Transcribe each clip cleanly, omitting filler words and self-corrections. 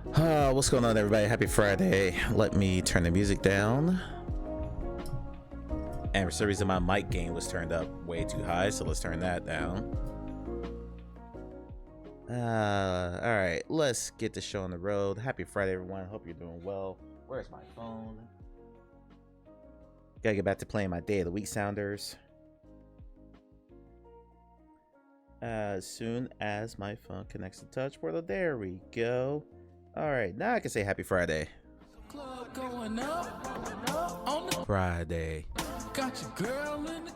What's going on, everybody? Happy Friday. Let me turn the music down. And for some reason, my mic gain was turned up way too high, so let's turn that down. All right, let's get the show on the road. Happy Friday, everyone. Hope you're doing well. Where's my phone? Gotta get back to playing my Day of the Week sounders. As soon as my phone connects to touch portal, there we go. All right, now I can say happy Friday. Friday. Got your girl in the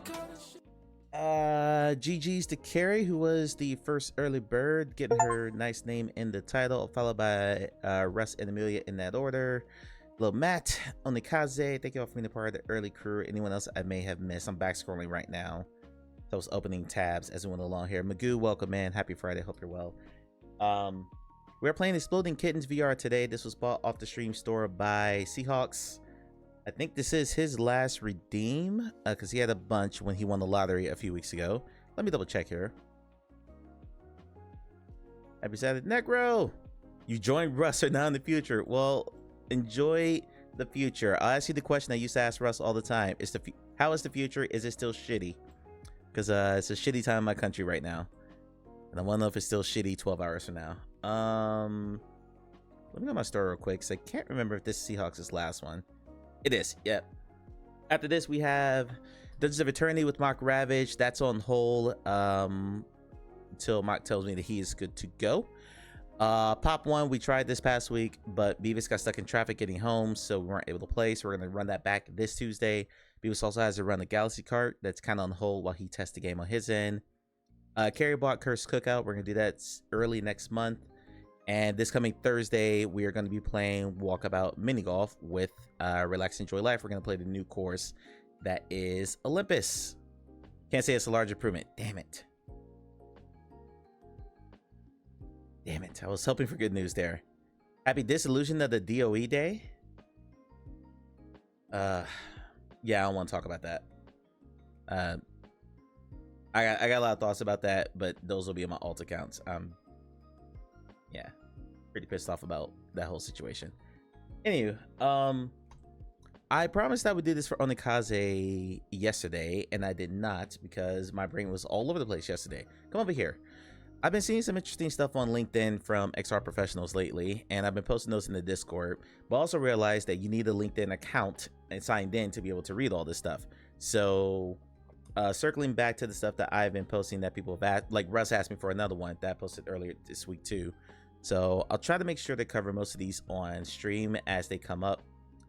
GG's to Carrie, who was the first early bird, getting her nice name in the title, followed by Russ and Amelia in that order. Little Matt, Onikaze, thank you all for being a part of the early crew. Anyone else I may have missed? I'm back scrolling right now. So I was opening tabs as we went along here. Magoo, welcome, man. Happy Friday. Hope you're well. We're playing Exploding Kittens VR today. This was bought off the stream store by Seahawks. I think this is his last redeem because he had a bunch when he won the lottery a few weeks ago. Let me double check here. Happy Saturday, Necro. You joined Russ or now in the future. Well, enjoy the future. I'll ask you the question I used to ask Russ all the time. How is the future? Is it still shitty? Because it's a shitty time in my country right now. And I want to know if it's still shitty 12 hours from now. Let me go to my store real quick because I can't remember if this Seahawks' last one. It is, yep. After this, we have Dungeons of Eternity with Mock Ravage. That's on hold until Mock tells me that he is good to go. Pop 1, we tried this past week, but Beavis got stuck in traffic getting home, so we weren't able to play. So we're going to run that back this Tuesday. Beavis also has to run the Galaxy Kart. That's kind of on hold while he tests the game on his end. Carrie bought Cursed Cookout. We're going to do that early next month. And this coming Thursday, we are going to be playing Walkabout Mini Golf with Relax Enjoy Life. We're going to play the new course that is Olympus. Can't say it's a large improvement. Damn it. Damn it. I was hoping for good news there. Happy Disillusion of the DOE Day. Yeah, I don't want to talk about that. I got a lot of thoughts about that, but those will be in my alt accounts. Yeah, pretty pissed off about that whole situation. Anywho, I promised I would do this for Onikaze yesterday, and I did not because my brain was all over the place yesterday. Come over here. I've been seeing some interesting stuff on LinkedIn from XR professionals lately, and I've been posting those in the Discord, but also realized that you need a LinkedIn account and signed in to be able to read all this stuff. So circling back to the stuff that I've been posting that people have asked, like Russ asked me for another one that I posted earlier this week too. So I'll try to make sure to cover most of these on stream as they come up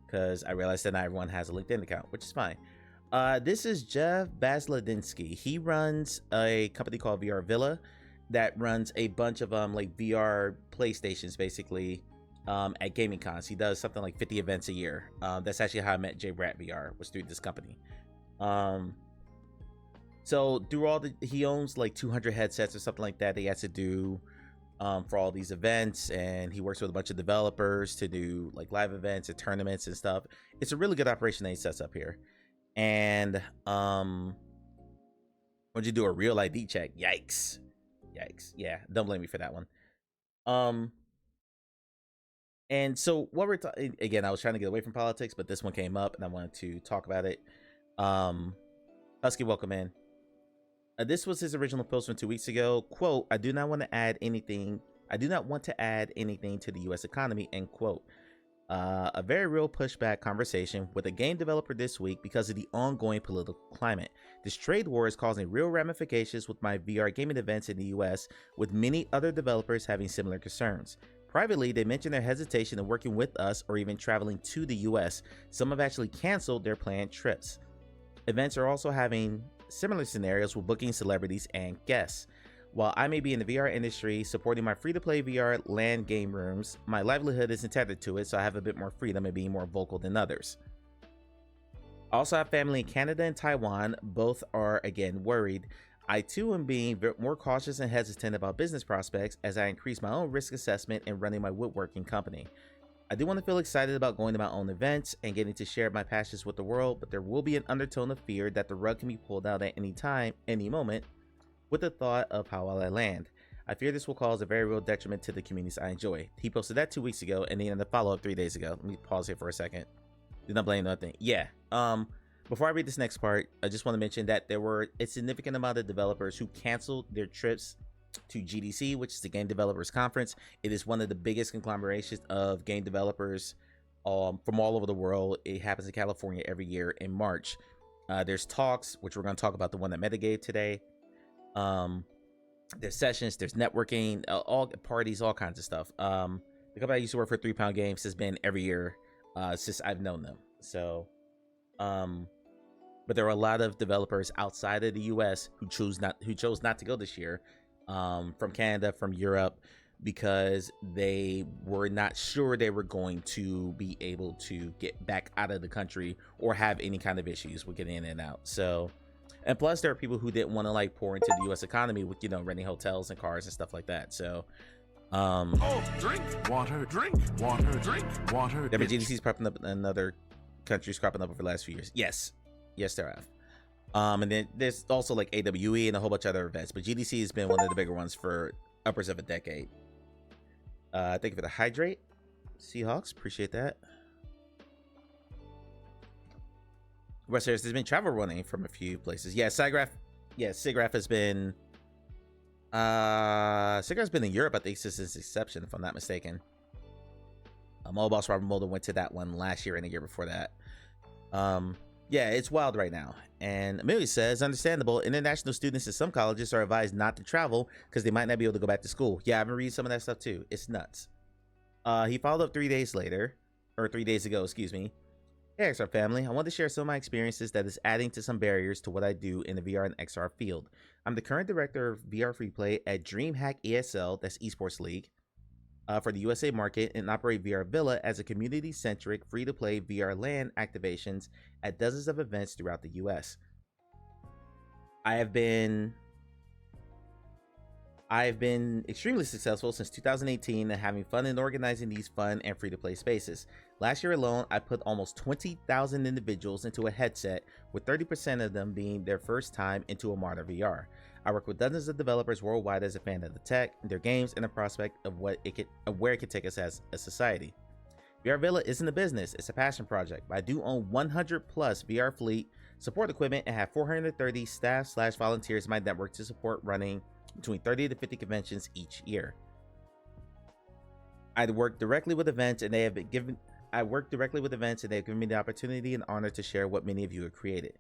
because I realized that not everyone has a LinkedIn account, which is fine. This is Jeff Basladinsky. He runs a company called VR Villa that runs a bunch of like VR PlayStations basically at gaming cons. He does something like 50 events a year. That's actually how I met J Brat VR, was through this company. So through he owns like 200 headsets or something like that he has to do for all these events, and he works with a bunch of developers to do like live events and tournaments and stuff. It's a really good operation that he sets up here. And when you do a real ID check, yikes. Yeah, don't blame me for that one. And so what we're again, I was trying to get away from politics, but this one came up and I wanted to talk about it. Husky, welcome in. This was his original post from 2 weeks ago. Quote, I do not want to add anything to the US economy, end quote. A very real pushback conversation with a game developer this week because of the ongoing political climate. This trade war is causing real ramifications with my VR gaming events in the US, with many other developers having similar concerns. Privately, they mentioned their hesitation in working with us or even traveling to the US. Some have actually canceled their planned trips. Events are also having similar scenarios with booking celebrities and guests. While I may be in the VR industry supporting my free-to-play VR LAN game rooms, my livelihood isn't tethered to it, so I have a bit more freedom and being more vocal than others. I also have family in Canada and Taiwan. Both are, again, worried. I too am being more cautious and hesitant about business prospects as I increase my own risk assessment in running my woodworking company. I do want to feel excited about going to my own events and getting to share my passions with the world, but there will be an undertone of fear that the rug can be pulled out at any time, any moment, with the thought of how will I land. I fear this will cause a very real detriment to the communities I enjoy. He posted that 2 weeks ago, and then in the follow-up 3 days ago. Let me pause here for a second. Do not blame nothing. Yeah. Before I read this next part, I just want to mention that there were a significant amount of developers who canceled their trips to GDC, which is the Game Developers Conference. It is one of the biggest conglomerations of game developers from all over the world. It happens in California every year in March. There's talks, which we're going to talk about the one that Meta gave today. There's sessions, there's networking, all parties, all kinds of stuff. The company I used to work for, 3 Pound Games, has been every year since I've known them. So, but there are a lot of developers outside of the US who chose not to go this year, from Canada, from Europe, because they were not sure they were going to be able to get back out of the country or have any kind of issues with getting in and out. So, and plus there are people who didn't want to like pour into the US economy with, you know, renting hotels and cars and stuff like that. So drink water, drink water, drink water. There have been GDCs cropping up in other countries cropping up over the last few years. Yes, there have. And then there's also like AWE and a whole bunch of other events, but GDC has been one of the bigger ones for upwards of a decade. Thank you for the hydrate, Seahawks. Appreciate that. West there's been travel running from a few places. Yeah, SIGGRAPH. Yeah, SIGGRAPH has been. SIGGRAPH's been in Europe, I think, since its inception, if I'm not mistaken. Mobile Boss Robert Mulder went to that one last year and the year before that. Yeah, it's wild right now. And Amelia says, understandable, international students in some colleges are advised not to travel because they might not be able to go back to school. Yeah, I've been reading some of that stuff too. It's nuts. He followed up 3 days ago, excuse me. Hey, XR family, I want to share some of my experiences that is adding to some barriers to what I do in the VR and XR field. I'm the current director of VR Free Play at DreamHack ESL, that's Esports League, for the USA market, and operate VR Villa as a community-centric, free-to-play VR LAN activations at dozens of events throughout the US. I have been extremely successful since 2018 and having fun in organizing these fun and free-to-play spaces. Last year alone, I put almost 20,000 individuals into a headset, with 30% of them being their first time into a modern VR. I work with dozens of developers worldwide as a fan of the tech, their games, and the prospect of where it could take us as a society. VR Villa isn't a business, it's a passion project, but I do own 100 plus VR fleet, support equipment, and have 430 staff/volunteers in my network to support running between 30 to 50 conventions each year. I work directly with events and they have given me the opportunity and honor to share what many of you have created.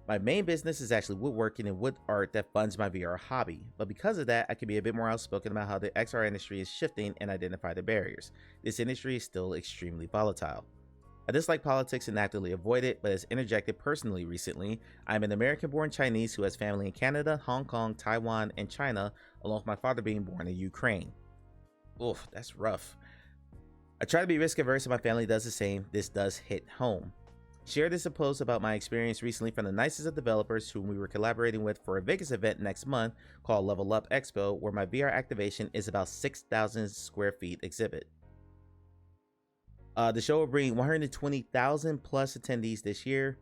My main business is actually woodworking and wood art that funds my VR hobby, but because of that, I can be a bit more outspoken about how the XR industry is shifting and identify the barriers. This industry is still extremely volatile. I dislike politics and actively avoid it, but as interjected personally recently, I am an American-born Chinese who has family in Canada, Hong Kong, Taiwan, and China, along with my father being born in Ukraine. Oof, that's rough. I try to be risk-averse and my family does the same. This does hit home. Share this post about my experience recently from the nicest of developers whom we were collaborating with for a Vegas event next month called Level Up Expo, where my VR activation is about 6,000 square feet exhibit. The show will bring 120,000 plus attendees this year.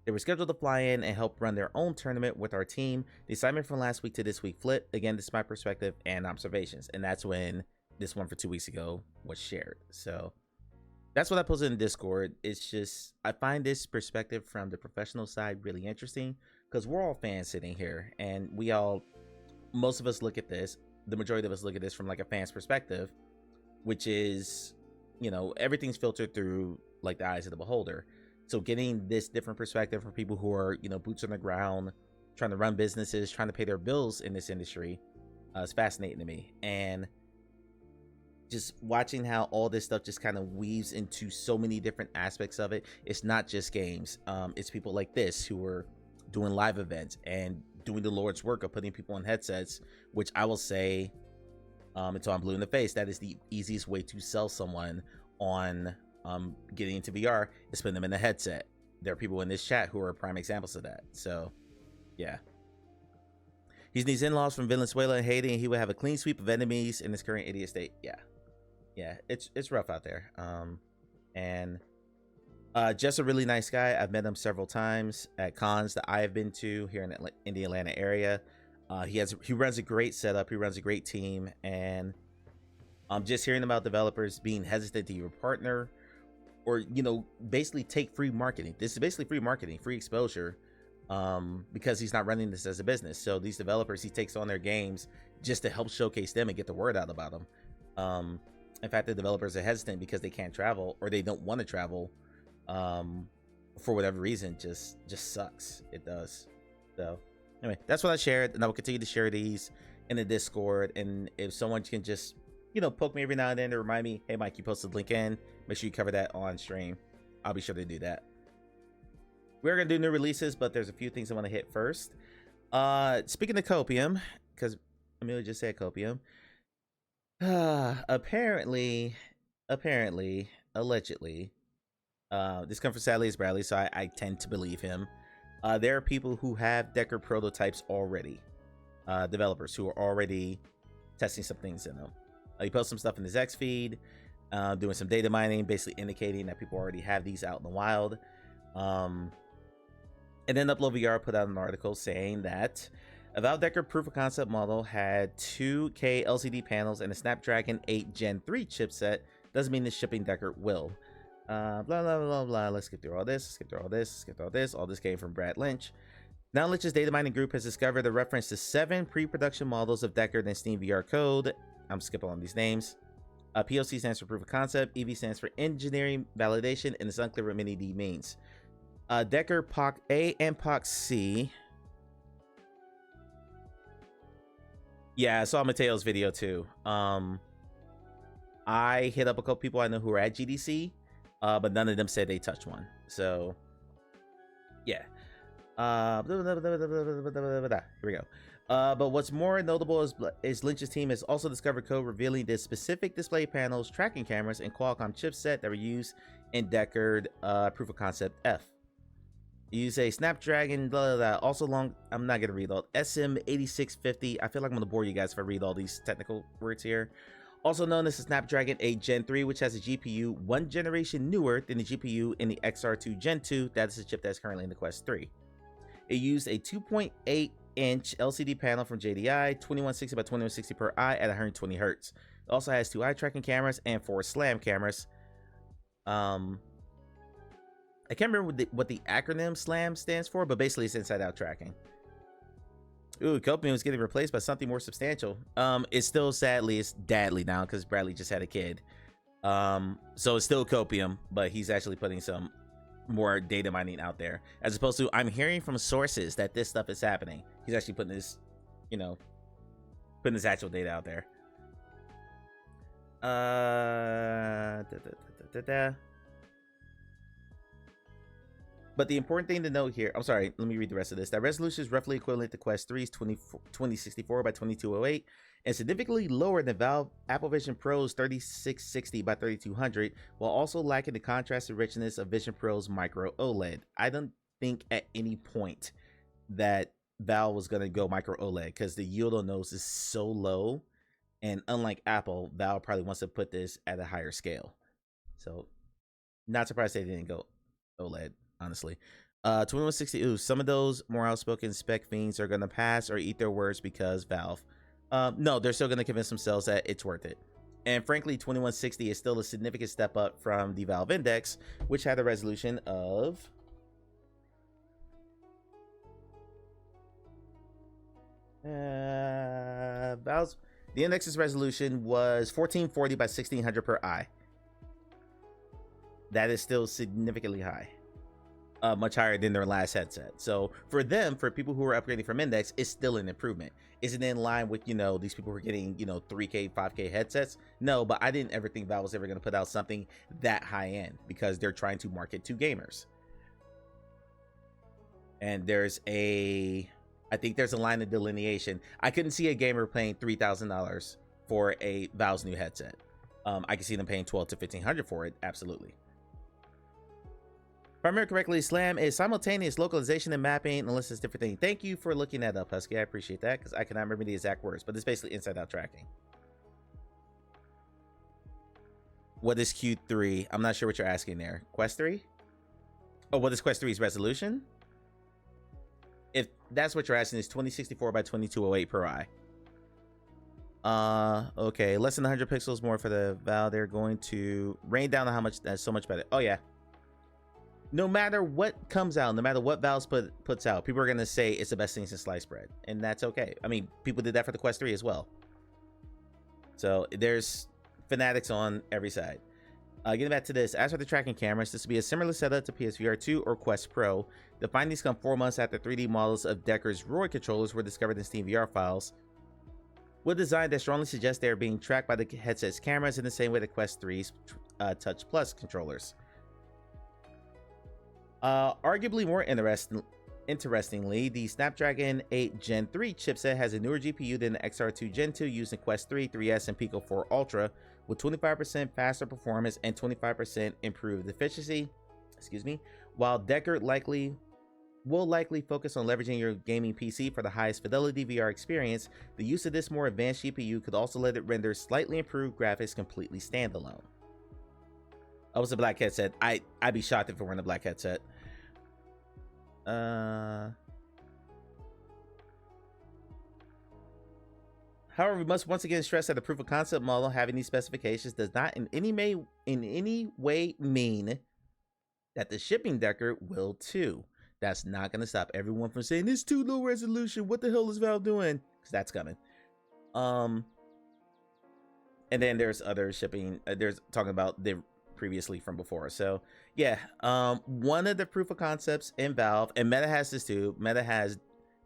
They were scheduled to fly in and help run their own tournament with our team. The assignment from last week to this week flipped. Again, this is my perspective and observations, and that's when this one for 2 weeks ago was shared. So that's what I posted in Discord. It's just, I find this perspective from the professional side really interesting because we're all fans sitting here, and most of us look at this, the majority of us look at this from like a fan's perspective, which is, you know, everything's filtered through like the eyes of the beholder. So getting this different perspective from people who are, you know, boots on the ground, trying to run businesses, trying to pay their bills in this industry is fascinating to me. And just watching how all this stuff just kind of weaves into so many different aspects of it. It's not just games. It's people like this who are doing live events and doing the Lord's work of putting people on headsets, which I will say, until I'm blue in the face, that is the easiest way to sell someone on getting into VR is putting them in a headset. There are people in this chat who are prime examples of that. So yeah. He needs in-laws from Venezuela and Haiti, and he would have a clean sweep of enemies in his current idiot state. Yeah, it's rough out there. And just a really nice guy. I've met him several times at cons that I have been to here in the Atlanta area. He runs a great setup. He runs a great team, and just hearing about developers being hesitant to either partner or basically take free marketing. This is basically free marketing, free exposure, because he's not running this as a business. So these developers, he takes on their games just to help showcase them and get the word out about them. In fact, the developers are hesitant because they can't travel or they don't want to travel, for whatever reason. Just sucks. It does. So anyway, that's what I shared, and I will continue to share these in the Discord. And if someone can just poke me every now and then to remind me, hey Mike, you posted the link in, make sure you cover that on stream, I'll be sure to do that. We're gonna do new releases, but there's a few things I want to hit first. Speaking of copium, because Amelia just said copium, apparently, allegedly, this comes from Sadly is Bradley, so I tend to believe him. There are people who have Decker prototypes already, developers who are already testing some things in them. He posts some stuff in his X feed, doing some data mining, basically indicating that people already have these out in the wild. And then Upload VR put out an article saying that a Valve Decker proof of concept model had 2K LCD panels and a Snapdragon 8 Gen 3 chipset. Doesn't mean the shipping Decker will. Blah, blah, blah, blah. Let's skip through all this. All this came from Brad Lynch. Now Lynch's data mining group has discovered a reference to 7 pre-production models of Decker in Steam VR code. I'm skipping on these names. POC stands for proof of concept. EV stands for engineering validation, and it's unclear what mini D means. Decker POC A and POC C. Yeah, I saw Mateo's video too. I hit up a couple people I know who are at GDC, but none of them said they touched one. So, yeah. Here we go. But what's more notable is Lynch's team has also discovered code revealing the specific display panels, tracking cameras, and Qualcomm chipset that were used in Deckard proof of concept F. Use a Snapdragon, blah, blah, blah. Also long, I'm not going to read all, SM8650. I feel like I'm going to bore you guys if I read all these technical words here. Also known as the Snapdragon 8 Gen 3, which has a GPU 1 generation newer than the GPU in the XR2 Gen 2. That is the chip that's currently in the Quest 3. It used a 2.8-inch LCD panel from JDI, 2160 by 2160 per eye at 120 Hz. It also has 2 eye tracking cameras and 4 SLAM cameras. I can't remember what the acronym SLAM stands for, but basically it's inside-out tracking. Ooh, Copium is getting replaced by something more substantial. It's still sadly, it's Dadly now because Bradley just had a kid. So it's still Copium, but he's actually putting some more data mining out there, as opposed to I'm hearing from sources that this stuff is happening. He's actually putting this, putting this actual data out there. But the important thing to note here, I'm sorry, let me read the rest of this. That resolution is roughly equivalent to Quest 3's 2064 by 2208 and significantly lower than Valve Apple Vision Pro's 3660 by 3200, while also lacking the contrast and richness of Vision Pro's micro OLED. I don't think at any point that Valve was going to go micro OLED because the yield on those is so low. And unlike Apple, Valve probably wants to put this at a higher scale. So not surprised they didn't go OLED. Honestly, 2160. Ooh, some of those more outspoken spec fiends are gonna pass or eat their words because Valve. No, they're still gonna convince themselves that it's worth it. And frankly, 2160 is still a significant step up from the Valve Index, which had a resolution of the Index's resolution was 1440 by 1600 per eye. That is still significantly high. Much higher than their last headset. So for them, for people who are upgrading from Index, it's still an improvement. Is it in line with, these people who are getting, 3K, 5K headsets? No, but I didn't ever think Valve was ever going to put out something that high end because they're trying to market to gamers. And I think there's a line of delineation. I couldn't see a gamer paying $3,000 for a Valve's new headset. I can see them paying $1,200 to $1,500 for it. Absolutely. If I remember correctly, SLAM is simultaneous localization and mapping, unless it's different thing. Thank you for looking that up, Husky. I appreciate that because I cannot remember the exact words, but it's basically inside-out tracking. What is Q3? I'm not sure what you're asking there. Quest 3? Oh, what is Quest 3's resolution? if that's what you're asking, is 2064 by 2208 per eye. Okay, less than 100 pixels more for the Val. They're going to rain down on how much. That's so much better. Oh yeah. No matter what comes out, no matter what Valve's puts out, people are gonna say it's the best thing since sliced bread, and that's okay. I mean, people did that for the Quest 3 as well. So there's fanatics on every side. Getting back to this, as for the tracking cameras, this will be a similar setup to PSVR 2 or Quest Pro. The findings come 4 months after 3D models of Decker's Roy controllers were discovered in Steam VR files, with design that strongly suggests they are being tracked by the headset's cameras in the same way the Quest 3's Touch Plus controllers. Arguably more interestingly, the Snapdragon 8 Gen 3 chipset has a newer GPU than the XR2 Gen 2 used in Quest 3, 3S, and Pico 4 Ultra, with 25% faster performance and 25% improved efficiency. Excuse me. While Decker will likely focus on leveraging your gaming PC for the highest fidelity VR experience, the use of this more advanced GPU could also let it render slightly improved graphics completely standalone. That was a black headset. I'd be shocked if it weren't a black headset. However, we must once again stress that the proof of concept model having these specifications does not in any way mean that the shipping Decker will too. That's not going to stop everyone from saying it's too low resolution. What the hell is Valve doing? Because that's coming. And then there's other shipping. There's talking about the previously from before. So yeah, one of the proof of concepts in Valve, and Meta has this too. Meta has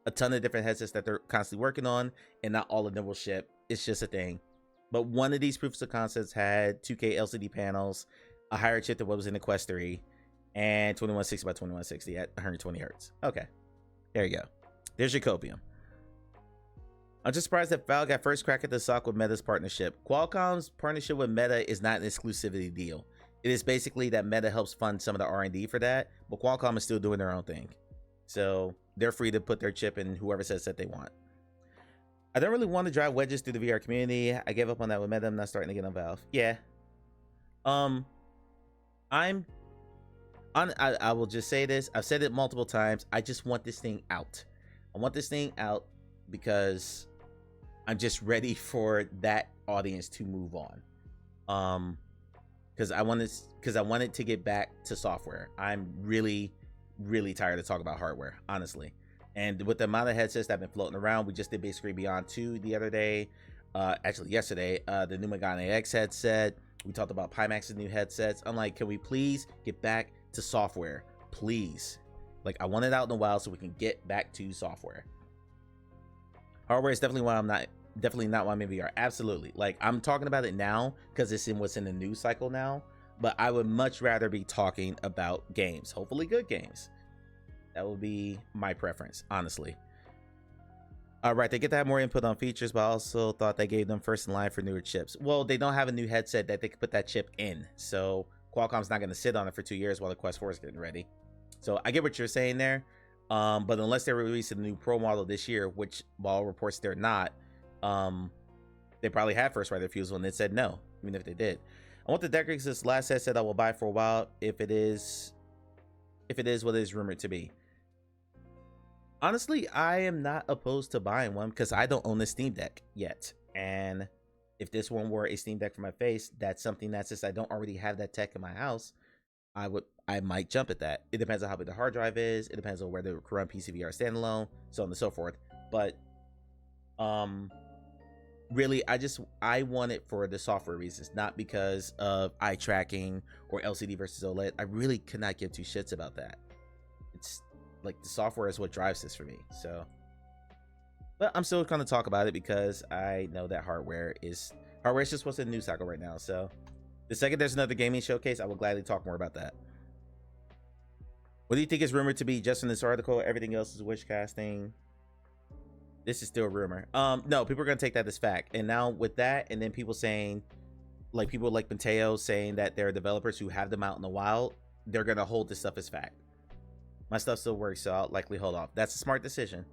a ton of different headsets that they're constantly working on, and not all of them will ship. It's just a thing. But one of these proofs of concepts had 2K LCD panels, a higher chip than what was in the Quest 3, and 2160 by 2160 at 120 hertz. Okay, there you go. There's your copium. I'm just surprised that Valve got first crack at the sock with Meta's partnership. Qualcomm's partnership with Meta is not an exclusivity deal. It is basically that Meta helps fund some of the R&D for that, but Qualcomm is still doing their own thing. So they're free to put their chip in whoever says that they want. I don't really want to drive wedges through the VR community. I gave up on that with Meta. I'm not starting to get on Valve. Yeah. I will just say this. I've said it multiple times. I just want this thing out. I want this thing out because I'm just ready for that audience to move on. Because I want it to get back to software. I'm really tired of talking about hardware, honestly. And with the amount of headsets that have been floating around, we just did basically Beyond 2 the other day. Actually yesterday, the new Megane X headset. We talked about Pimax's new headsets. I'm like, can we please get back to software? Please. Like, I want it out in the wild so we can get back to software. Hardware is definitely not why I'm in VR. Absolutely. Like, I'm talking about it now because it's in what's in the news cycle now. But I would much rather be talking about games. Hopefully good games. That would be my preference, honestly. All right, they get to have more input on features, but I also thought they gave them first in line for newer chips. Well, they don't have a new headset that they could put that chip in. So Qualcomm's not going to sit on it for 2 years while the Quest 4 is getting ready. So I get what you're saying there. But unless they're releasing a new Pro model this year, which by all reports they're not, they probably had first right refusal and they said no, even if they did. I want the Decker because this last headset I will buy for a while if it is what it is rumored to be. Honestly, I am not opposed to buying one because I don't own a Steam Deck yet. And if this one were a Steam Deck for my face, that's something that since I don't already have that tech in my house, I might jump at that. It depends on how big the hard drive is. It depends on whether it can run PCVR standalone, so on and so forth. But really, I want it for the software reasons, not because of eye tracking or LCD versus OLED. I really could not give two shits about that. It's like the software is what drives this for me. So, but I'm still going to talk about it because I know that hardware is just what's in the news cycle right now. So the second there's another gaming showcase, I will gladly talk more about that. What do you think is rumored to be just in this article? Everything else is wish casting. This is still a rumor. No, people are going to take that as fact. And now with that, and then people saying, like people like Mateo saying that there are developers who have them out in the wild, they're going to hold this stuff as fact. My stuff still works, so I'll likely hold off. That's a smart decision.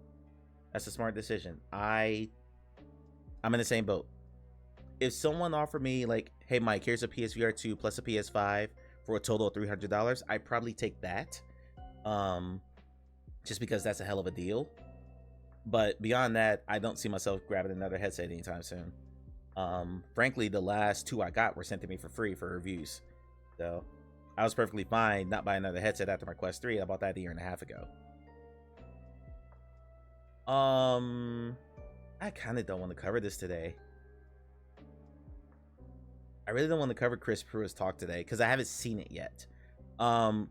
That's a smart decision. I'm in the same boat. If someone offered me like, hey Mike, here's a PSVR 2 plus a PS5 for a total of $300, I'd probably take that. just because that's a hell of a deal. But beyond that, I don't see myself grabbing another headset anytime soon. Frankly, the last two I got were sent to me for free for reviews. So I was perfectly fine not buying another headset after my Quest 3. I bought that a year and a half ago. I kind of don't want to cover this today. I really don't want to cover Chris Pruitt's talk today because I haven't seen it yet.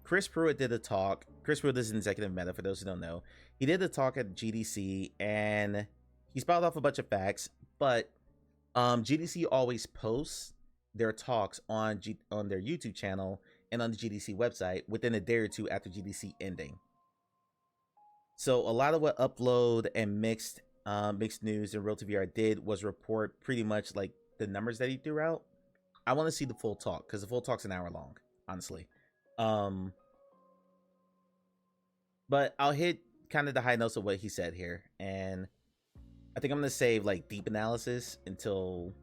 Chris Pruitt did a talk. Chris Pruitt is an executive meta, for those who don't know. He did a talk at GDC and he spouted off a bunch of facts, but GDC always posts their talks on their YouTube channel and on the GDC website within a day or two after GDC ending. So a lot of what Upload and Mixed News and Real to VR did was report pretty much like the numbers that he threw out. I want to see the full talk because the full talk's an hour long, honestly. But I'll hit kind of the high notes of what he said here, and I think I'm gonna save like deep analysis until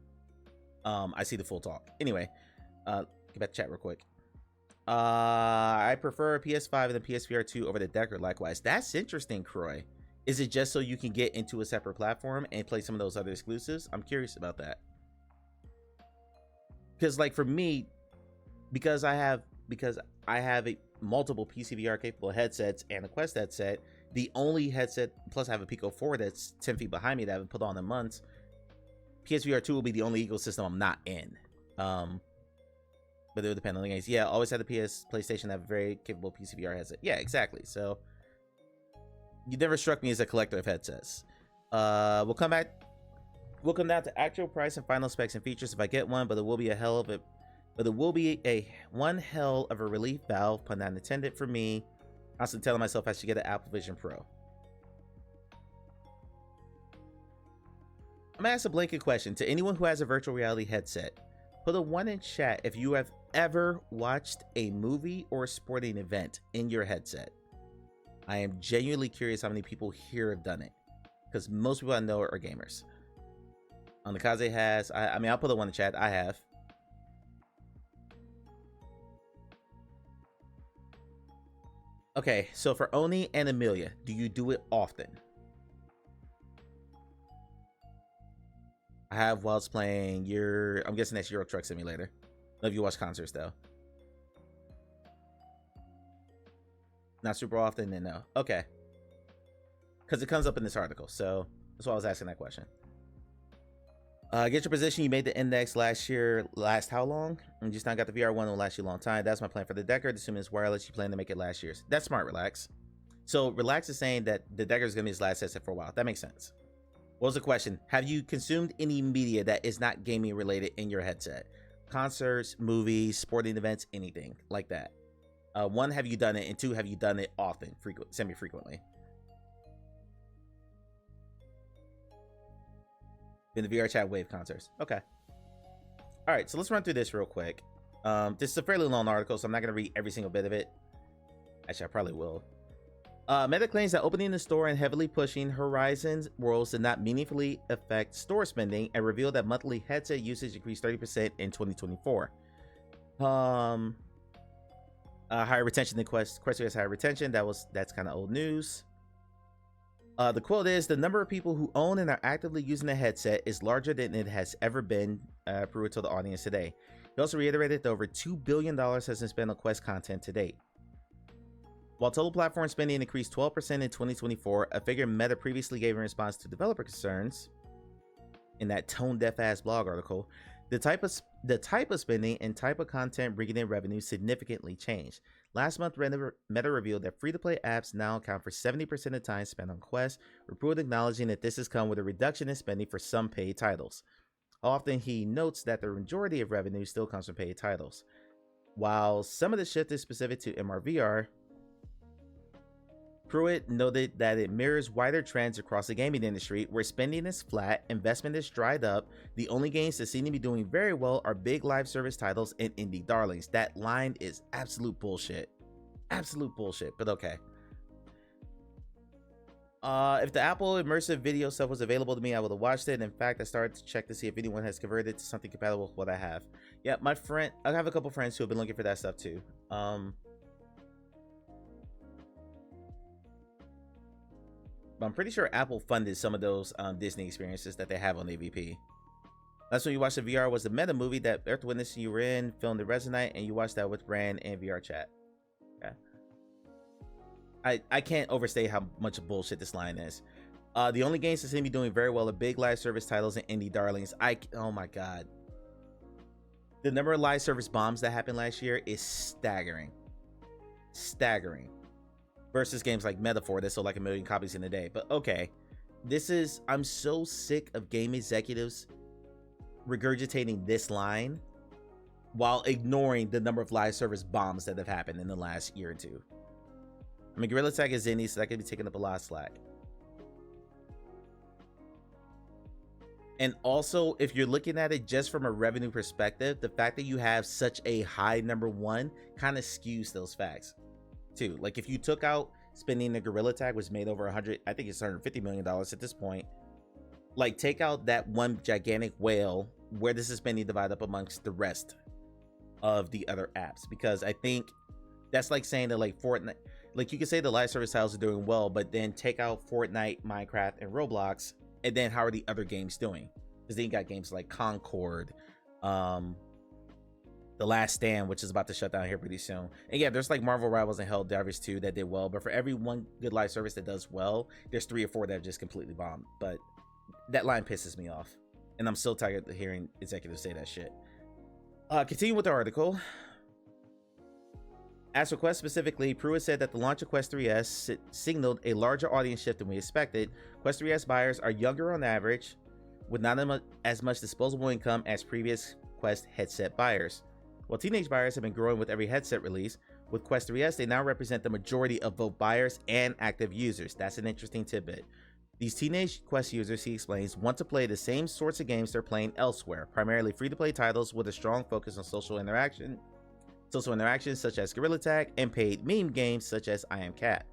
I see the full talk. Anyway, get back to chat real quick. I prefer PS5 and the PSVR 2 over the Decker. Likewise, that's interesting, Croy. Is it just so you can get into a separate platform and play some of those other exclusives? I'm curious about that. Because like for me, because I have multiple PCVR capable headsets and a Quest headset, the only headset, plus I have a Pico 4 that's 10 feet behind me that I haven't put on in months, PSVR 2 will be the only ecosystem I'm not in. But it would depend on the games. Yeah, always had the PlayStation have a very capable PCVR headset. Yeah, exactly. So you never struck me as a collector of headsets. We'll come down to actual price and final specs and features if I get one, but it will be one hell of a relief valve, pun not intended, for me. Constantly telling myself I should get an Apple Vision Pro. I'm gonna ask a blanket question to anyone who has a virtual reality headset. Put a 1 in chat if you have ever watched a movie or a sporting event in your headset. I am genuinely curious how many people here have done it, because most people I know are gamers. Nakaze has. I mean, I'll put a 1 in chat. I have. Okay, so for Oni and Amelia, do you do it often? I have whilst playing I'm guessing that's Euro Truck Simulator. Love you watch concerts though. Not super often, then no. Okay. Because it comes up in this article, so that's why I was asking that question. Get your position. You made the index last year. Last how long? You just now got the VR one. Will last you a long time. That's my plan for the Decker. Assuming it's wireless, you plan to make it last year's. That's smart, Relax. So Relax is saying that the Decker is going to be his last headset for a while. That makes sense. What was the question? Have you consumed any media that is not gaming related in your headset? Concerts, movies, sporting events, anything like that. 1, have you done it? And 2, have you done it often, semi-frequently? In the VR chat, wave concerts. Okay. All right, so let's run through this real quick. This is a fairly long article, so I'm not going to read every single bit of it. Actually, I probably will. Meta claims that opening the store and heavily pushing Horizon Worlds did not meaningfully affect store spending, and revealed that monthly headset usage increased 30% in 2024. Higher retention than Quest has higher retention. That's kind of old news. The quote is, the number of people who own and are actively using the headset is larger than it has ever been, Pruitt told the audience today. He also reiterated that over $2 billion has been spent on Quest content to date. While total platform spending increased 12% in 2024, a figure Meta previously gave in response to developer concerns in that tone-deaf-ass blog article, the type of spending and type of content bringing in revenue significantly changed. Last month, Meta revealed that free-to-play apps now account for 70% of time spent on Quest, with Pruitt acknowledging that this has come with a reduction in spending for some paid titles. Often, he notes that the majority of revenue still comes from paid titles. While some of the shift is specific to MRVR, Pruitt noted that it mirrors wider trends across the gaming industry, where spending is flat, investment is dried up. The only games that seem to be doing very well are big live service titles and indie darlings. That line is absolute bullshit. Absolute bullshit, but okay. If the Apple immersive video stuff was available to me, I would have watched it. In fact, I started to check to see if anyone has converted to something compatible with what I have. Yeah, I have a couple friends who have been looking for that stuff too. But I'm pretty sure Apple funded some of those Disney experiences that they have on AVP. That's when you watched the VR was the meta movie that Earth Witness you were in, filmed the Resonite, and you watched that with Brand and VR chat. Okay. I can't overstate how much bullshit this line is. The only games that seem to be doing very well are big live service titles and indie darlings. Oh my god. The number of live service bombs that happened last year is staggering. Staggering. Versus games like Metaphor that sold like 1 million copies in a day. But okay. I'm so sick of game executives regurgitating this line while ignoring the number of live service bombs that have happened in the last year or two. I mean, Gorilla Tag is indie, so that could be taking up a lot of slack. And also, if you're looking at it just from a revenue perspective, the fact that you have such a high number one kind of skews those facts too. Like if you took out spending the Gorilla Tag, which made over 100, I think it's $150 million at this point. Like take out that one gigantic whale, where this is spending divided up amongst the rest of the other apps. Because I think that's like saying that like Fortnite, like you could say the live service titles are doing well, but then take out Fortnite, Minecraft, and Roblox, and then how are the other games doing? Because then you got games like Concord, The Last Stand, which is about to shut down here pretty soon. And yeah, there's like Marvel Rivals and Helldivers 2 that did well, but for every one good live service that does well, there's 3 or 4 that have just completely bombed. But that line pisses me off, and I'm so tired of hearing executives say that shit. Continue with the article. As for Quest specifically, Pruitt said that the launch of Quest 3S signaled a larger audience shift than we expected. Quest 3S buyers are younger on average, with not as much disposable income as previous Quest headset buyers. While teenage buyers have been growing with every headset release, with Quest 3S, they now represent the majority of both buyers and active users. That's an interesting tidbit. These teenage Quest users, he explains, want to play the same sorts of games they're playing elsewhere, primarily free-to-play titles with a strong focus on social interactions such as Gorilla Tag, and paid meme games such as I Am Cat.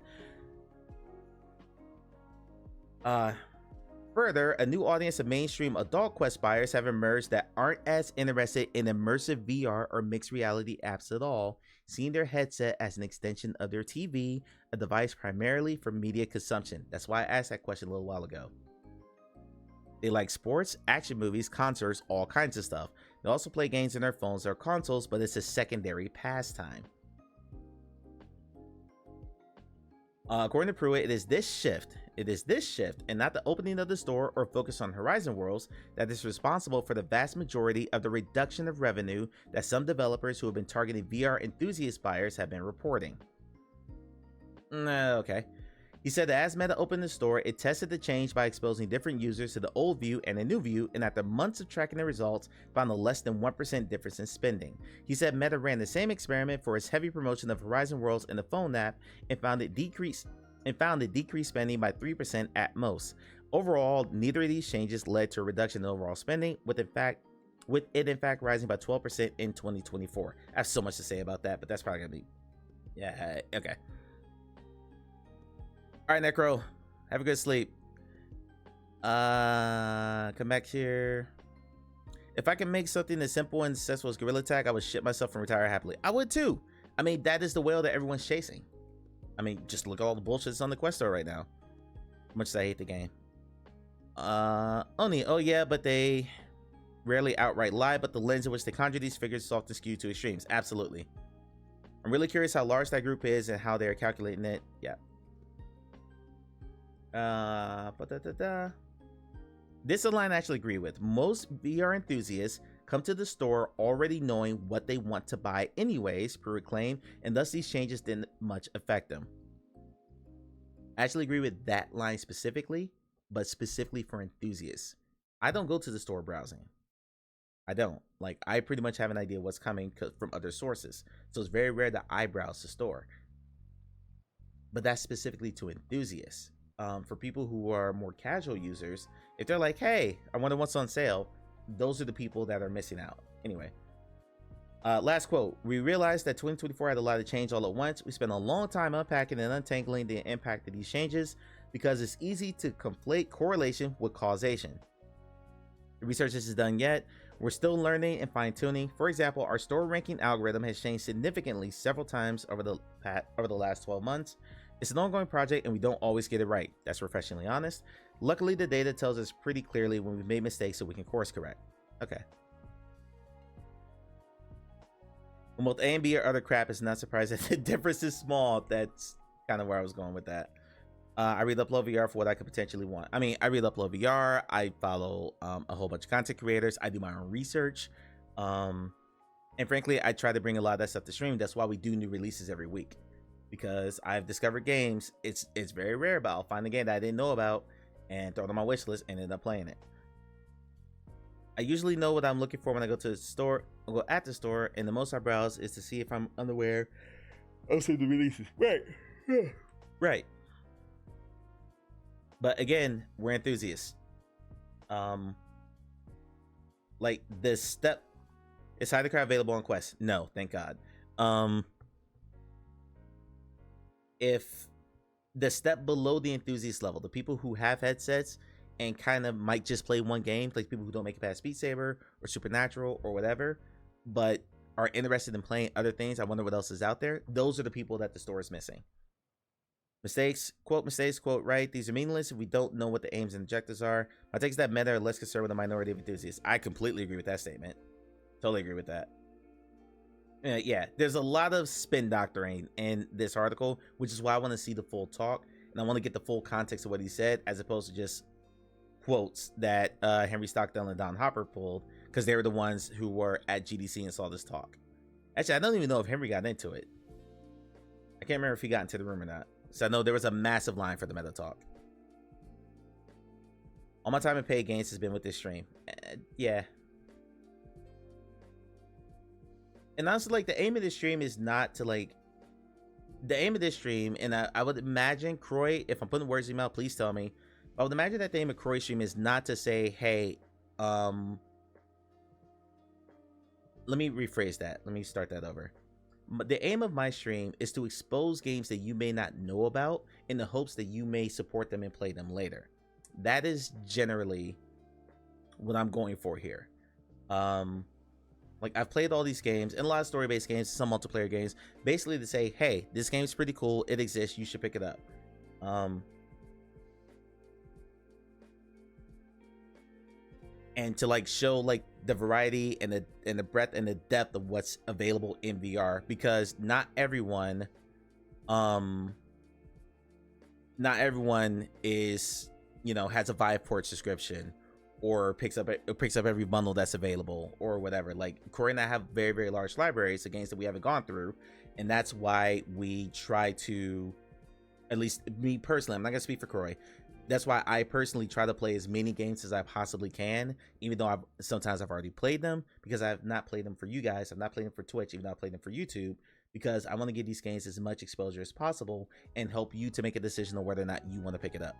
Further, a new audience of mainstream adult Quest buyers have emerged that aren't as interested in immersive VR or mixed reality apps at all, seeing their headset as an extension of their TV, a device primarily for media consumption. That's why I asked that question a little while ago. They like sports, action movies, concerts, all kinds of stuff. They also play games on their phones or consoles, but it's a secondary pastime. According to Pruitt, it is this shift, and not the opening of the store or focus on Horizon Worlds, that is responsible for the vast majority of the reduction of revenue that some developers who have been targeting VR enthusiast buyers have been reporting. Okay. He said that as Meta opened the store, it tested the change by exposing different users to the old view and a new view, and after months of tracking the results, found a less than 1% difference in spending. He said Meta ran the same experiment for its heavy promotion of Horizon Worlds in the phone app and found it decreased spending by 3% at most. Overall, neither of these changes led to a reduction in overall spending, with it in fact rising by 12% in 2024. I have so much to say about that, but that's probably gonna be, yeah, okay. All right, Necro, have a good sleep. Come back here. If I can make something as simple and successful as Gorilla Tag, I would shit myself and retire happily. I would too. I mean, that is the whale that everyone's chasing. I mean, just look at all the bullshit that's on the Quest store right now. How much as I hate the game. Oh yeah, but they rarely outright lie, but the lens in which they conjure these figures is often skewed to extremes. Absolutely. I'm really curious how large that group is and how they're calculating it. Yeah. This a line I actually agree with. Most VR enthusiasts come to the store already knowing what they want to buy anyways, Pruitt claimed, and thus these changes didn't much affect them. I actually agree with that line specifically, but specifically for enthusiasts. I don't go to the store browsing. I don't. Like, I pretty much have an idea what's coming from other sources, so it's very rare that I browse the store. But that's specifically to enthusiasts. For people who are more casual users, if they're like, hey, I wonder what's on sale, those are the people that are missing out. Anyway, last quote. We realized that 2024 had a lot of change all at once. We spent a long time unpacking and untangling the impact of these changes because it's easy to conflate correlation with causation. The research is done yet. We're still learning and fine-tuning. For example, our store ranking algorithm has changed significantly several times over the last 12 months. It's an ongoing project and we don't always get it right. That's refreshingly honest. Luckily, the data tells us pretty clearly when we've made mistakes so we can course correct. Okay. When both A and B are other crap, it's not surprising that the difference is small. That's kind of where I was going with that. I read Upload VR for what I could potentially want. I mean, I read Upload VR. I follow a whole bunch of content creators. I do my own research. And frankly, I try to bring a lot of that stuff to stream. That's why we do new releases every week. Because I've discovered games. It's very rare, but I'll find a game that I didn't know about and throw it on my wish list and end up playing it. I usually know what I'm looking for when I go to the store. I'll go at the store, and the most I browse is to see if I'm unaware of some of the releases. Right. Right. But again, we're enthusiasts. Like the step, is Hydercraft available on Quest? No, thank God. If the step below the enthusiast level, the people who have headsets and kind of might just play one game, like people who don't make it past Beat Saber or Supernatural or whatever, but are interested in playing other things, I wonder what else is out there. Those are the people that the store is missing. Mistakes, quote, right? These are meaningless if we don't know what the aims and objectives are. My take is that meta are less concerned with the minority of enthusiasts. I completely agree with that statement. Totally agree with that. Yeah, there's a lot of spin doctoring in this article, which is why I want to see the full talk. And I want to get the full context of what he said, as opposed to just quotes that Henry Stockdale and Don Hopper pulled, because they were the ones who were at GDC and saw this talk. Actually, I don't even know if Henry got into it. I can't remember if he got into the room or not. So I know there was a massive line for the meta talk. All my time in paid games has been with this stream. Yeah. And honestly, like, the aim of this stream is not to, like, the aim of this stream, and I would imagine, Croy, if I'm putting words in your mouth, please tell me. I would imagine that the aim of Croy's stream is not to say, hey, let me rephrase that. Let me start that over. The aim of my stream is to expose games that you may not know about in the hopes that you may support them and play them later. That is generally what I'm going for here. Like, I've played all these games and a lot of story-based games, some multiplayer games, basically to say, hey, this game's pretty cool, it exists, you should pick it up. And to, like, show, like, the variety and the breadth and the depth of what's available in VR, because not everyone is, you know, has a Viveport subscription or picks up every bundle that's available or whatever. Like, Corey and I have very, very large libraries of games that we haven't gone through, and that's why we try to, at least me personally, I'm not gonna speak for Corey, that's why I personally try to play as many games as I possibly can, even though sometimes I've already played them, because I've not played them for you guys. I've not played them for Twitch, even though I played them for YouTube, because I want to give these games as much exposure as possible and help you to make a decision on whether or not you want to pick it up.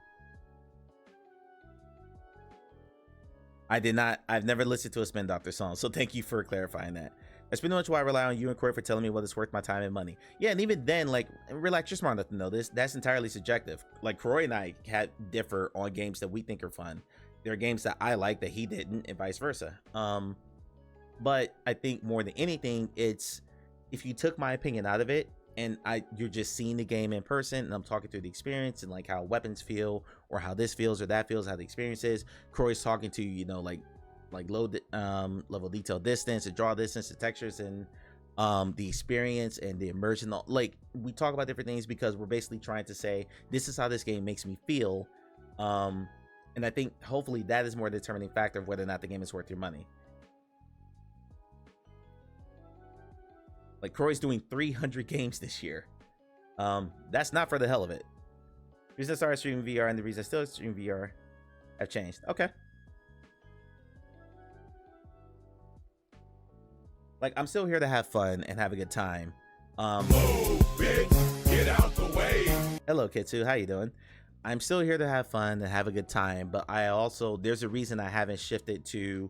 I've never listened to a Spin Doctor song, so thank you for clarifying that. That's pretty much why I rely on you and Corey for telling me what is worth my time and money. Yeah, and even then, like, relax, you're smart enough to know this. That's entirely subjective. Like, Corey and I differ on games that we think are fun. There are games that I like that he didn't, and vice versa. But I think more than anything, it's if you took my opinion out of it, and you're just seeing the game in person, and I'm talking through the experience and like how weapons feel, or how this feels or that feels, how the experience is. Corey's talking to, you know, like low level detail distance, the draw distance, the textures, and the experience and the immersion. Like, we talk about different things because we're basically trying to say, this is how this game makes me feel. And I think hopefully that is more determining factor of whether or not the game is worth your money. Like, Corey's doing 300 games this year. That's not for the hell of it. The reason I started streaming VR and the reason I still stream VR have changed. Okay. Like, I'm still here to have fun and have a good time. Bitch, get out the way. Hello, Kitsu. How you doing? I'm still here to have fun and have a good time, but I also, there's a reason I haven't shifted to,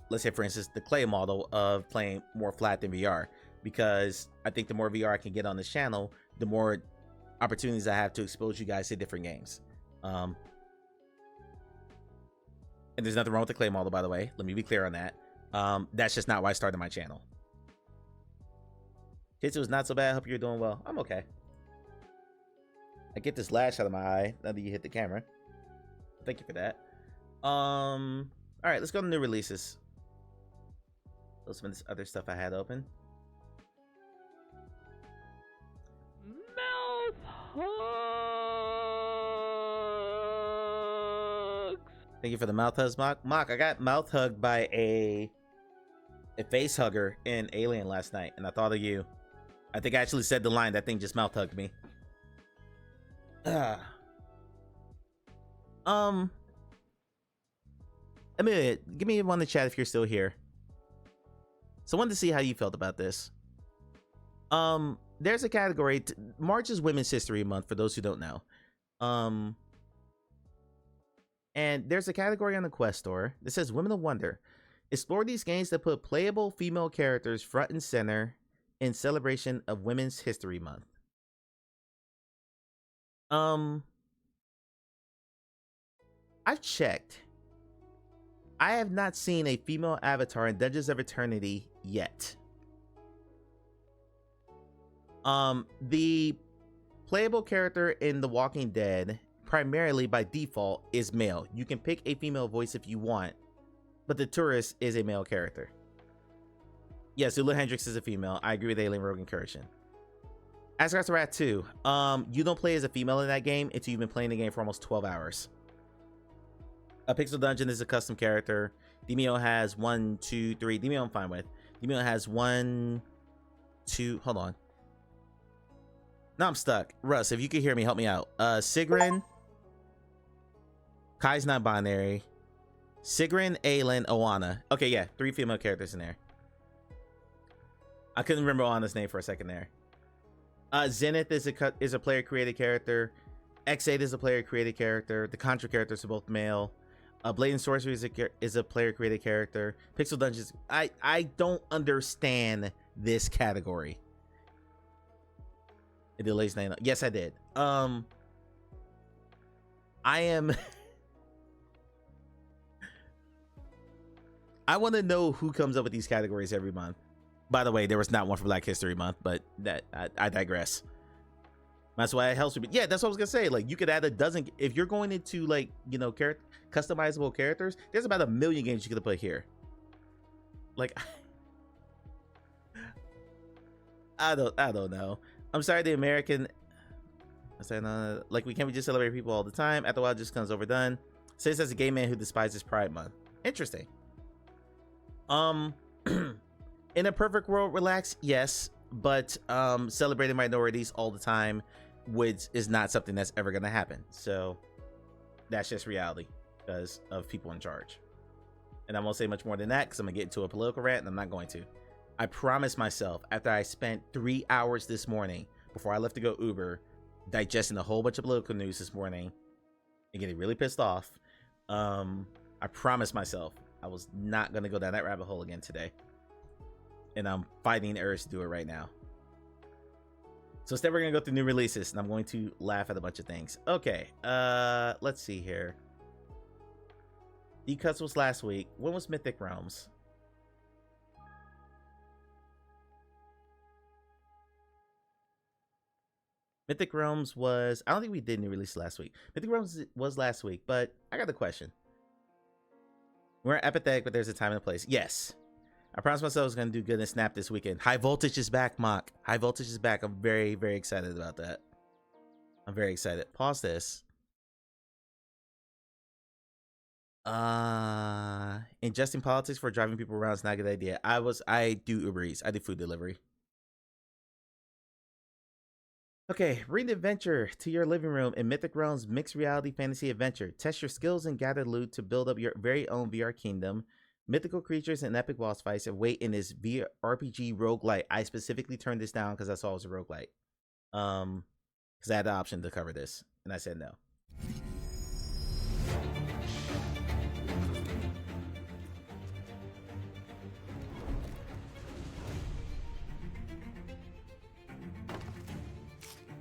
let's say, for instance, the clay model of playing more flat than VR. Because I think the more VR I can get on this channel, the more opportunities I have to expose you guys to different games. And there's nothing wrong with the clay model, by the way. Let me be clear on that. That's just not why I started my channel. Kids, it was not so bad. I hope you're doing well. I'm okay. I get this lash out of my eye now that you hit the camera. Thank you for that. All right, let's go to new releases. Those some of this other stuff I had open. Mouth hugs. Thank you for the mouth hugs, Mock. Mock, I got mouth hugged by a face hugger in Alien last night, and I thought of you. I think I actually said the line. That thing just mouth hugged me. I mean, give me one in the chat if you're still here. So I wanted to see how you felt about this. There's a category. March is Women's History Month, for those who don't know. And there's a category on the Quest store that says Women of Wonder. Explore these games that put playable female characters front and center in celebration of Women's History Month. I've checked. I have not seen a female avatar in Dungeons of Eternity yet. The playable character in The Walking Dead, primarily by default, is male. You can pick a female voice if you want, but the tourist is a male character. Yes, Zula Hendrix is a female. I agree with Alien Rogue Incursion. Asgard's Wrath 2. You don't play as a female in that game until you've been playing the game for almost 12 hours. A Pixel Dungeon is a custom character. Demio has 1, 2, 3. Demio I'm fine with. Demio has 1, 2. Hold on. Now I'm stuck. Russ, if you could hear me, help me out. Sigrun. Kai's not binary. Sigrun, Aelin, Oana. Okay, yeah. 3 female characters in there. I couldn't remember Oana's name for a second there. Zenith is a player created character. X8 is a player created character. The Contra characters are both male. Blade and Sorcery is a player created character. Pixel Dungeons. I don't understand this category. It delays name. Yes, I did. I am. I want to know who comes up with these categories every month. By the way, there was not one for Black History Month, but that I digress. That's why it helps me. But yeah, that's what I was gonna say. Like, you could add a dozen if you're going into, like, you know, customizable characters. There's about 1 million games you could put here. Like, I don't know. I'm sorry, the American. I said, like, we can't just celebrate people all the time. After a while, it just becomes overdone. Says as a gay man who despises Pride Month. Interesting. In a perfect world, relax, yes, but celebrating minorities all the time is not something that's ever gonna happen. So that's just reality because of people in charge. And I won't say much more than that because I'm gonna get into a political rant, and I'm not going to. I promised myself, after I spent 3 hours this morning before I left to go Uber, digesting a whole bunch of political news this morning and getting really pissed off, I promised myself I was not gonna go down that rabbit hole again today. And I'm fighting the urge to do it right now. So instead, we're gonna go through new releases, and I'm going to laugh at a bunch of things. Okay, let's see here. D-Cuts was last week. When was Mythic Realms? Mythic Realms was... I don't think we did new release last week. Mythic Realms was last week, but I got a question. We're apathetic, but there's a time and a place. Yes. I promised myself I was going to do good and Snap this weekend. High Voltage is back, Mock. High Voltage is back. I'm very, very excited about that. I'm very excited. Pause this. Ingesting politics for driving people around is not a good idea. I do Uber Eats. I do food delivery. Okay, bring the adventure to your living room in Mythic Realms mixed reality fantasy adventure. Test your skills and gather loot to build up your very own VR kingdom. Mythical creatures and epic boss fights await in this VR RPG roguelite. I specifically turned this down because I saw it was a roguelite. Because I had the option to cover this, and I said no.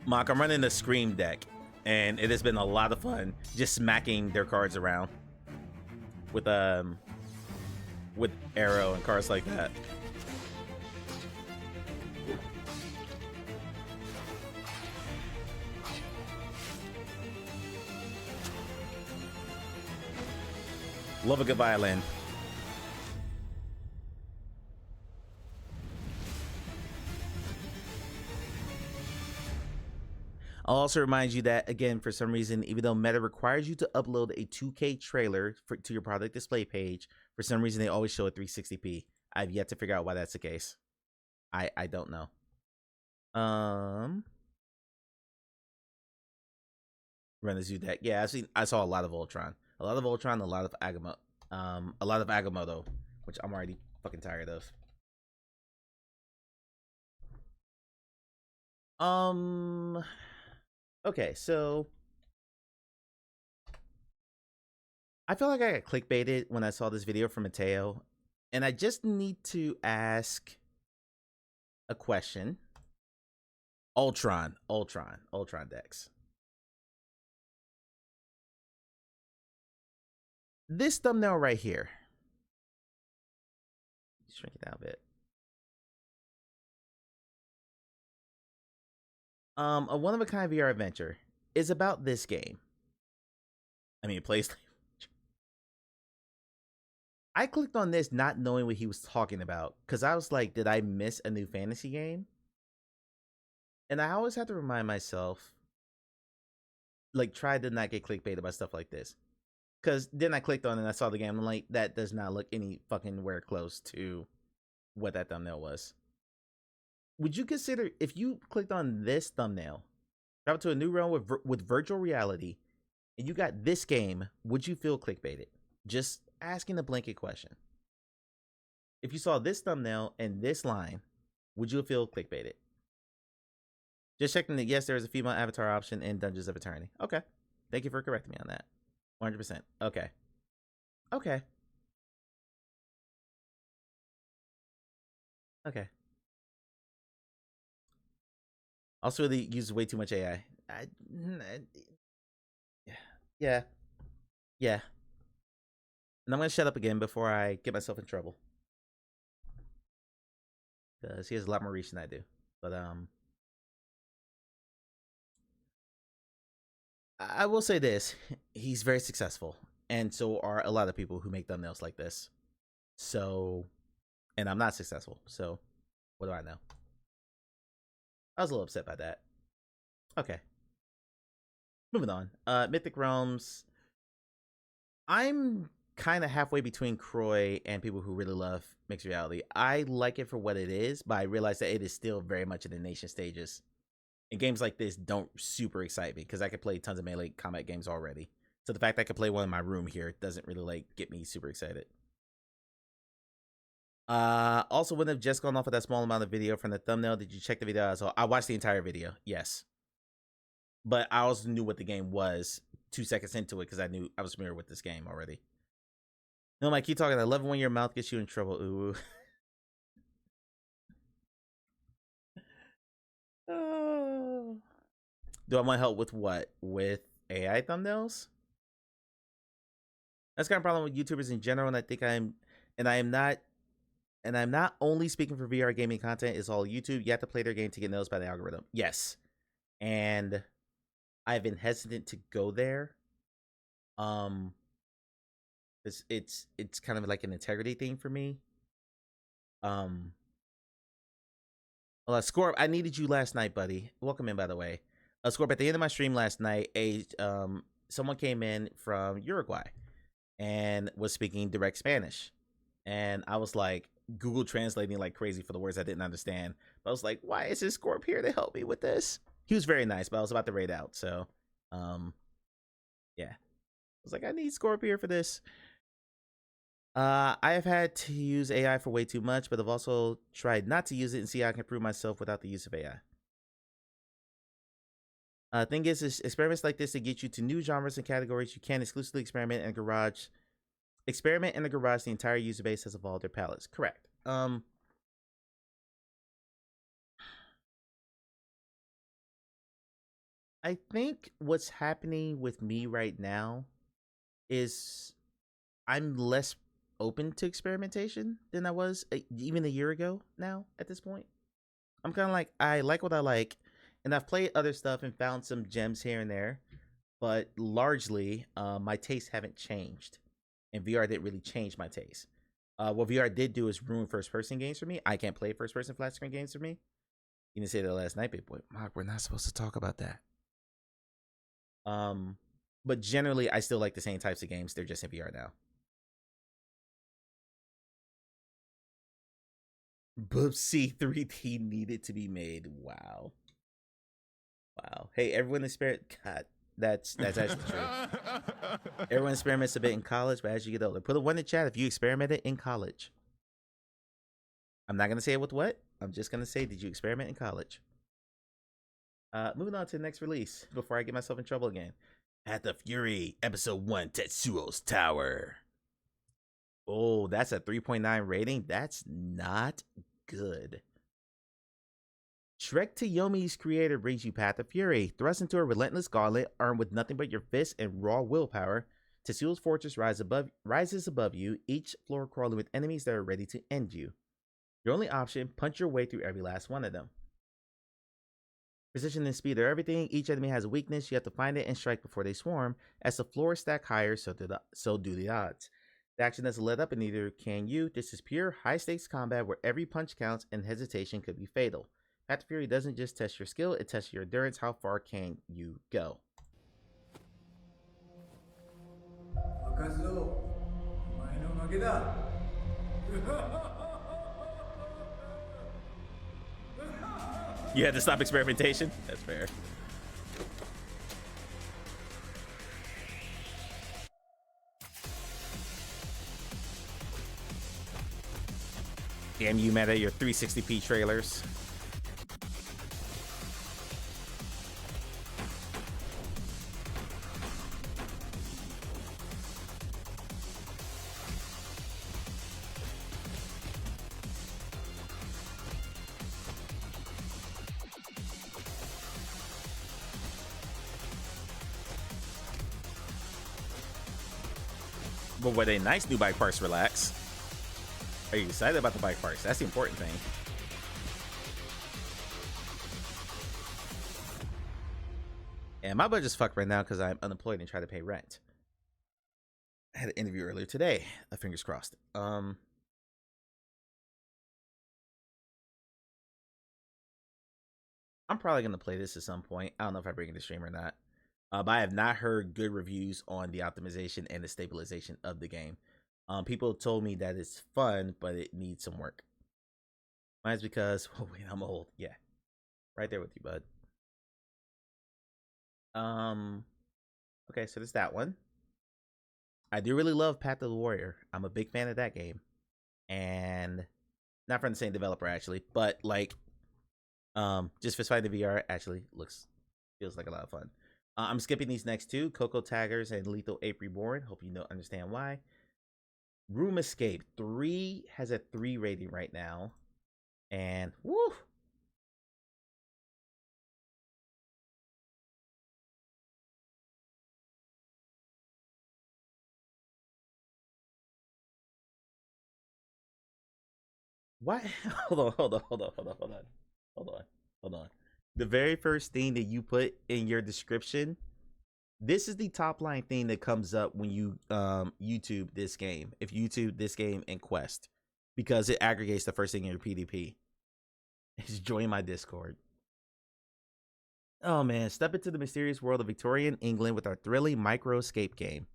Mock, I'm running the Scream deck, and it has been a lot of fun just smacking their cards around with Arrow and cards like that. Love a good violin. I'll also remind you that, again, for some reason, even though Meta requires you to upload a 2K trailer to your product display page, for some reason they always show a 360p. I've yet to figure out why that's the case. I don't know. Run a zoo deck. Yeah, I saw a lot of Ultron. A lot of Ultron, a lot of Agamotto, which I'm already fucking tired of. Okay, so I feel like I got clickbaited when I saw this video from Mateo, and I just need to ask a question. Ultron decks. This thumbnail right here. Shrink it down a bit. A one-of-a-kind VR adventure is about this game. I mean, it plays. I clicked on this not knowing what he was talking about, because I was like, did I miss a new fantasy game? And I always have to remind myself, like, try to not get clickbaited by stuff like this. Because then I clicked on it and I saw the game, and I'm like, that does not look any fucking where close to what that thumbnail was. Would you consider, if you clicked on this thumbnail, travel to a new realm with virtual reality, and you got this game, would you feel clickbaited? Just asking a blanket question. If you saw this thumbnail and this line, would you feel clickbaited? Just checking that, yes, there is a female avatar option in Dungeons of Eternity. Okay. Thank you for correcting me on that. 100%. Okay. Okay. Okay. Also, really uses way too much AI. Yeah. Yeah. And I'm going to shut up again before I get myself in trouble. Because he has a lot more reach than I do. But, I will say this. He's very successful. And so are a lot of people who make thumbnails like this. So, and I'm not successful. So, what do I know? I was a little upset by that. Okay. Moving on. Mythic Realms. I'm kind of halfway between Croy and people who really love mixed reality. I like it for what it is, but I realize that it is still very much in the nation stages. And games like this don't super excite me because I could play tons of melee combat games already. So the fact that I could play one in my room here doesn't really like get me super excited. Also wouldn't have just gone off with that small amount of video from the thumbnail. Did you check the video? So I watched the entire video. Yes. But I also knew what the game was 2 seconds into it because I was familiar with this game already. No, Mike, keep talking. I love it when your mouth gets you in trouble. Ooh. Oh. Do I want help with what? With AI thumbnails? That's kind of problem with YouTubers in general, and I think I'm not only speaking for VR gaming content. It's all YouTube. You have to play their game to get noticed by the algorithm. Yes. And I've been hesitant to go there. It's kind of like an integrity thing for me. Scorp, I needed you last night, buddy. Welcome in, by the way. Scorp, at the end of my stream last night, someone came in from Uruguay and was speaking direct Spanish. And I was like Google translating like crazy for the words I didn't understand. But I was like, why is this Scorp here to help me with this? He was very nice, but I was about to raid out. So, yeah. I was like, I need Scorp here for this. I have had to use AI for way too much, but I've also tried not to use it and see how I can improve myself without the use of AI. Thing is experiments like this to get you to new genres and categories. You can't exclusively experiment in a garage. Experiment in the garage. The entire user base has evolved their palettes. Correct. I think what's happening with me right now is I'm less open to experimentation than I was even a year ago now at this point. I'm kind of like, I like what I like, and I've played other stuff and found some gems here and there, but largely my tastes haven't changed and VR didn't really change my taste. What VR did do is ruin first-person games for me. I can't play first-person flat-screen games for me. You didn't say that last night, big boy. Mark, we're not supposed to talk about that. But generally, I still like the same types of games. They're just in VR now. Boopsie 3D needed to be made. Wow. Wow. Hey, everyone experiment. God, that's actually true. Everyone experiments a bit in college, but as you get older, put a 1 in the chat if you experimented in college. I'm not gonna say with what. I'm just gonna say, did you experiment in college? Moving on to the next release before I get myself in trouble again. Path of Fury, Episode 1, Tetsuo's Tower. Oh, that's a 3.9 rating. That's not good. Shrek Toyomi's creator brings you Path of Fury. Thrust into a relentless gauntlet, armed with nothing but your fists and raw willpower, Tetsuo's fortress rises above you, each floor crawling with enemies that are ready to end you. Your only option, punch your way through every last one of them. Precision and speed are everything. Each enemy has a weakness. You have to find it and strike before they swarm. As the floors stack higher, so do the odds. The action doesn't let up, and neither can you. This is pure high-stakes combat where every punch counts and hesitation could be fatal. Path of Fury doesn't just test your skill, it tests your endurance. How far can you go? You had to stop experimentation? That's fair. Damn you, Meta, your 360p trailers. But were they nice new bike parks? Relax. Are you excited about the bike parks? That's the important thing. And my budget's fucked right now because I'm unemployed and try to pay rent. I had an interview earlier today. Fingers crossed. I'm probably gonna play this at some point. I don't know if I bring it to stream or not. But I have not heard good reviews on the optimization and the stabilization of the game. People told me that it's fun, but it needs some work. Mine's because, oh wait, I'm old. Yeah, right there with you, bud. Okay, so there's that one. I do really love Path of the Warrior. I'm a big fan of that game, and not from the same developer actually, but like, just fist fighting the VR actually feels like a lot of fun. I'm skipping these next two, Coco Taggers and Lethal Ape Reborn. Hope you don't understand why. Room Escape 3 has a 3 rating right now. And woo! What? Hold on. The very first thing that you put in your description, this is the top line thing that comes up when you YouTube this game. If you YouTube this game in Quest, because it aggregates the first thing in your PDP. It's join my Discord. Oh man, step into the mysterious world of Victorian England with our thrilling micro escape game.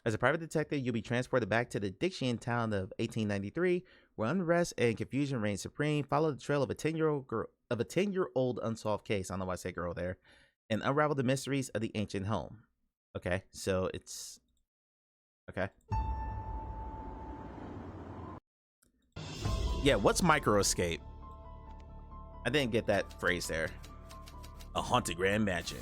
As a private detective, you'll be transported back to the Dictian town of 1893, where unrest and confusion reign supreme. Follow the trail of a 10-year-old unsolved case. I don't know why I say girl there. And unravel the mysteries of the ancient home. Okay, so it's okay. Yeah, what's micro escape? I didn't get that phrase there. A haunted grand mansion.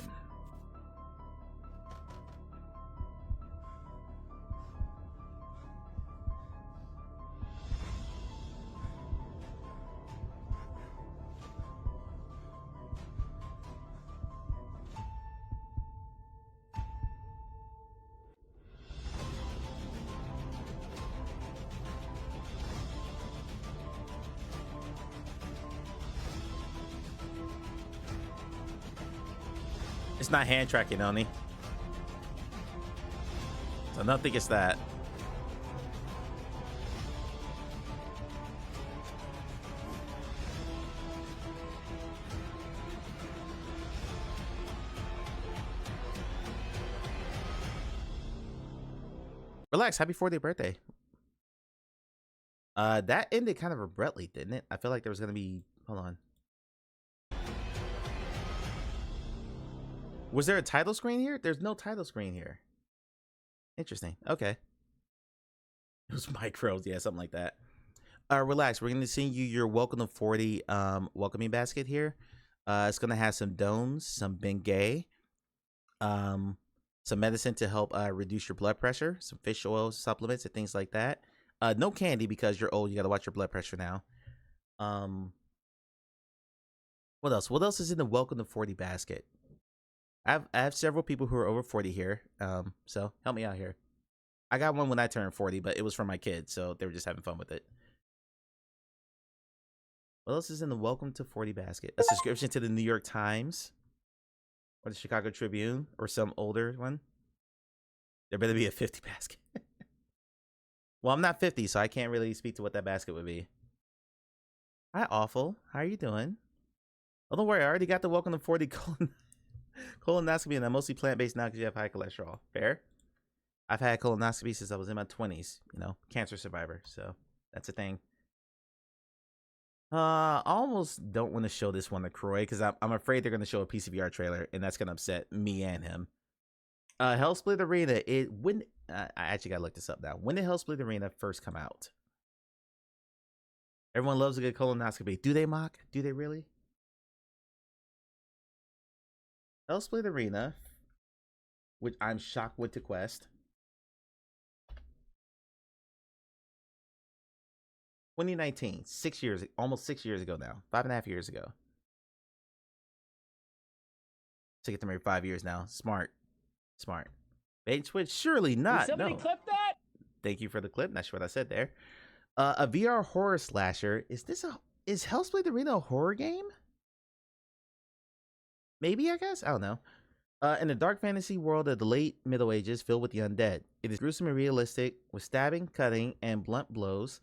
It's not hand tracking, Oni. So I don't think it's that. Relax. Happy 40th birthday. That ended kind of abruptly, didn't it? I feel like there was gonna be. Hold on. Was there a title screen here? There's no title screen here. Interesting. Okay. It was micros, yeah, something like that. Relax. We're gonna send you your welcome to 40 welcoming basket here. It's gonna have some domes, some Bengay, some medicine to help reduce your blood pressure, some fish oil supplements and things like that. No candy because you're old. You gotta watch your blood pressure now. What else? What else is in the welcome to 40 basket? I have several people who are over 40 here. So help me out here. I got one when I turned 40, but it was for my kids, so they were just having fun with it. What else is in the welcome to 40 basket? A subscription to the New York Times or the Chicago Tribune or some older one. There better be a 50 basket. Well, I'm not 50, so I can't really speak to what that basket would be. Hi, Awful. How are you doing? Oh, don't worry. I already got the welcome to 40 colonoscopy, and I'm mostly plant-based now because you have high cholesterol. Fair? I've had colonoscopy since I was in my 20s. You know, cancer survivor. So that's a thing. I almost don't want to show this one to Croy because I'm afraid they're going to show a PCVR trailer, and that's going to upset me and him. Hellsplit Arena. I actually gotta look this up now. When did Hellsplit Arena first come out? Everyone loves a good colonoscopy. Do they, Mock? Do they really? Hellsplit Arena, which I'm shocked went to Quest. 2019, 6 years, almost 6 years ago now. 5.5 years ago. To get to maybe 5 years now. Smart. Bait Twitch? Surely not. Did somebody no. clip that? Thank you for the clip. Not sure what I said there. A VR horror slasher. Is Hellsplit Arena a horror game? Maybe, I guess. I don't know. In a dark fantasy world of the late Middle Ages filled with the undead. It is gruesome and realistic with stabbing, cutting, and blunt blows.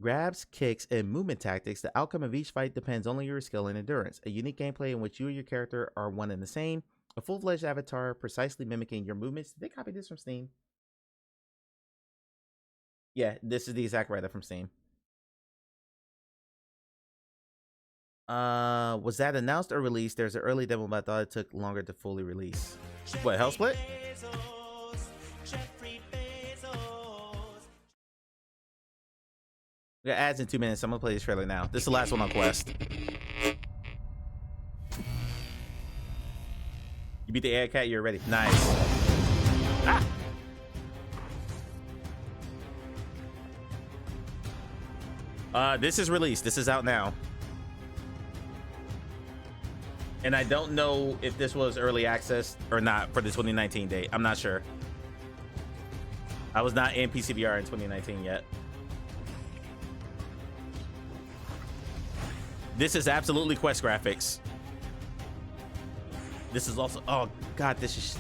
Grabs, kicks, and movement tactics. The outcome of each fight depends only on your skill and endurance. A unique gameplay in which you and your character are one and the same. A full-fledged avatar precisely mimicking your movements. Did they copy this from Steam? Yeah, this is the exact writer from Steam. Was that announced or released? There's an early demo, but I thought it took longer to fully release. What, Hellsplit? We got ads in 2 minutes. I'm gonna play this trailer now. This is the last one on Quest. You beat the air cat, you're ready. Nice. This is released. This is out now. And I don't know if this was early access or not for the 2019 date. I'm not sure. I was not in PCVR in 2019 yet. This is absolutely Quest graphics. This is also, oh god, this is,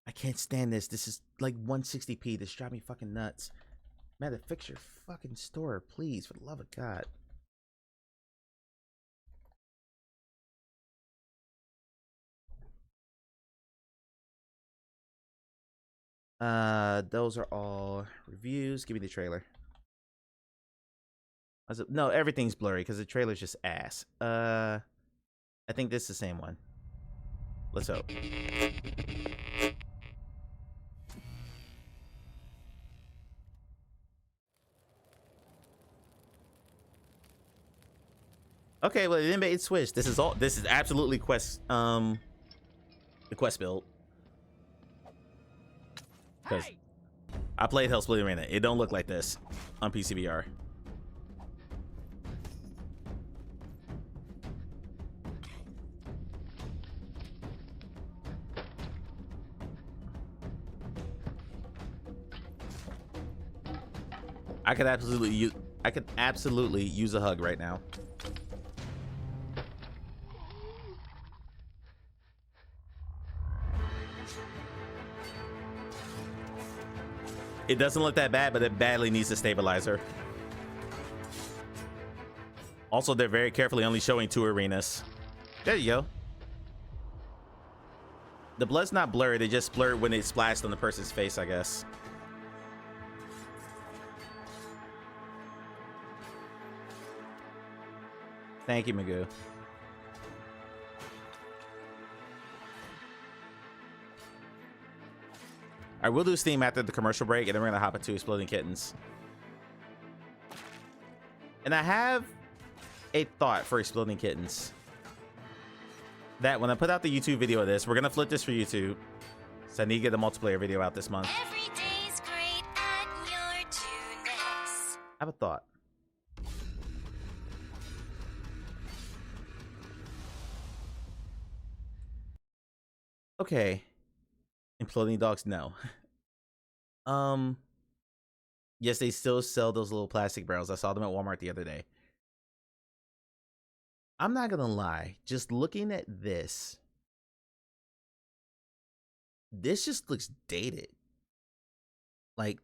I can't stand this. This is like 160p. This drives me fucking nuts. Man, fix your fucking store, please, for the love of God. Those are all reviews. Give me the trailer. No, everything's blurry because the trailer's just ass. I think this is the same one. Let's hope. Okay, well, it didn't make it switch. This is absolutely Quest, the Quest build. Because I played Hellsplit Arena. It don't look like this on PCVR. I could absolutely use a hug right now. It doesn't look that bad, but it badly needs a stabilizer. Also, they're very carefully only showing 2 arenas. There you go. The blood's not blurred. It just blurred when it splashed on the person's face, I guess. Thank you, Magoo. I will do Steam after the commercial break, and then we're gonna hop into Exploding Kittens. And I have a thought for Exploding Kittens. That when I put out the YouTube video of this, we're gonna flip this for YouTube. So I need to get the multiplayer video out this month. Every day's great at your tuners. I have a thought. Okay. Imploding dogs, no. Yes, they still sell those little plastic barrels. I saw them at Walmart the other day. I'm not gonna lie, just looking at this just looks dated. Like,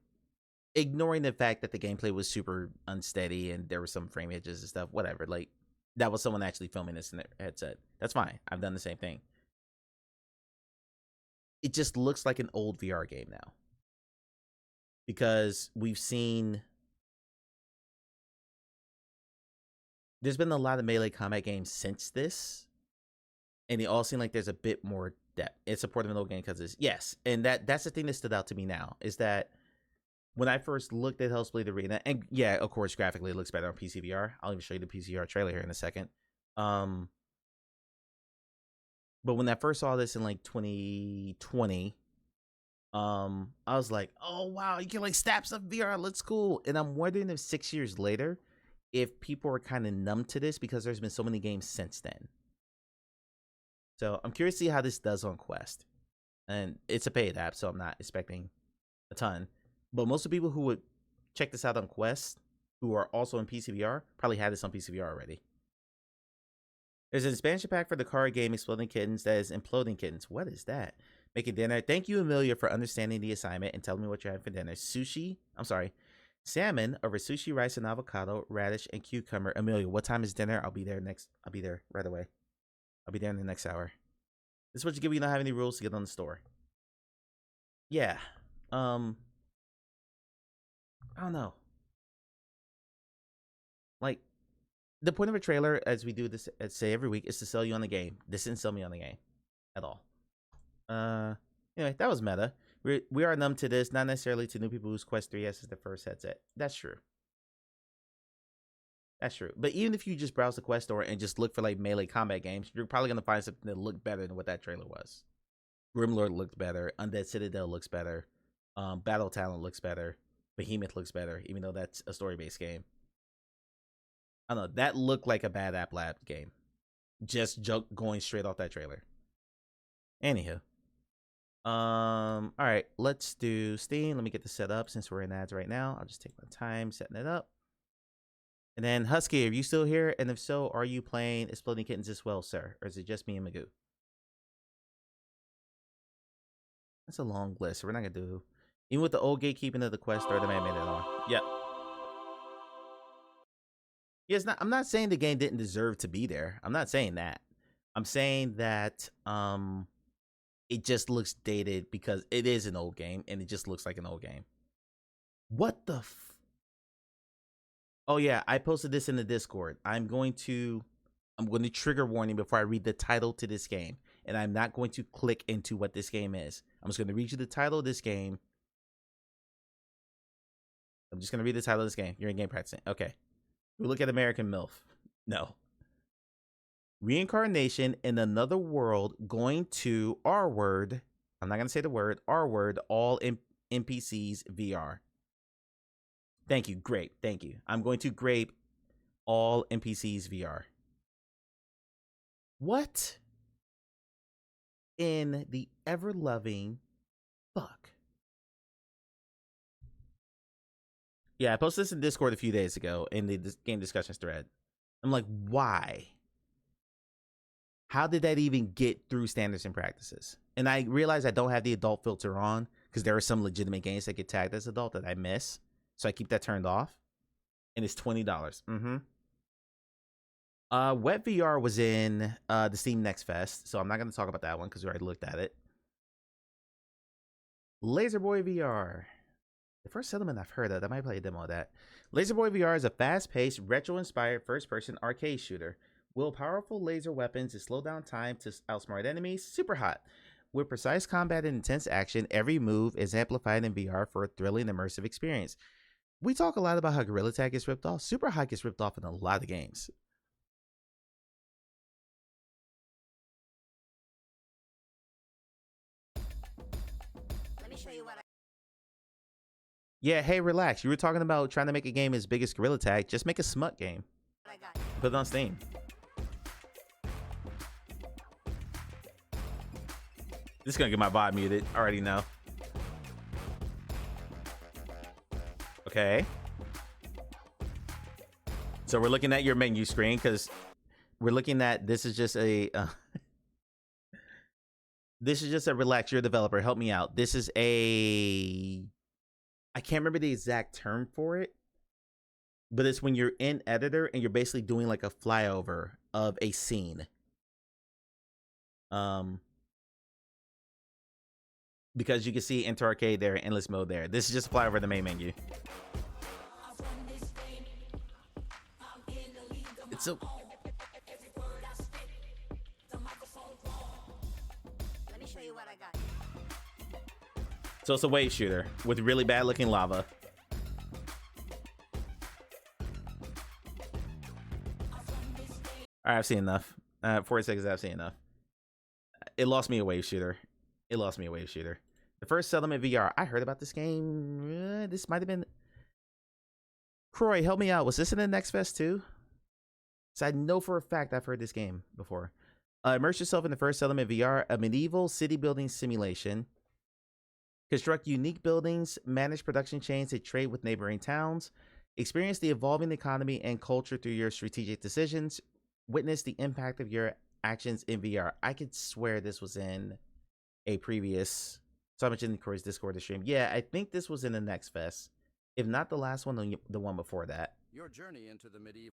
ignoring the fact that the gameplay was super unsteady and there were some frame edges and stuff, whatever. Like, that was someone actually filming this in their headset. That's fine. I've done the same thing. It just looks like an old VR game now. Because we've seen... There's been a lot of melee combat games since this. And they all seem like there's a bit more depth. It's supportive of an old game because it's... Yes, and that's the thing that stood out to me now. Is that when I first looked at Hellblade Arena... And yeah, of course, graphically it looks better on PC VR. I'll even show you the PC VR trailer here in a second. But when I first saw this in like 2020... I was like, oh wow, you can like stab stuff VR, looks cool. And I'm wondering if 6 years later, if people are kind of numb to this because there's been so many games since then. So I'm curious to see how this does on Quest. And it's a paid app, so I'm not expecting a ton. But most of the people who would check this out on Quest, who are also in PCVR, probably had this on PCVR already. There's an expansion pack for the card game Exploding Kittens that is Imploding Kittens. What is that? Making dinner. Thank you, Amelia, for understanding the assignment and telling me what you're having for dinner. Salmon over sushi, rice, and avocado, radish, and cucumber. Amelia, what time is dinner? I'll be there right away. I'll be there in the next hour. This is what you get when you don't have any rules to get on the store. Yeah. I don't know. Like, the point of a trailer, as we do this, say every week, is to sell you on the game. This didn't sell me on the game at all. Anyway, that was meta. We are numb to this, not necessarily to new people whose Quest 3S is their first headset. That's true. That's true. But even if you just browse the Quest store and just look for like melee combat games, you're probably gonna find something that looked better than what that trailer was. Grimlord looked better. Undead Citadel looks better. Battle Talent looks better. Behemoth looks better, even though that's a story-based game. I don't know. That looked like a bad App Lab game. Just going straight off that trailer. Anywho. All right, let's do Steam. Let me get this set up since we're in ads right now. I'll just take my time setting it up. And then Husky, are you still here? And if so, are you playing Exploding Kittens as well, sir? Or is it just me and Magoo? That's a long list. We're not gonna do. Even with the old gatekeeping of the Quest, or the man made it on. Yep. Yes, I'm not saying the game didn't deserve to be there. I'm not saying that. I'm saying that it just looks dated because it is an old game and it just looks like an old game. What the Oh yeah, I posted this in the Discord. I'm going to trigger warning before I read the title to this game. And I'm not going to click into what this game is. I'm just going to read you the title of this game. I'm just going to read the title of this game. You're in game practicing. Okay. We look at American MILF. No. Reincarnation in another world going to R word. I'm not going to say the word. R word, all NPCs VR. Thank you. Great. Thank you. I'm going to grape all NPCs VR. What in the ever-loving fuck? Yeah, I posted this in Discord a few days ago in the game discussions thread. I'm like, why? How did that even get through standards and practices? And I realize I don't have the adult filter on because there are some legitimate games that get tagged as adult that I miss. So I keep that turned off. And it's $20. Wet VR was in the Steam Next Fest. So I'm not going to talk about that one because we already looked at it. Laser Boy VR. The first settlement I've heard of. I might play a demo of that. Laser Boy VR is a fast-paced, retro-inspired first-person arcade shooter. Will powerful laser weapons to slow down time to outsmart enemies. Super hot. With precise combat and intense action, every move is amplified in VR for a thrilling, immersive experience. We talk a lot about how Gorilla Tag gets ripped off. Super hot gets ripped off in a lot of games. Let me show you what Yeah, hey, relax. You were talking about trying to make a game as big as Gorilla Tag. Just make a smut game. I got. Put it on Steam. This is gonna get my VOD muted. I already know. Okay. So we're looking at your menu screen because we're looking at this is just a this is just a relax. You're a developer. Help me out. This is a I can't remember the exact term for it, but it's when you're in editor and you're basically doing like a flyover of a scene. Because you can see Enter Arcade there, Endless Mode there. This is just a flyover of the main menu. It's so. Let me show you what I got. So it's a wave shooter with really bad looking lava. Alright, I've seen enough. 40 seconds, I've seen enough. It lost me a wave shooter. It lost me a wave shooter. The first settlement VR. I heard about this game. This might have been. Croy, help me out. Was this in the Next Fest too? So I know for a fact I've heard this game before. Immerse yourself in the first settlement VR, a medieval city building simulation. Construct unique buildings, manage production chains that trade with neighboring towns, experience the evolving economy and culture through your strategic decisions, witness the impact of your actions in VR. I could swear this was in a previous, so I mentioned in Corey's Discord stream. Yeah, I think this was in the Next Fest. If not the last one, the one before that. Your journey into the medieval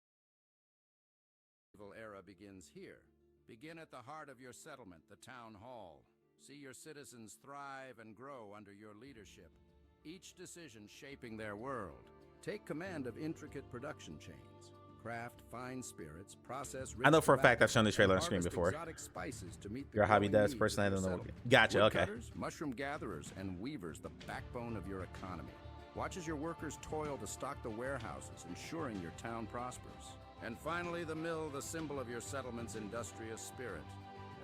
era begins here. Begin at the heart of your settlement, the town hall. See your citizens thrive and grow under your leadership, each decision shaping their world. Take command of intricate production chains. Craft fine spirits, process rich I know for a fact tobacco, I've shown this trailer on and screen harvest before. exotic spices to meet the You're a hobby growing devs needs person, of I your don't know. settlement. Gotcha, okay. Woodcutters, mushroom gatherers, and weavers, the backbone of your economy. Watch as your workers toil to stock the warehouses, ensuring your town prospers. And finally, the mill, the symbol of your settlement's industrious spirit.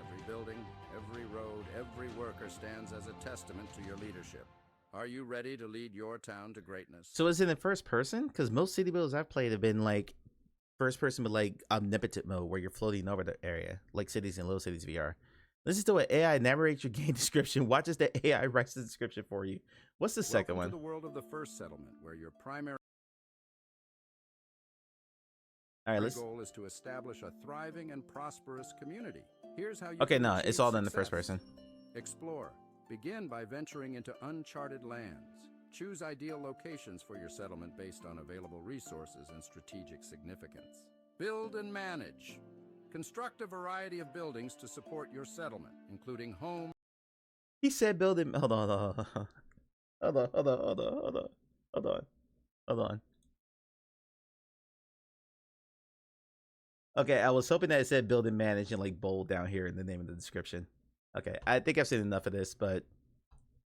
Every building, every road, every worker stands as a testament to your leadership. Are you ready to lead your town to greatness? So is it in first person? Because most city builds I've played have been like first person, but like omnipotent mode where you're floating over the area, like Cities and Little Cities VR. Listen to what AI narrates your game description. Watch as the AI writes the description for you. What's the second Welcome one? to the world of the first settlement, where your primary All right, let's. goal is to establish a thriving and prosperous community. Here's how you Okay, can no, achieve it's all done in the first success. person. Explore. Begin by venturing into uncharted lands. Choose ideal locations for your settlement based on available resources and strategic significance. Build and manage. Construct a variety of buildings to support your settlement, including homes. He said building. Hold on, hold on, hold on, hold on, hold on, hold on, hold on, hold on. Okay, I was hoping that it said build and manage and like bold down here in the name of the description. Okay, I think I've seen enough of this, but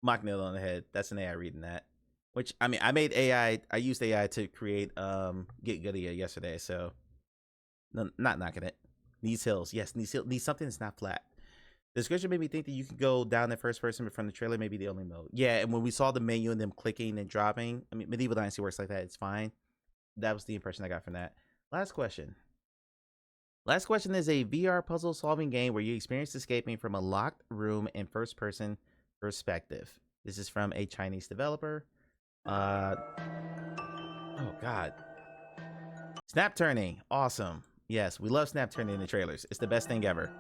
mock nail on the head. That's an AI reading that. Which I mean, I made AI. I used AI to create Get Goodie yesterday, so no, not knocking it. Needs hills, yes. Needs something that's not flat. The description made me think that you could go down in first person, but from the trailer, maybe the only mode. Yeah, and when we saw the menu and them clicking and dropping, I mean, Medieval Dynasty works like that. It's fine. That was the impression I got from that. Last question. Last question is a VR puzzle solving game where you experience escaping from a locked room in first person perspective. This is from a Chinese developer. Oh god. Snap turning. Awesome. Yes, we love snap turning in the trailers. It's the best thing ever.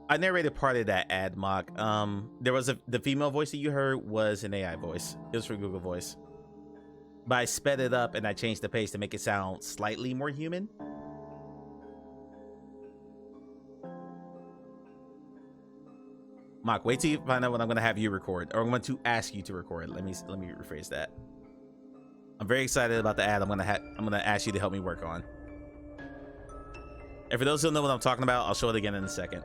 I narrated part of that ad mock. There was the female voice that you heard was an AI voice. It was for Google Voice. But I sped it up and I changed the pace to make it sound slightly more human. Mock, wait till you find out what I'm gonna have you record, or I'm going to ask you to record. Let me rephrase that. I'm very excited about the ad I'm gonna ask you to help me work on. And for those who don't know what I'm talking about, I'll show it again in a second.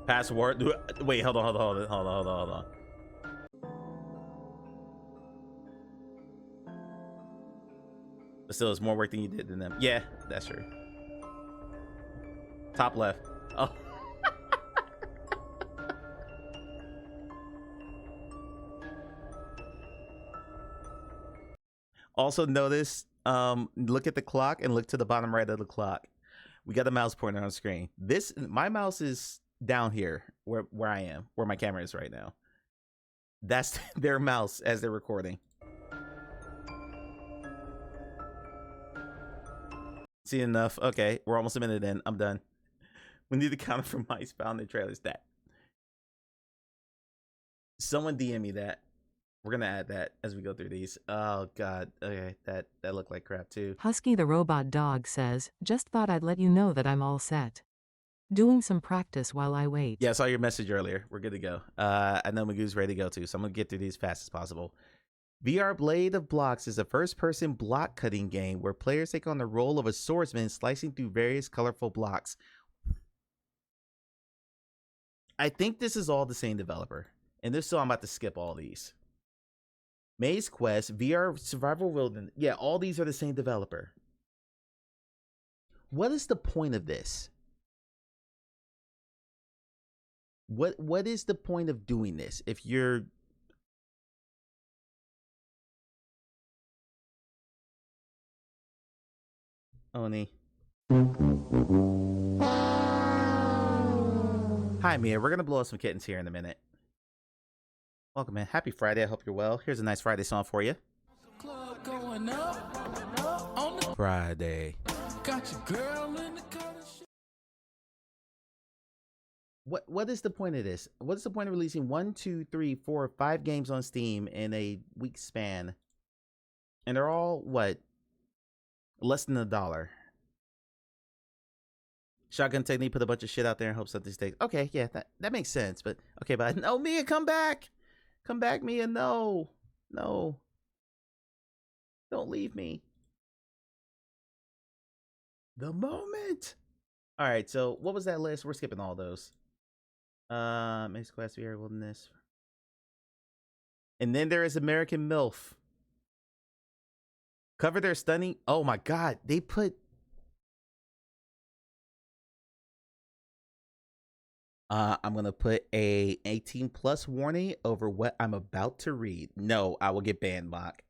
Password. Wait, hold on. But still, it's more work than you did than them. Yeah, that's true. Top left. Oh. Also notice, look at the clock and look to the bottom right of the clock. We got the mouse pointer on screen. My mouse is down here where I am, where my camera is right now. That's their mouse as they're recording. See enough? Okay, we're almost a minute in. I'm done. We need to counter for mice found in trailers. That. Someone DM me that. We're gonna add that as we go through these. Oh god. Okay, that looked like crap too. Husky the robot dog says, just thought I'd let you know that I'm all set. Doing some practice while I wait. Yeah, I saw your message earlier. We're good to go. I know Magoo's ready to go too, so I'm gonna get through these as fast as possible. VR Blade of Blocks is a first-person block cutting game where players take on the role of a swordsman slicing through various colorful blocks. I think this is all the same developer, and if so, I'm about to skip all these. Maze Quest, VR Survival Wilderness. Yeah, all these are the same developer. What is the point of this? What is the point of doing this if you're Oni? Hi Mia, we're gonna blow up some kittens here in a minute. Welcome in. Happy Friday. I hope you're well. Here's a nice Friday song for you. Club going up on the Friday. got your girl in the color. What is the point of this? What is the point of releasing 1, 2, 3, 4, 5 games on Steam in a week span? And they're all what? Less than $1. Shotgun technique, put a bunch of shit out there and hope something sticks. Okay, yeah, that makes sense. But okay, but no, Mia, come back. Come back, Mia. No. No. Don't leave me. The moment. All right, so what was that list? We're skipping all those. Maze Quest, VR Wilderness. And then there is American MILF. Cover their stunning. Oh my god, they put I'm gonna put a 18+ warning over what I'm about to read. No, I will get banned, Mock.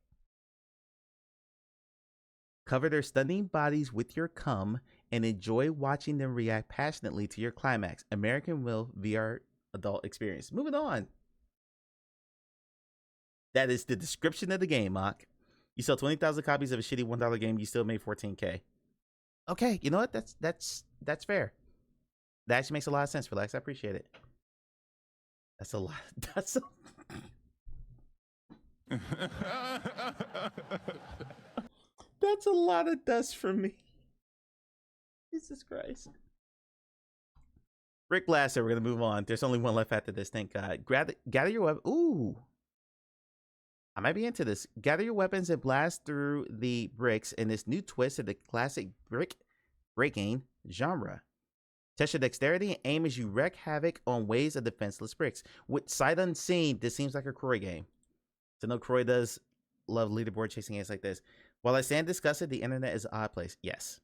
Cover their stunning bodies with your cum and enjoy watching them react passionately to your climax. American Will VR adult experience. Moving on. That is the description of the game, Mock. You sell 20,000 copies of a shitty $1 game, you still made $14K. Okay, you know what? That's fair. That actually makes a lot of sense, Relax. I appreciate it. That's a lot. That's a lot of dust for me. Jesus Christ. Rick Lasser, we're gonna move on. There's only one left after this, thank God. Gather your weapon. Ooh. I might be into this. Gather your weapons and blast through the bricks in this new twist of the classic brick breaking genre. Test your dexterity and aim as you wreak havoc on waves of defenseless bricks. With sight unseen, this seems like a Croy game. So no, Croy does love leaderboard chasing games like this. While I stand disgusted, the internet is an odd place. Yes.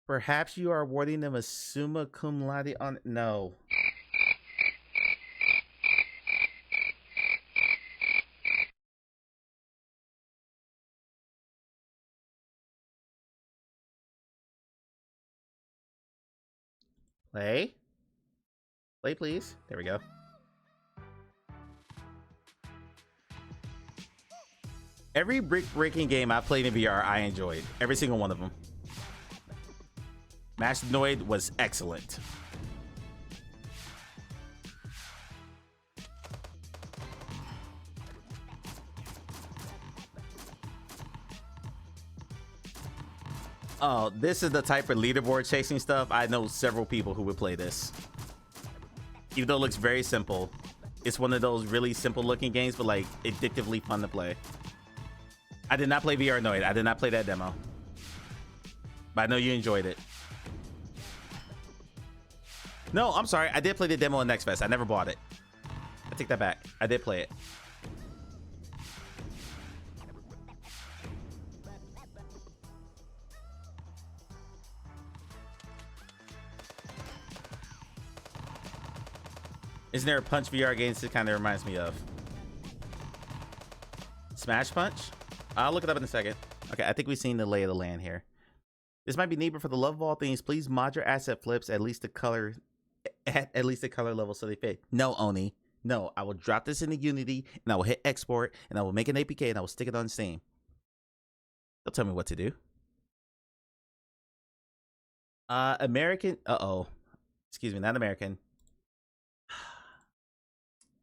Perhaps you are awarding them a summa cum laude on... No. Play. Play, please. There we go. Every brick breaking game I played in VR, I enjoyed. Every single one of them. Mastonoid was excellent. Oh, this is the type of leaderboard chasing stuff. I know several people who would play this. Even though it looks very simple, it's one of those really simple looking games, but like addictively fun to play. I did not play VR Noid. I did not play that demo. But I know you enjoyed it. No, I'm sorry. I did play the demo in Next Fest. I never bought it. I take that back. I did play it. Isn't there a Punch VR game that kind of reminds me of? Smash Punch? I'll look it up in a second. Okay, I think we've seen the lay of the land here. This might be neat, but for the love of all things, please mod your asset flips at least the color level so they fit. No, Oni. No, I will drop this into Unity and I will hit export and I will make an APK and I will stick it on Steam. They'll tell me what to do. American. Uh-oh. Excuse me, not American.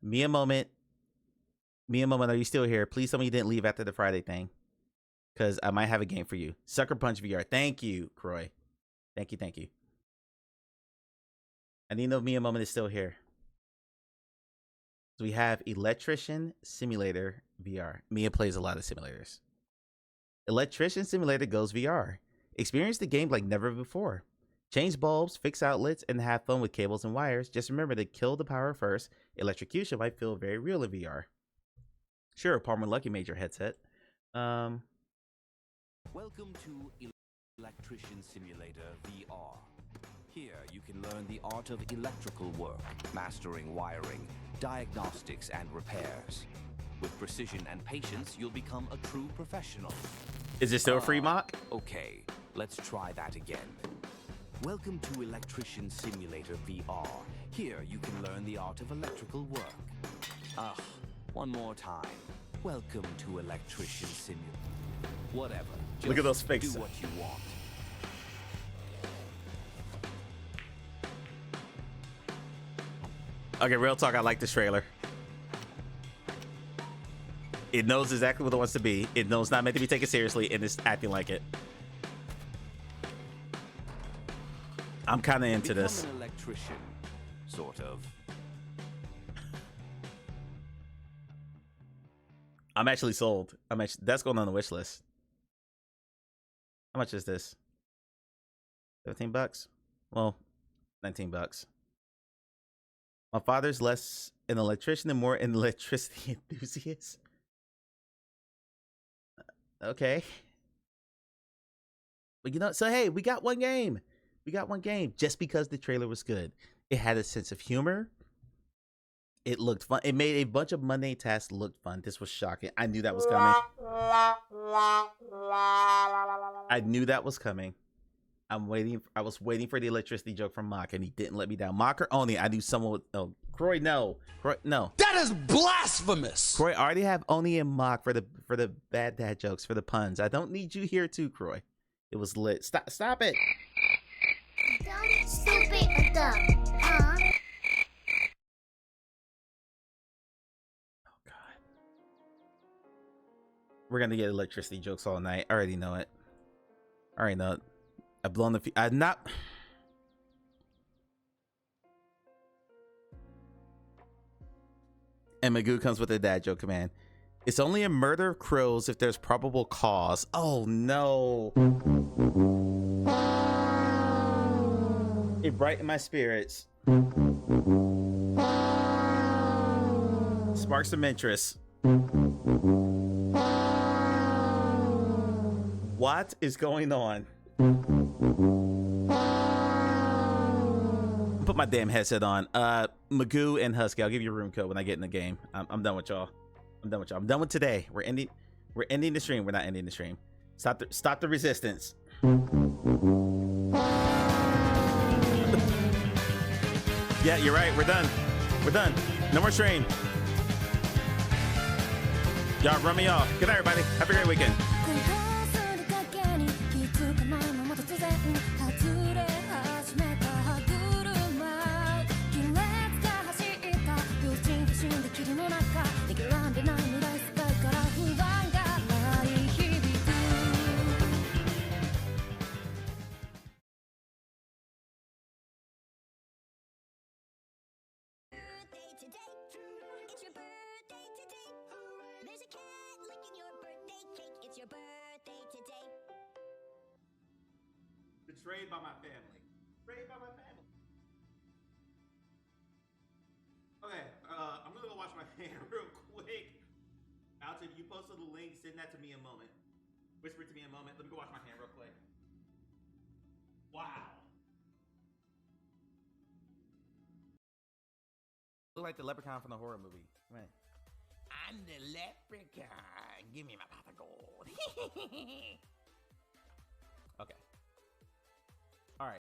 Mia Moment, are you still here? Please tell me you didn't leave after the Friday thing, because I might have a game for you. Sucker Punch VR. Thank you, Croy. Thank you, thank you. I need to know if Mia Moment is still here. So we have Electrician Simulator VR. Mia plays a lot of simulators. Electrician Simulator goes VR. Experience the game like never before. Change bulbs, fix outlets, and have fun with cables and wires. Just remember to kill the power first. Electrocution might feel very real in VR. Sure, Palmer Lucky made your headset. Welcome to Electrician Simulator VR. Here you can learn the art of electrical work, mastering wiring, diagnostics, and repairs. With precision and patience, you'll become a true professional. Is this still a free mock? Okay, let's try that again. Welcome to Electrician Simulator VR. Here you can learn the art of electrical work. One more time. Welcome to Electrician Simulator. Whatever. Just look at those fakes. Do what you want. Okay, real talk, I like this trailer. It knows exactly what it wants to be. It knows not meant to be taken seriously, and it's acting like it. I'm kind of into this. An electrician, sort of. I'm actually sold. That's going on the wish list. How much is this? $17? Well, $19. My father's less an electrician and more an electricity enthusiast. Okay. But you know, so hey, we got one game. We got one game just because the trailer was good. It had a sense of humor. It looked fun. It made a bunch of mundane tasks look fun. This was shocking. I knew that was coming. I knew that was coming. I was waiting for the electricity joke from Mock, and he didn't let me down. Mock or Oni, I knew someone would. Oh, Croy, no. Croy, no. That is blasphemous. Croy, I already have Oni and Mock for the bad dad jokes, for the puns. I don't need you here too, Croy. It was lit. Stop it. Dumb, stupid, or dumb, huh? Oh God. We're gonna get electricity jokes all night. I already know it. I've blown the. I'm not. And Magoo comes with a dad joke command. It's only a murder of crows if there's probable cause. Oh no. It brightened my spirits. Sparks some interest. What is going on? Put my damn headset on. Magoo and Husky, I'll give you a room code when I get in the game. I'm done with y'all. I'm done with today. We're ending the stream. We're not ending the stream. Stop the resistance. Yeah, you're right. We're done. No more stream. Y'all run me off. Good night, everybody. Have a great weekend. Betrayed by my family. Betrayed by my family. Okay, I'm gonna go wash my hand real quick. Alton, you posted the link. Send that to me in a moment. Whisper it to me in a moment. Let me go wash my hand real quick. Wow. Look like the leprechaun from the horror movie. Right. I'm the leprechaun. Give me my pot of gold. Okay. All right.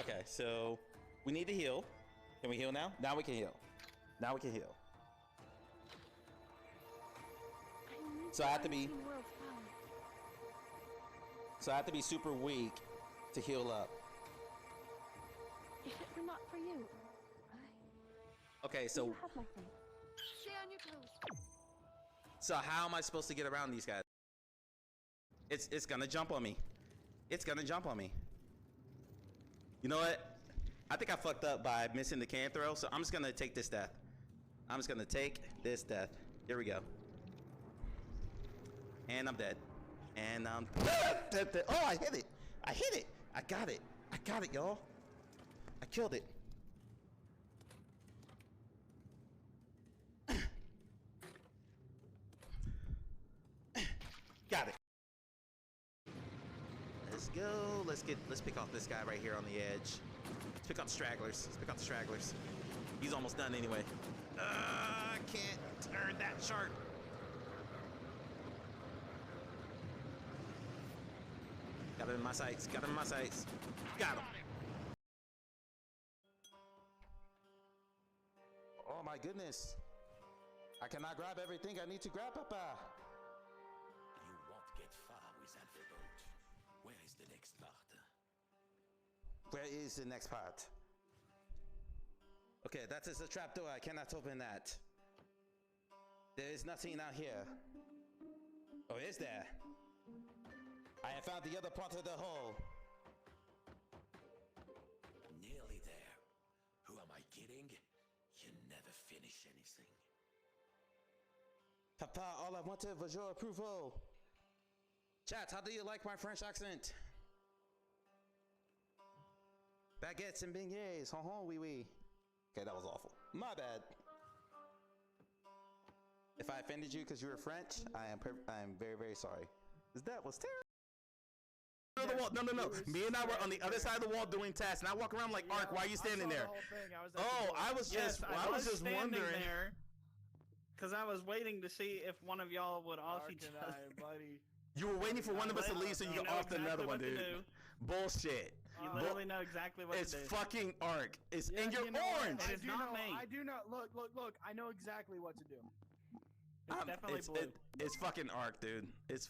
Okay, so we need to heal. Can we heal now? Now we can heal. Now we can heal. So I have to be. So I have to be super weak to heal up. If it were not for you, Okay, so you have my thing. Stay on your toes. so how am I supposed to get around these guys? It's gonna jump on me. It's gonna jump on me. You know what? I think I fucked up by missing the can throw, so I'm just gonna take this death. I'm just gonna take this death. Here we go. And I'm dead. And oh, I hit it. I hit it. I got it. I got it, y'all. I killed it. Got it. Let's go. Let's pick off this guy right here on the edge. Let's pick out the stragglers. Let's pick out the stragglers. He's almost done anyway. I can't turn that shark. Got him in my sights. Got him in my sights. Got him. Oh my goodness. I cannot grab everything I need to grab, Papa. You won't get far with that boat. Where is the next part? Where is the next part? Okay, that is a trapdoor. I cannot open that. There is nothing out here. Oh, is there? I have found the other part of the hole. Nearly there. Who am I kidding? You never finish anything. Papa, all I wanted was your approval. Chat, how do you like my French accent? Baguettes and beignets. Oui, oui. Okay, that was awful. My bad. If I offended you because you were French, I am very, very sorry. That was terrible. The wall. No. Me and I were on the other side of the wall doing tasks, and I walk around like, Ark, why are you standing there? I was just wondering. there because I was waiting to see if one of y'all would off each other. You were waiting for one of us to leave so you could off another one, dude. Bullshit. You literally know exactly what It's to do. fucking Ark. It's and you're orange. It is not me. I do not look. I know exactly what to do. It's definitely blue. It's fucking Ark, dude. It's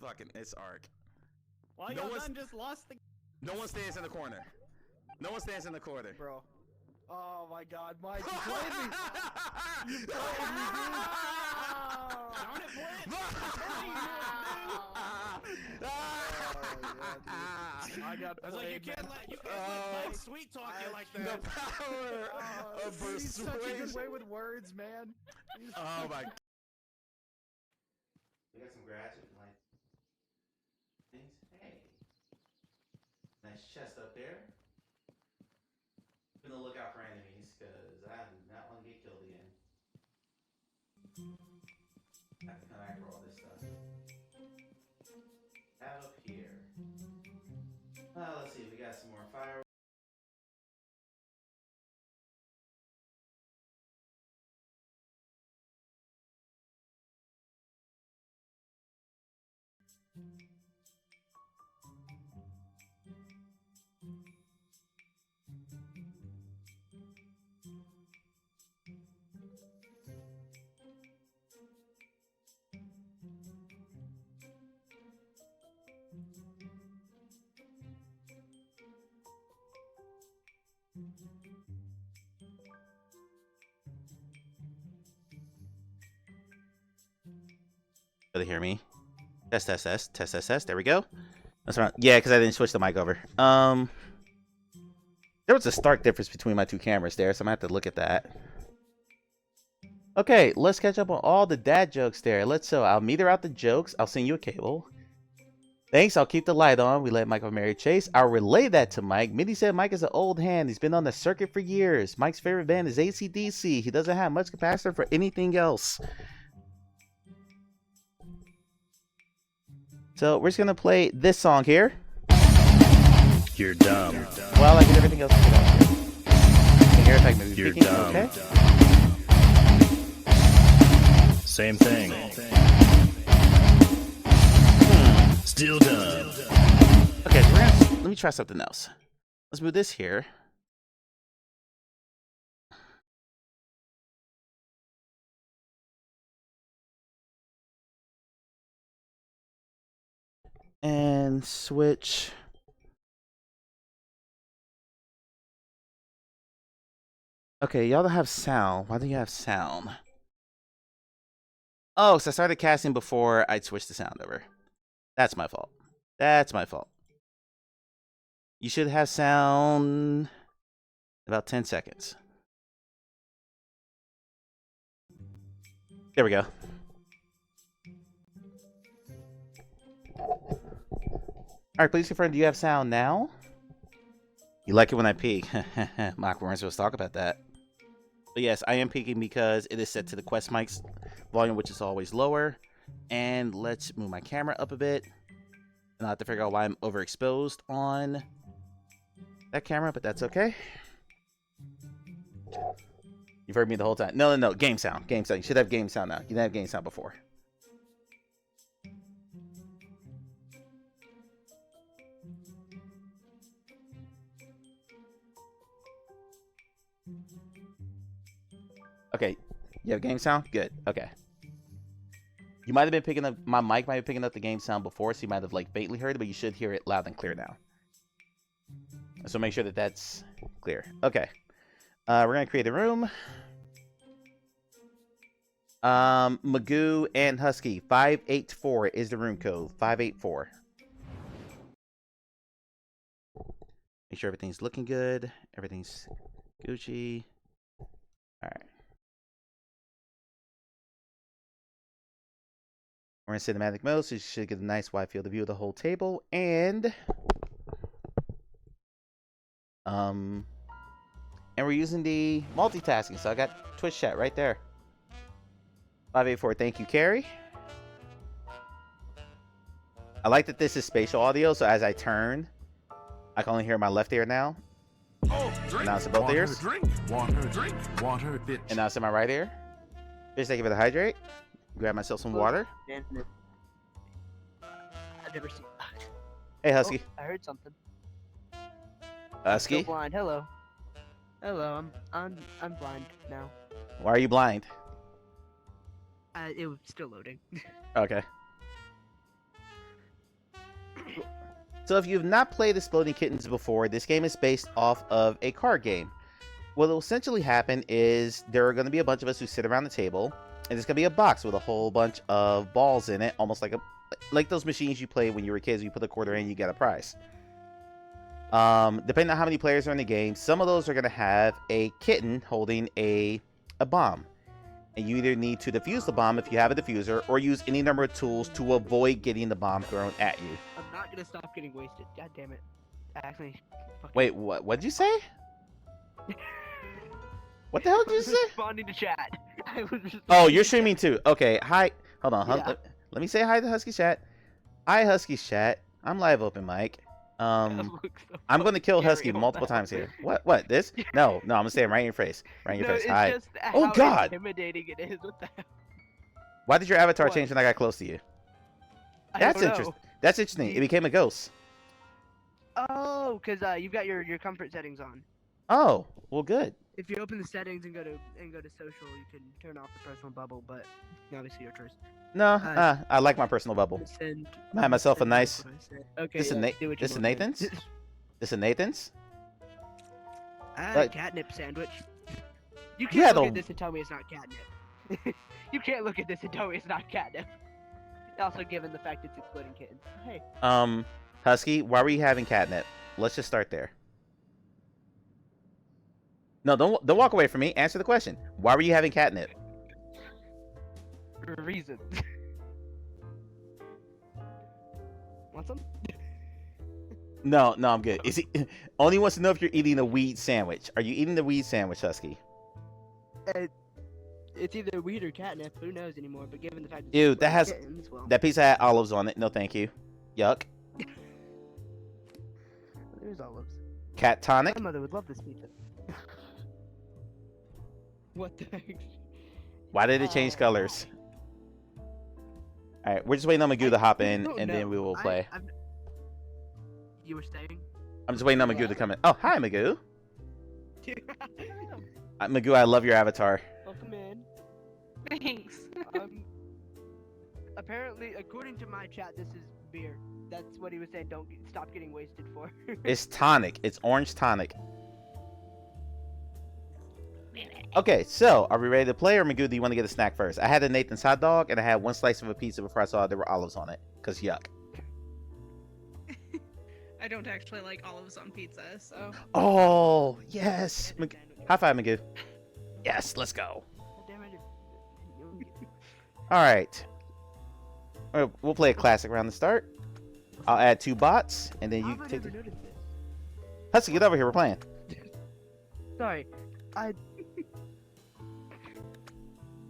Ark. Well, No y'all one's- done just lost the. No one stands in the corner. No one stands in the corner. Bro. Oh my god, Mike, you played me! You played me, Darn it, Blitz! I got I was like, you played, can't man. let Blitz sweet talk you like The that. power of He's such a good persuasion. way with words, man. Oh my. We got some grass with like things. Hey, nice chest up there. Gonna look out for enemies because I do not want to get killed again. I have to come back for all this stuff. Out up here. Let's see. We got some more fire. Able to hear me? Test. There we go. That's right. Yeah, because I didn't switch the mic over. There was a stark difference between my two cameras there, so I'm gonna have to look at that. Okay, let's catch up on all the dad jokes there. I'll meter out the jokes. I'll send you a cable. Thanks, I'll keep the light on. We let Mike have Mary Chase. I'll relay that to Mike. Minnie said Mike is an old hand. He's been on the circuit for years. Mike's favorite band is AC/DC. He doesn't have much capacity for anything else. So we're just gonna play this song here. You're dumb. While I get everything else set up here. Can hear if I can maybe You're speaking, dumb. okay? Same thing. Still dumb. Okay, so let me try something else. Let's move this here. And switch. Okay, y'all don't have sound. Why do you have sound? Oh, so I started casting before I'd switched the sound over. That's my fault. That's my fault. You should have sound about 10 seconds. There we go. Alright, please confirm, do you have sound now? You like it when I peek. Mock, we weren't supposed to talk about that. But yes, I am peeking because it is set to the Quest mic's volume, which is always lower. And let's move my camera up a bit. And I'll have to figure out why I'm overexposed on that camera, but that's okay. You've heard me the whole time. No. Game sound. Game sound. You should have game sound now. You didn't have game sound before. Okay. You have game sound? Good. Okay. You might have been picking up, my mic might be picking up the game sound before, so you might have like faintly heard it, but you should hear it loud and clear now. So make sure that that's clear. Okay. We're going to create a room. Magoo and Husky, 584 is the room code. 584. Make sure everything's looking good. Everything's Gucci. Alright. We're in cinematic mode, so you should get a nice wide field of view of the whole table. And we're using the multitasking, so I got Twitch chat right there. 584, thank you, Carrie. I like that this is spatial audio, so as I turn, I can only hear my left ear now. Oh, drink. Now it's in both ears. Drink water, bitch. And now it's in my right ear. Bitch, thank you for the hydrate. Grab myself some water. I've never seen. Hey, Husky. Oh, I heard something. Husky? Still blind. Hello. Hello. I'm blind now. Why are you blind? It was still loading. Okay. So if you've not played Exploding Kittens before, this game is based off of a card game. What will essentially happen is there are going to be a bunch of us who sit around the table, and there's going to be a box with a whole bunch of balls in it, almost like those machines you played when you were kids. You put a quarter in, you get a prize. Depending on how many players are in the game, some of those are going to have a kitten holding a bomb. And you either need to defuse the bomb if you have a diffuser, or use any number of tools to avoid getting the bomb thrown at you. I'm not gonna stop getting wasted. God damn it. Actually. Wait, what? What'd you say? What the hell did you say? Responding to chat. Oh, you're streaming too. Okay, hi. Hold on. Yeah. Let me say hi to Husky Chat. Hi, Husky Chat. I'm live open mic. I'm gonna kill Husky multiple times here. What? This? No, I'm gonna say it right in your face. Right in your face. It's Hi. just Oh how God! intimidating it is. What the hell? Why did your avatar What? change when I got close to you? I That's don't interesting. know. That's interesting. It became a ghost. Oh, because you've got your comfort settings on. Oh, well, good. If you open the settings and go to social, you can turn off the personal bubble, but obviously your choice. No, I like my personal bubble. I had myself a nice. Okay. This is This Nathan's. This is Nathan's. Catnip sandwich. You Yeah, can't look the- at this and tell me it's not catnip. You can't look at this and tell me it's not catnip. Also, given the fact it's Exploding Kittens. Hey. Husky, why were you having catnip? Let's just start there. No, don't walk away from me. Answer the question. Why were you having catnip? Reasons. Want some? No, I'm good. Is he only wants to know if you're eating a weed sandwich? Are you eating the weed sandwich, Husky? It's either weed or catnip. Who knows anymore? But given the fact Ew, it's that has kittens, well, that pizza had olives on it. No, thank you. Yuck. there's olives. Cat tonic. My mother would love this pizza. What the heck? Why did it change colors? All right, we're just waiting on Magoo to hop in, and then we will play. You were staying? I'm just waiting on Magoo to come in. Oh, hi, Magoo. Magoo, I love your avatar. Welcome in. Thanks. Apparently, according to my chat, this is beer. That's what he was saying. Don't stop getting wasted for. It's tonic. It's orange tonic. Okay, so are we ready to play, or Magoo, do you want to get a snack first? I had a Nathan's hot dog, and I had one slice of a pizza before I saw there were olives on it. Cause yuck. I don't actually like olives on pizza, so. Oh yes. High five, Magoo. Yes, let's go. All right. We'll play a classic round to start. I'll add 2 bots, and then you take the... Husky, get over here. We're playing. Sorry,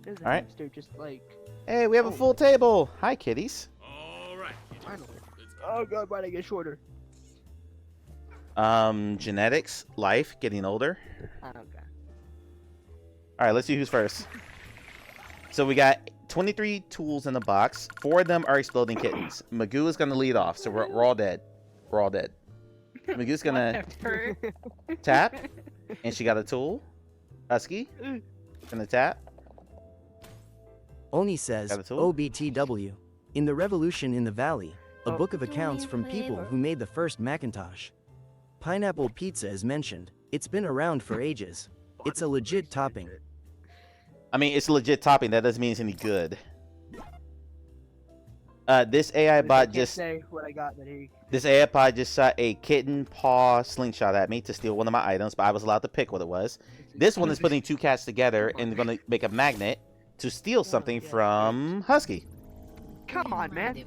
There's a All right. hamster just like. Hey, we have a full table. Hi, kitties. All right. Finally. Oh god, why'd I get shorter? Genetics, life, getting older. Okay. All right, let's see who's first. So we got 23 tools in the box. 4 of them are exploding kittens. Magoo is gonna lead off, so we're all dead. We're all dead. Magoo's gonna tap, and she got a tool. Husky gonna tap. Oni says, Got a tool? OBTW. In the Revolution in the Valley, a book of accounts from people who made the first Macintosh. Pineapple pizza is mentioned. It's been around for ages. It's a legit topping. I mean, it's a legit topping. That doesn't mean it's any good. This AI bot just say what I got, but he... This AI bot just shot a kitten paw slingshot at me to steal one of my items, but I was allowed to pick what it was. This one is putting 2 cats together and going to make a magnet to steal something from Husky. Come on, man.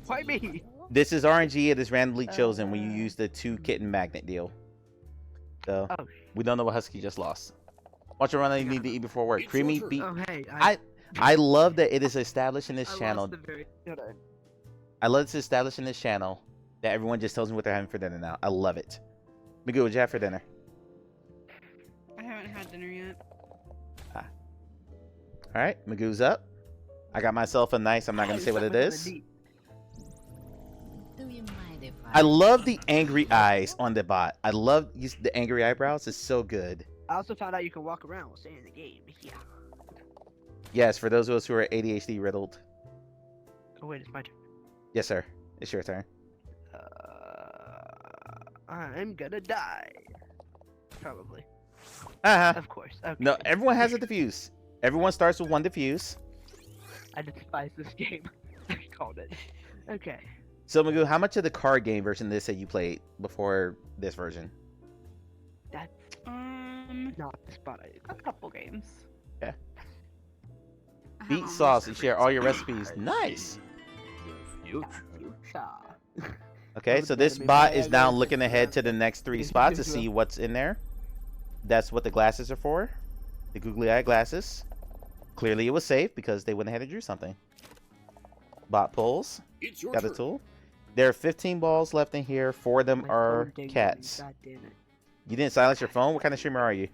Why me? This is RNG. It is randomly chosen when you use the 2 kitten magnet deal. So we don't know what Husky just lost. Watch your run. You need to eat before work. Creamy beef. Oh, hey, I love that it is established in this I channel. lost the very... I love it's established in this channel that everyone just tells me what they're having for dinner now. I love it. Magoo, what'd you have for dinner? I haven't had dinner yet. All right, Magoo's up. I got myself a nice. I'm not gonna say what it is. I love the angry eyes on the bot. I love the angry eyebrows. It's so good. I also found out you can walk around while staying in the game. Yeah. Yes, for those of us who are ADHD riddled. Oh wait, it's my turn. Yes, sir. It's your turn. I'm gonna die. Probably. Of course. Okay. No, everyone has a diffuse. Everyone starts with 1 diffuse. I despise this game. I called it. Okay. So Magoo, how much of the card game version of this that you played before this version? That's not the spot. A couple games. Yeah. Beet sauce and share all your recipes. Nice. Okay, so this bot is now looking ahead to the next 3 spots to see what's in there. That's what the glasses are for. The googly eye glasses. Clearly it was safe because they went ahead and drew something. Bot pulls. Got a tool. There are 15 balls left in here. 4 of them are cats. God damn it. You didn't silence your phone? What kind of streamer are you?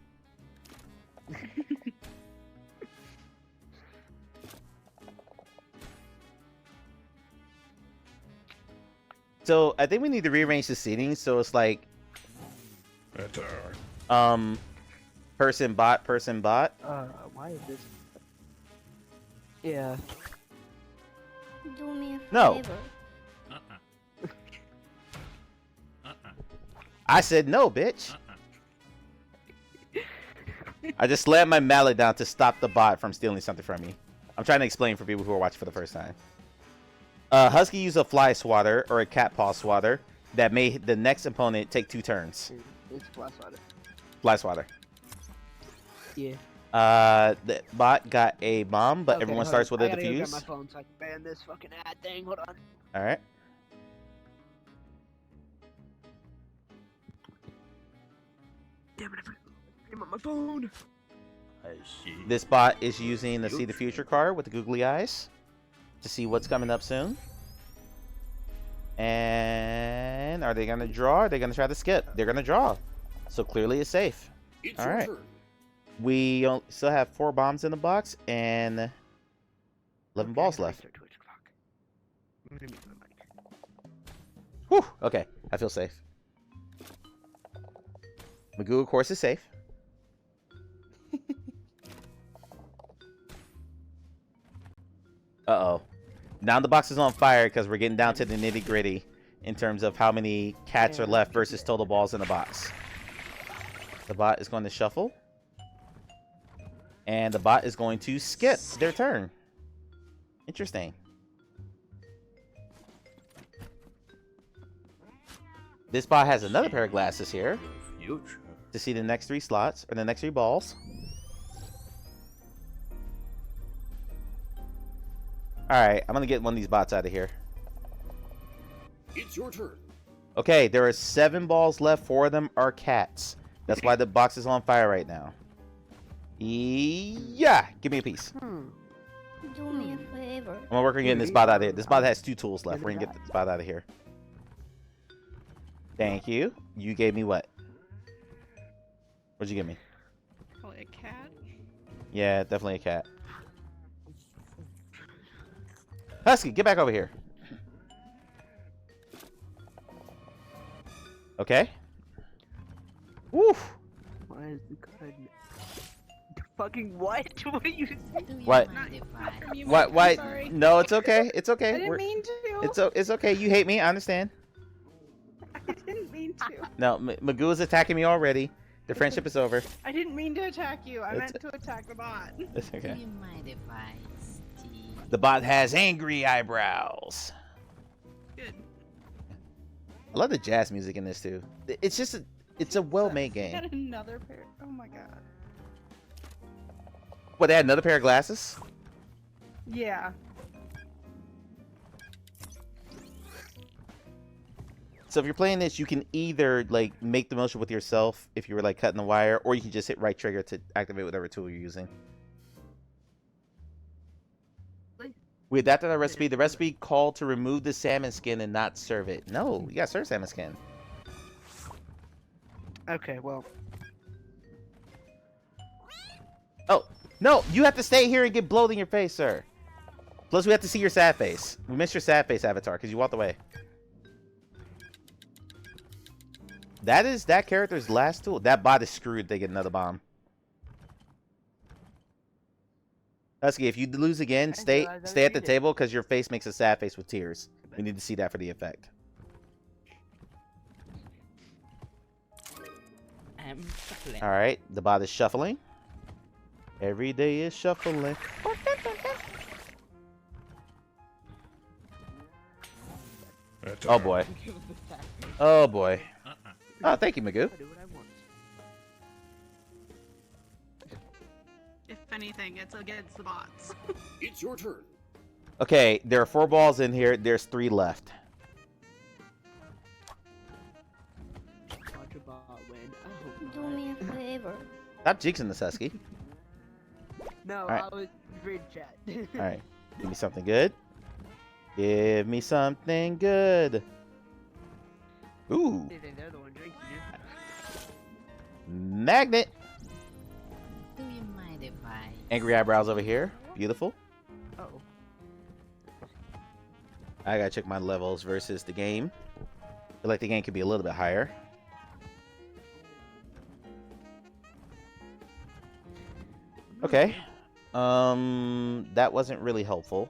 So I think we need to rearrange the seating so it's like person bot. Why is this? Yeah. Do me a No. favor. I said no, bitch. I just slammed my mallet down to stop the bot from stealing something from me. I'm trying to explain for people who are watching for the first time. Husky used a fly swatter or a cat paw swatter that made the next opponent take 2 turns. It's fly swatter. Fly swatter. Yeah. The bot got a bomb, but Okay, everyone hold starts on. with a I gotta go grab defuse. my phone so I can ban this fucking ad thing. Hold on. All right. damn it! I'm on my phone. I see. This bot is using the See the Future card with the googly eyes to see what's coming up soon. And are they gonna draw? Or are they gonna try to skip? They're gonna draw. So clearly it's safe. All right. We still have 4 bombs in the box and 11 balls left. Whew. Okay, I feel safe. Magoo, of course, is safe. Uh-oh. Now the box is on fire because we're getting down to the nitty-gritty in terms of how many cats are left versus total balls in the box. The bot is going to shuffle. And the bot is going to skip their turn. Interesting. This bot has another pair of glasses here to see the next 3 slots, or the next 3 balls. Alright, I'm going to get one of these bots out of here. It's your turn. Okay, there are 7 balls left. 4 of them are cats. That's why the box is on fire right now. Yeah, give me a piece. Do me a favor. I'm gonna work on getting this bot out of here. This bot has 2 tools left. We're gonna get this bot out of here. Thank you. You gave me what? What'd you give me? Probably a cat. Yeah, definitely a cat. Husky, get back over here. Okay. Woof. Why is the card? Fucking what? What are you saying? What? What? Why? Sorry. No, it's okay. It's okay. I didn't mean to. It's okay. You hate me. I understand. I didn't mean to. No, Magoo is attacking me already. The friendship is over. I didn't mean to attack you. I meant to attack the bot. It's okay. Do you mind if I steal? The bot has angry eyebrows. Good. I love the jazz music in this too. It's just it's a well-made I game. got another pair. Oh my god. What, they had another pair of glasses? Yeah. So if you're playing this, you can either like make the motion with yourself if you were like cutting the wire, or you can just hit right trigger to activate whatever tool you're using. We adapted our recipe. The recipe called to remove the salmon skin and not serve it. No, you gotta serve salmon skin. Okay, well. Oh, no, you have to stay here and get blowed in your face, sir. Plus, we have to see your sad face. We missed your sad face avatar because you walked away. That is that character's last tool. That bot is screwed. They get another bomb. Husky, if you lose again, stay at the table because your face makes a sad face with tears. We need to see that for the effect. All right, the bot is shuffling. Every day is shuffling. Oh boy. Oh boy. Oh, thank you, Magoo. If anything, it's against the bots. It's your turn. Okay, there are 4 balls in here. There's 3 left. Do me a favor. Stop jinxing this, Husky. No, right. I was reading chat. Alright, give me something good. Give me something good. Ooh. They're the one drinking you. Magnet. Do you mind if I? Angry eyebrows over here. Beautiful. Oh. I gotta check my levels versus the game. I feel like the game could be a little bit higher. Okay. That wasn't really helpful.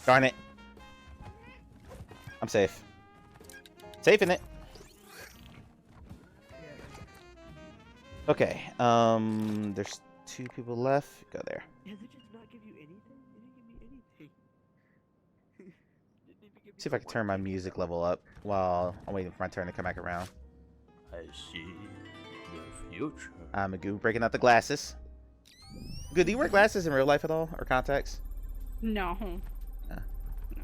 Darn it. I'm safe. Safe in it. Okay. There's 2 people left. Go there. Did they just not give you anything? They didn't give me anything. See if I can turn my music level up while I'm waiting for my turn to come back around. I see the future. Magoo breaking out the glasses. Good. Do you wear glasses in real life at all, or contacts? No. Yeah. No.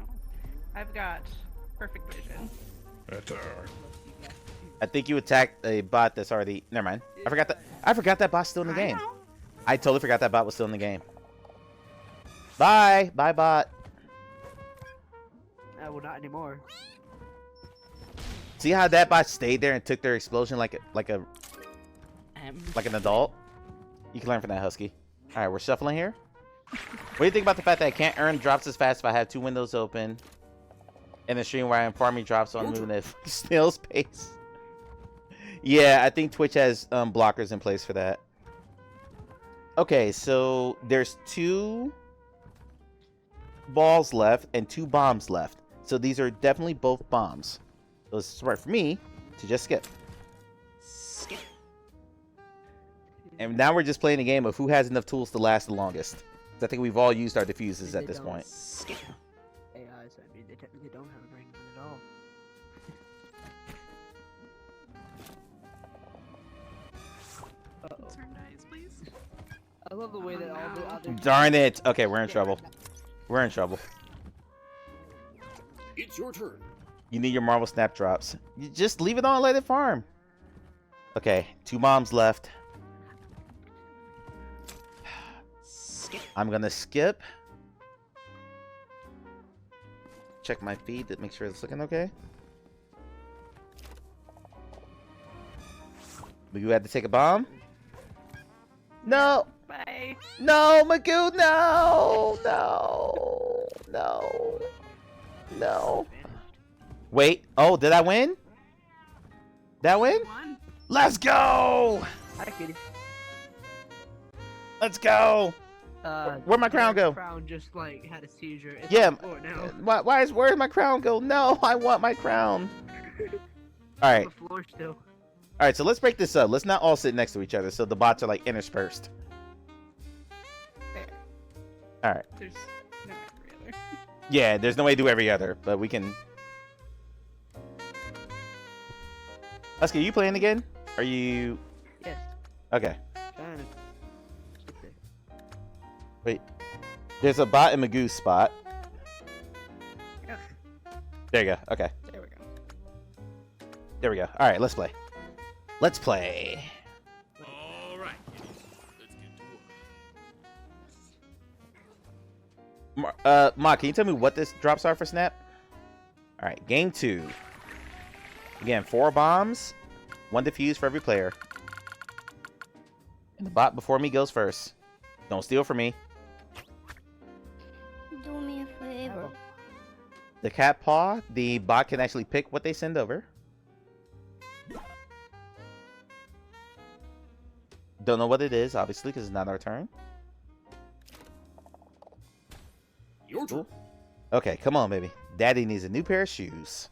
I've got perfect vision. Better. I think you attacked a bot that's already. Never mind. I forgot that bot's still in the game. I totally forgot that bot was still in the game. Bye, bot. Well, not anymore. See how that bot stayed there and took their explosion like an adult? You can learn from that, Husky. All right, we're shuffling here. What do you think about the fact that I can't earn drops as fast if I have 2 windows open? And the stream where I'm farming drops on moving at snail's pace. Yeah, I think Twitch has blockers in place for that. Okay, so there's 2 balls left and 2 bombs left. So these are definitely both bombs. So it's smart for me to just skip. Skip. And now we're just playing a game of who has enough tools to last the longest. 'Cause I think we've all used our diffuses at this point. Skip. AIs, I mean, they technically don't have a brain at all. Turn dice, please. I love the way that all the other. Darn it! Okay, we're in trouble. We're in trouble. It's your turn. You need your marble snap drops. You just leave it on and let it farm. Okay, 2 bombs left. Skip. I'm gonna skip. Check my feed to make sure it's looking okay. Magoo had to take a bomb. No! Bye. No, Magoo, no! No! No! No! Wait, oh, did I win? Did I win? Let's go! Hi, Kitty. Let's go! Where'd my crown go? Crown just like had a seizure. It's Yeah. on the floor now. Where'd my crown go? No, I want my crown. All right. On the floor still. All right, so let's break this up. Let's not all sit next to each other so the bots are like interspersed. There. All right. There's no every other. Yeah, there's no way to do every other, but we can. Husky, are you playing again? Are you? Yes. Okay. Trying to skip there. Wait. There's a bot in Magoo's spot. Yeah. There you go. Okay. There we go. There we go. All right, let's play. Let's play. All right, kiddies. Let's get to work. Ma, can you tell me what this drops are for Snap? All right, game 2. Again, 4 bombs, 1 defuse for every player. And the bot before me goes first. Don't steal from me. Do me a favor. The cat paw, the bot can actually pick what they send over. Don't know what it is, obviously, because it's not our turn. Your turn. Okay, come on, baby. Daddy needs a new pair of shoes.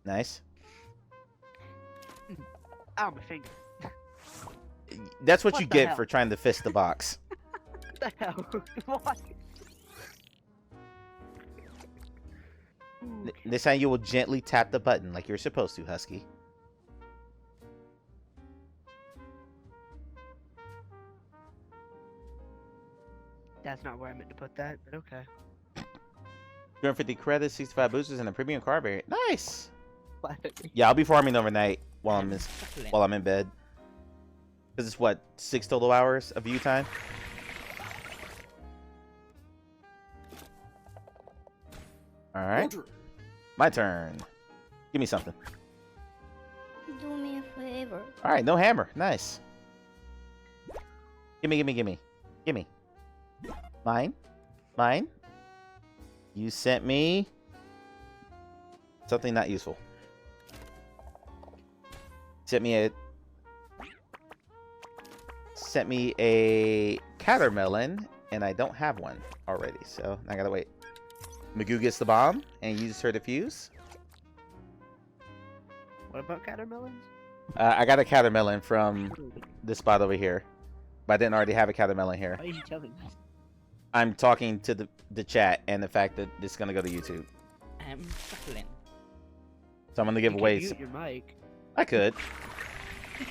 Nice. Ow, my finger. That's what What you the get hell? for trying to fist the box. What the hell? What? This time you will gently tap the button like you're supposed to, Husky. That's not where I meant to put that, but okay. 250 credits, 65 boosters, and a premium car variant. Nice. What? Yeah, I'll be farming overnight while I'm in bed. This is what, 6 total hours of view time? All right. My turn. Give me something. Do me a favor. All right, no hammer. Nice. Gimme, gimme, gimme. Gimme. Mine. Mine. You sent me something not useful. Sent me a catermelon, and I don't have one already, so I gotta wait. Magoo gets the bomb and uses her defuse. What about catermelons? I got a catermelon from this spot over here, but I didn't already have a catermelon here. Why are you telling me? I'm talking to the chat and the fact that it's gonna go to YouTube. I'm shuffling. So I'm gonna give You away. can mute your mic. I could.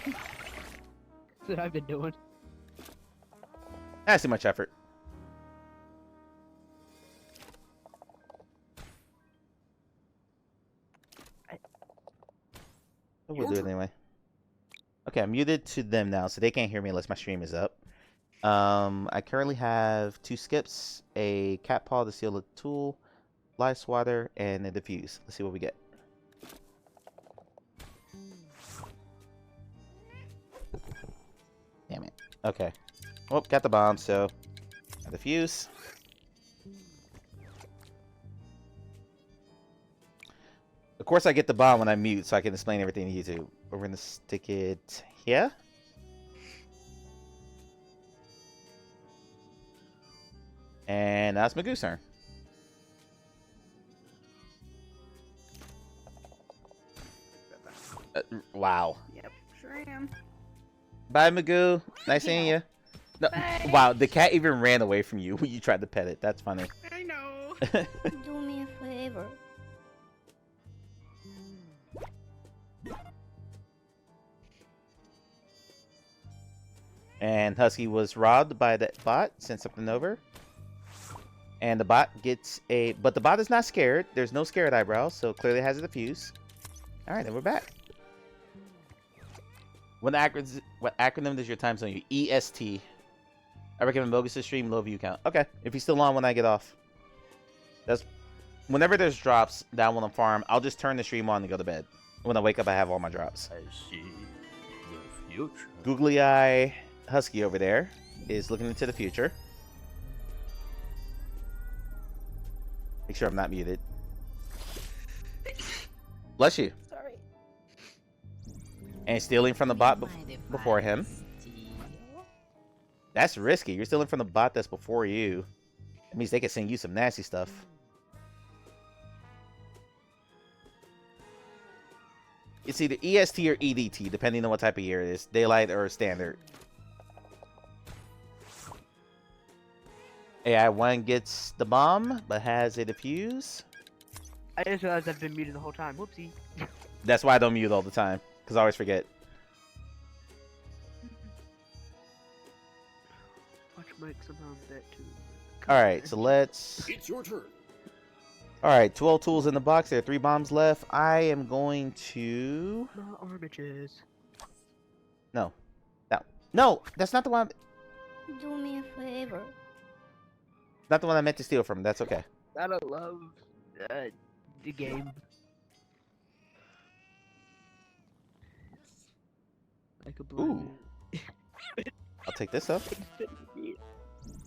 That's what I've been doing. That's too much effort. But we'll do it anyway. Okay, I'm muted to them now, so they can't hear me unless my stream is up. I currently have 2 skips, a cat paw to seal a tool, live swatter, and a diffuse. Let's see what we get. Damn it. Okay. Oh, got the bomb, so a diffuse. Of course, I get the bomb when I mute, so I can explain everything to YouTube. We're gonna stick it here. And that's Magoo's turn. Wow. Yep, sure am. Bye, Magoo. Nice seeing you. No, wow, the cat even ran away from you when you tried to pet it. That's funny. I know. Do me a favor. And Husky was robbed by that bot. Sent something over. And the bot gets a... But the bot is not scared. There's no scared eyebrows, so clearly has a diffuse. Alright, then we're back. What acronym does your time zone use? EST. I recommend Bogus to stream, low view count. Okay, if he's still on when I get off. That's... Whenever there's drops down on the farm, I'll just turn the stream on and go to bed. When I wake up, I have all my drops. I see the future. Googly Eye Husky over there is looking into the future. Make sure I'm not muted. Bless you. Sorry. And stealing from the bot before him. That's risky. You're stealing from the bot that's before you. That means they can send you some nasty stuff. It's either EST or EDT, depending on what type of year it is. Daylight or standard. AI1 gets the bomb, but has a diffuse. I just realized I've been muted the whole time. Whoopsie. That's why I don't mute all the time, because I always forget. Watch Mike's around that too. Alright, so let's... It's your turn. Alright, 12 tools in the box. There are 3 bombs left. I am going to... My armatures. No. No, that's not the one... Do me a favor. Not the one I meant to steal from. That's okay. I don't love the game. Like a blue. Ooh. I'll take this up.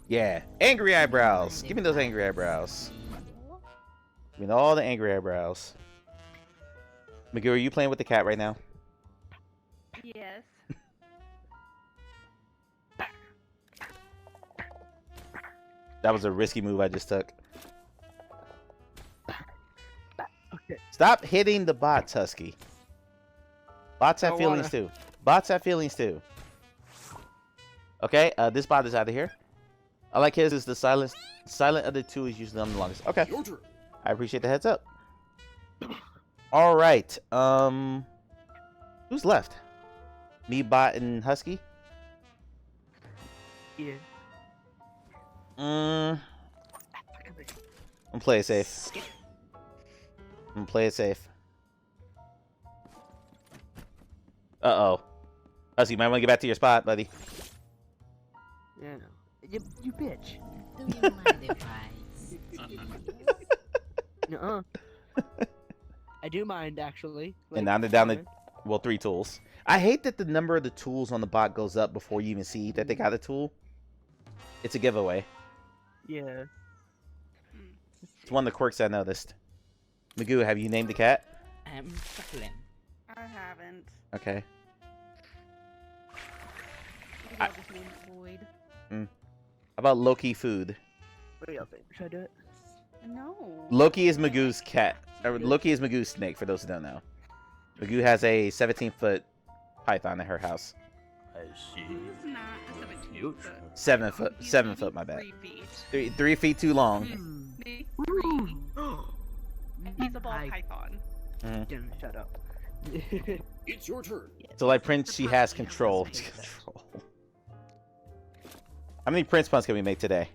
Yeah. Angry eyebrows. Give me those angry eyebrows. Give me all the angry eyebrows. Magoo, are you playing with the cat right now? Yes. That was a risky move I just took. Okay. Stop hitting the bots, Husky. Bots have feelings too. Bots have feelings too. Okay, this bot is out of here. I like his is the silent of the 2 is usually on the longest. Okay. I appreciate the heads up. Alright. Who's left? Me, bot, and Husky? Yeah. I'm play it safe. I'm play it safe. Uh-oh. Husky, you might want to get back to your spot, buddy. Yeah. You bitch. Do you mind if I... Nuh-uh. I do mind, actually. And now they're down to, well, 3 tools. I hate that the number of the tools on the bot goes up before you even see that they got a tool. It's a giveaway. Yeah. It's one of the quirks I noticed. Magoo, have you named the cat? Suckling. I haven't. Okay. I'll just name it Void. How about Loki food? What do y'all think? Should I do it? No. Loki is Magoo's cat. Or Loki is Magoo's snake, for those who don't know. Magoo has a 17-foot python at her house. I see. It's not a 17 foot. 7 foot. 7 foot, my bad. 3 feet. 3 feet too long. Maybe 3. He's a ball python. Shut up. It's your turn. So like Prince, she has control. How many Prince puns can we make today?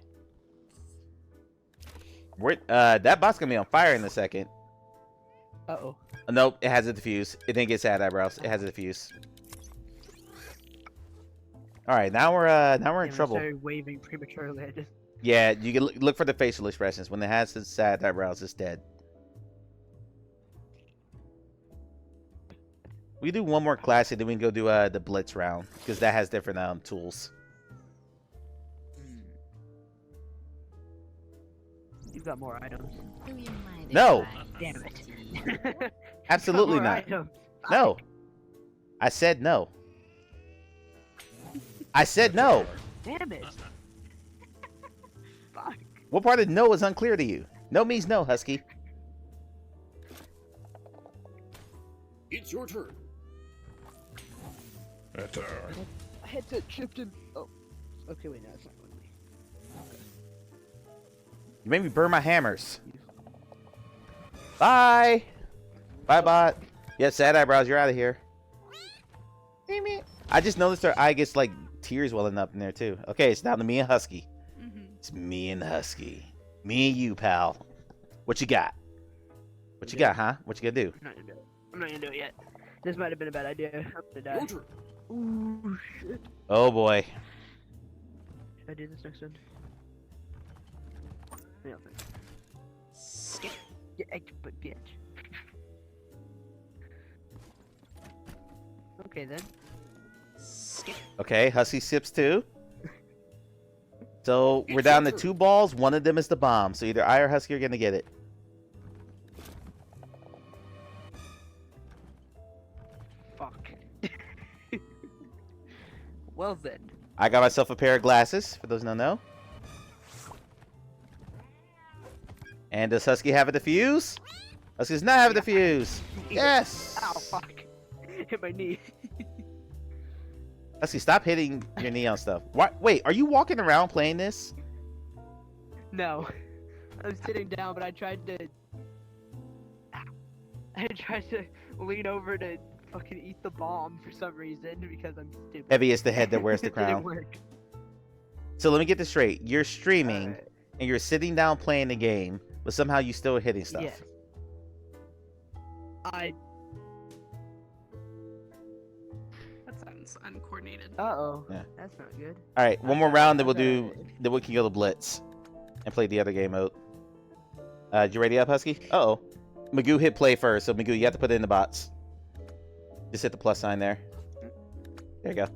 That bot's gonna be on fire in a second. Uh-oh. Nope, it has a diffuse. It didn't get sad eyebrows. It has a diffuse. All right, now we're in trouble. I started waving prematurely. I just... Yeah, you can look for the facial expressions. When it has the sad eyebrows, it's dead. We do one more classic, then we can go do the blitz round because that has different tools. You've got more items. No. Damn it. Absolutely More not. items. No. I said no. I said no. Damn it. Fuck. What part of no is unclear to you? No means no, Husky. It's your turn. I had to shift him. Oh. Okay, wait, no, it's not going to be. You made me burn my hammers. Bye. Bye, bot. Yeah, sad eyebrows, you're out of here. I just noticed her eye gets like tears welling up in there too. Okay, it's down to me and Husky. It's me and Husky. Me and you, pal. What you got? What you got, huh? What you gonna do? I'm not gonna do it. I'm not gonna do it yet. This might have been a bad idea. I'm gonna die. Ooh, shit. Oh boy. Should I do this next one? Yeah, Skip. Yeah, but bitch. Okay then. Skip. Okay, Husky sips too. So we're down to 2 balls. One of them is the bomb. So either I or Husky are gonna get it. Fuck. Well then. I got myself a pair of glasses, for those who don't know. And does Husky have a defuse? Husky does not have a defuse. Yes! Ow, fuck. Hit my knee. Husky, stop hitting your knee on stuff. What? Wait, are you walking around playing this? No. I was sitting down, but I tried to lean over to fucking eat the bomb for some reason because I'm stupid. Heavy is the head that wears the It didn't crown. work. So let me get this straight. You're streaming and you're sitting down playing the game, but somehow you still hitting stuff. Yes. That sounds uncoordinated. Uh-oh. Yeah. That's not good. All right, one more round, then we'll do. Then we can go to blitz and play the other game mode. You ready up, Husky? Uh-oh. Magoo hit play first, so Magoo, you have to put it in the box. Just hit the plus sign there. There you go.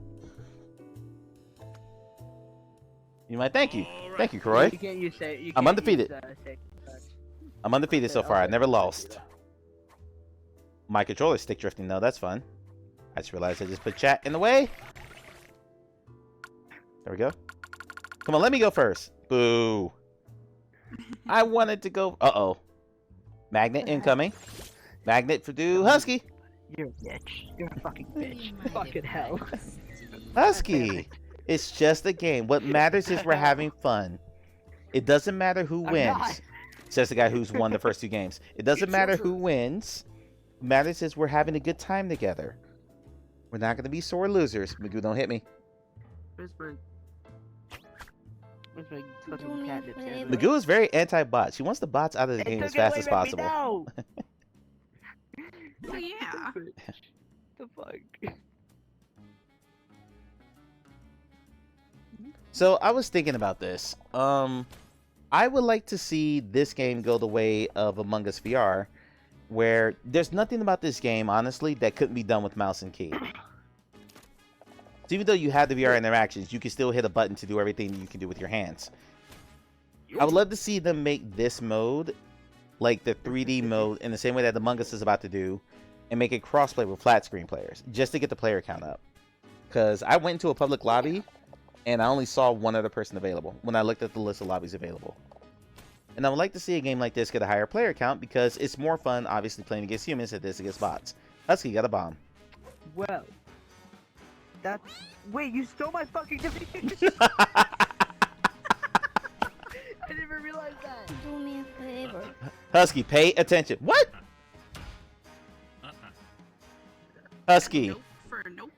You might thank you. Thank you, Croy. You can't use say, you I'm can't undefeated. Use, I'm undefeated so far. I never lost. My controller's stick drifting though. That's fun. I just realized I just put chat in the way. There we go. Come on, let me go first. Boo. I wanted to go. Uh-oh. Magnet incoming. Magnet for do Husky. You're a bitch. You're a fucking bitch. Fucking hell. Husky. It's just a game. What matters is we're having fun. It doesn't matter who wins. Says the guy who's won the first 2 games. It doesn't matter who wins. What matters is we're having a good time together. We're not going to be sore losers. Magoo, don't hit me. Where's my fucking catnip here? Magoo is very anti-bot. She wants the bots out of the game as fast as possible. Oh yeah. The fuck? So I was thinking about this. I would like to see this game go the way of Among Us VR, where there's nothing about this game, honestly, that couldn't be done with mouse and key. So even though you have the VR interactions, you can still hit a button to do everything you can do with your hands. I would love to see them make this mode like the 3D mode in the same way that Among Us is about to do, and make it crossplay with flat screen players, just to get the player count up. Because I went into a public lobby, and I only saw one other person available when I looked at the list of lobbies available. And I would like to see a game like this get a higher player count because it's more fun, obviously, playing against humans than it is against bots. Husky, got a bomb. Well, that's... Wait, you stole my fucking defeat! I didn't realize that! Do me a favor. Husky, pay attention. What? Husky. Nope for nope.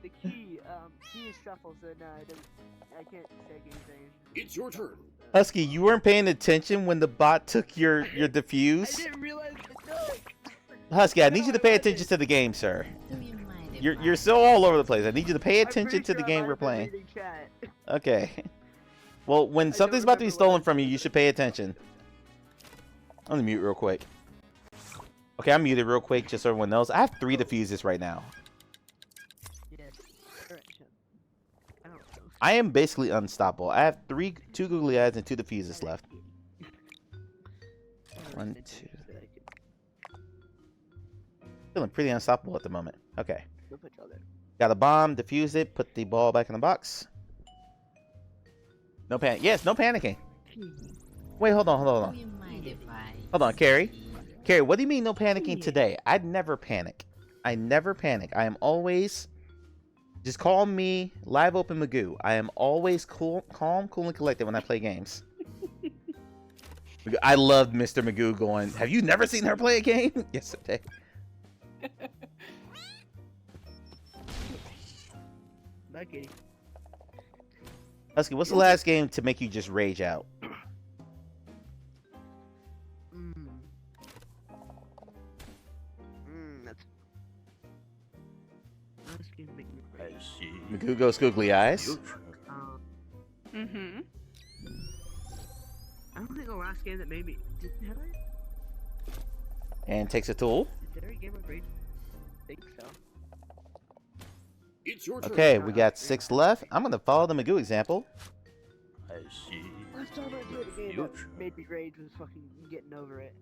The key is shuffle, so no, I can't take anything. It's your turn. Husky, you weren't paying attention when the bot took your diffuse? I didn't realize it took! Husky, I need you to pay attention to the game, sir. You're so all over the place. I need you to pay attention to the game we're playing. Okay. Well, when something's about to be stolen from you, you should pay attention. I'm gonna mute real quick. Okay, I'm muted real quick, just so everyone knows. I have 3 diffuses right now. I am basically unstoppable. I have 2 googly eyes and 2 diffuses left. 1, 2. Feeling pretty unstoppable at the moment. Okay. Got a bomb, defuse it, put the ball back in the box. No panic. Yes, no panicking. Wait, hold on. Hold on, Carrie. Carrie, what do you mean no panicking today? I'd never panic. I never panic. I am always... Just call me Live Open Magoo. I am always calm, cool, and collected when I play games. I love Mr. Magoo going, have you never seen her play a game? Yesterday. Okay. Husky, what's the last game to make you just rage out? Magoo goes googly eyes. I don't think the last game that made me... Have I? And takes a tool. Is there a game of rage? I think so. It's your turn. Okay, we got 6 left. I'm gonna follow the Magoo example. I see. Last time I played a game that made me rage was fucking getting over it.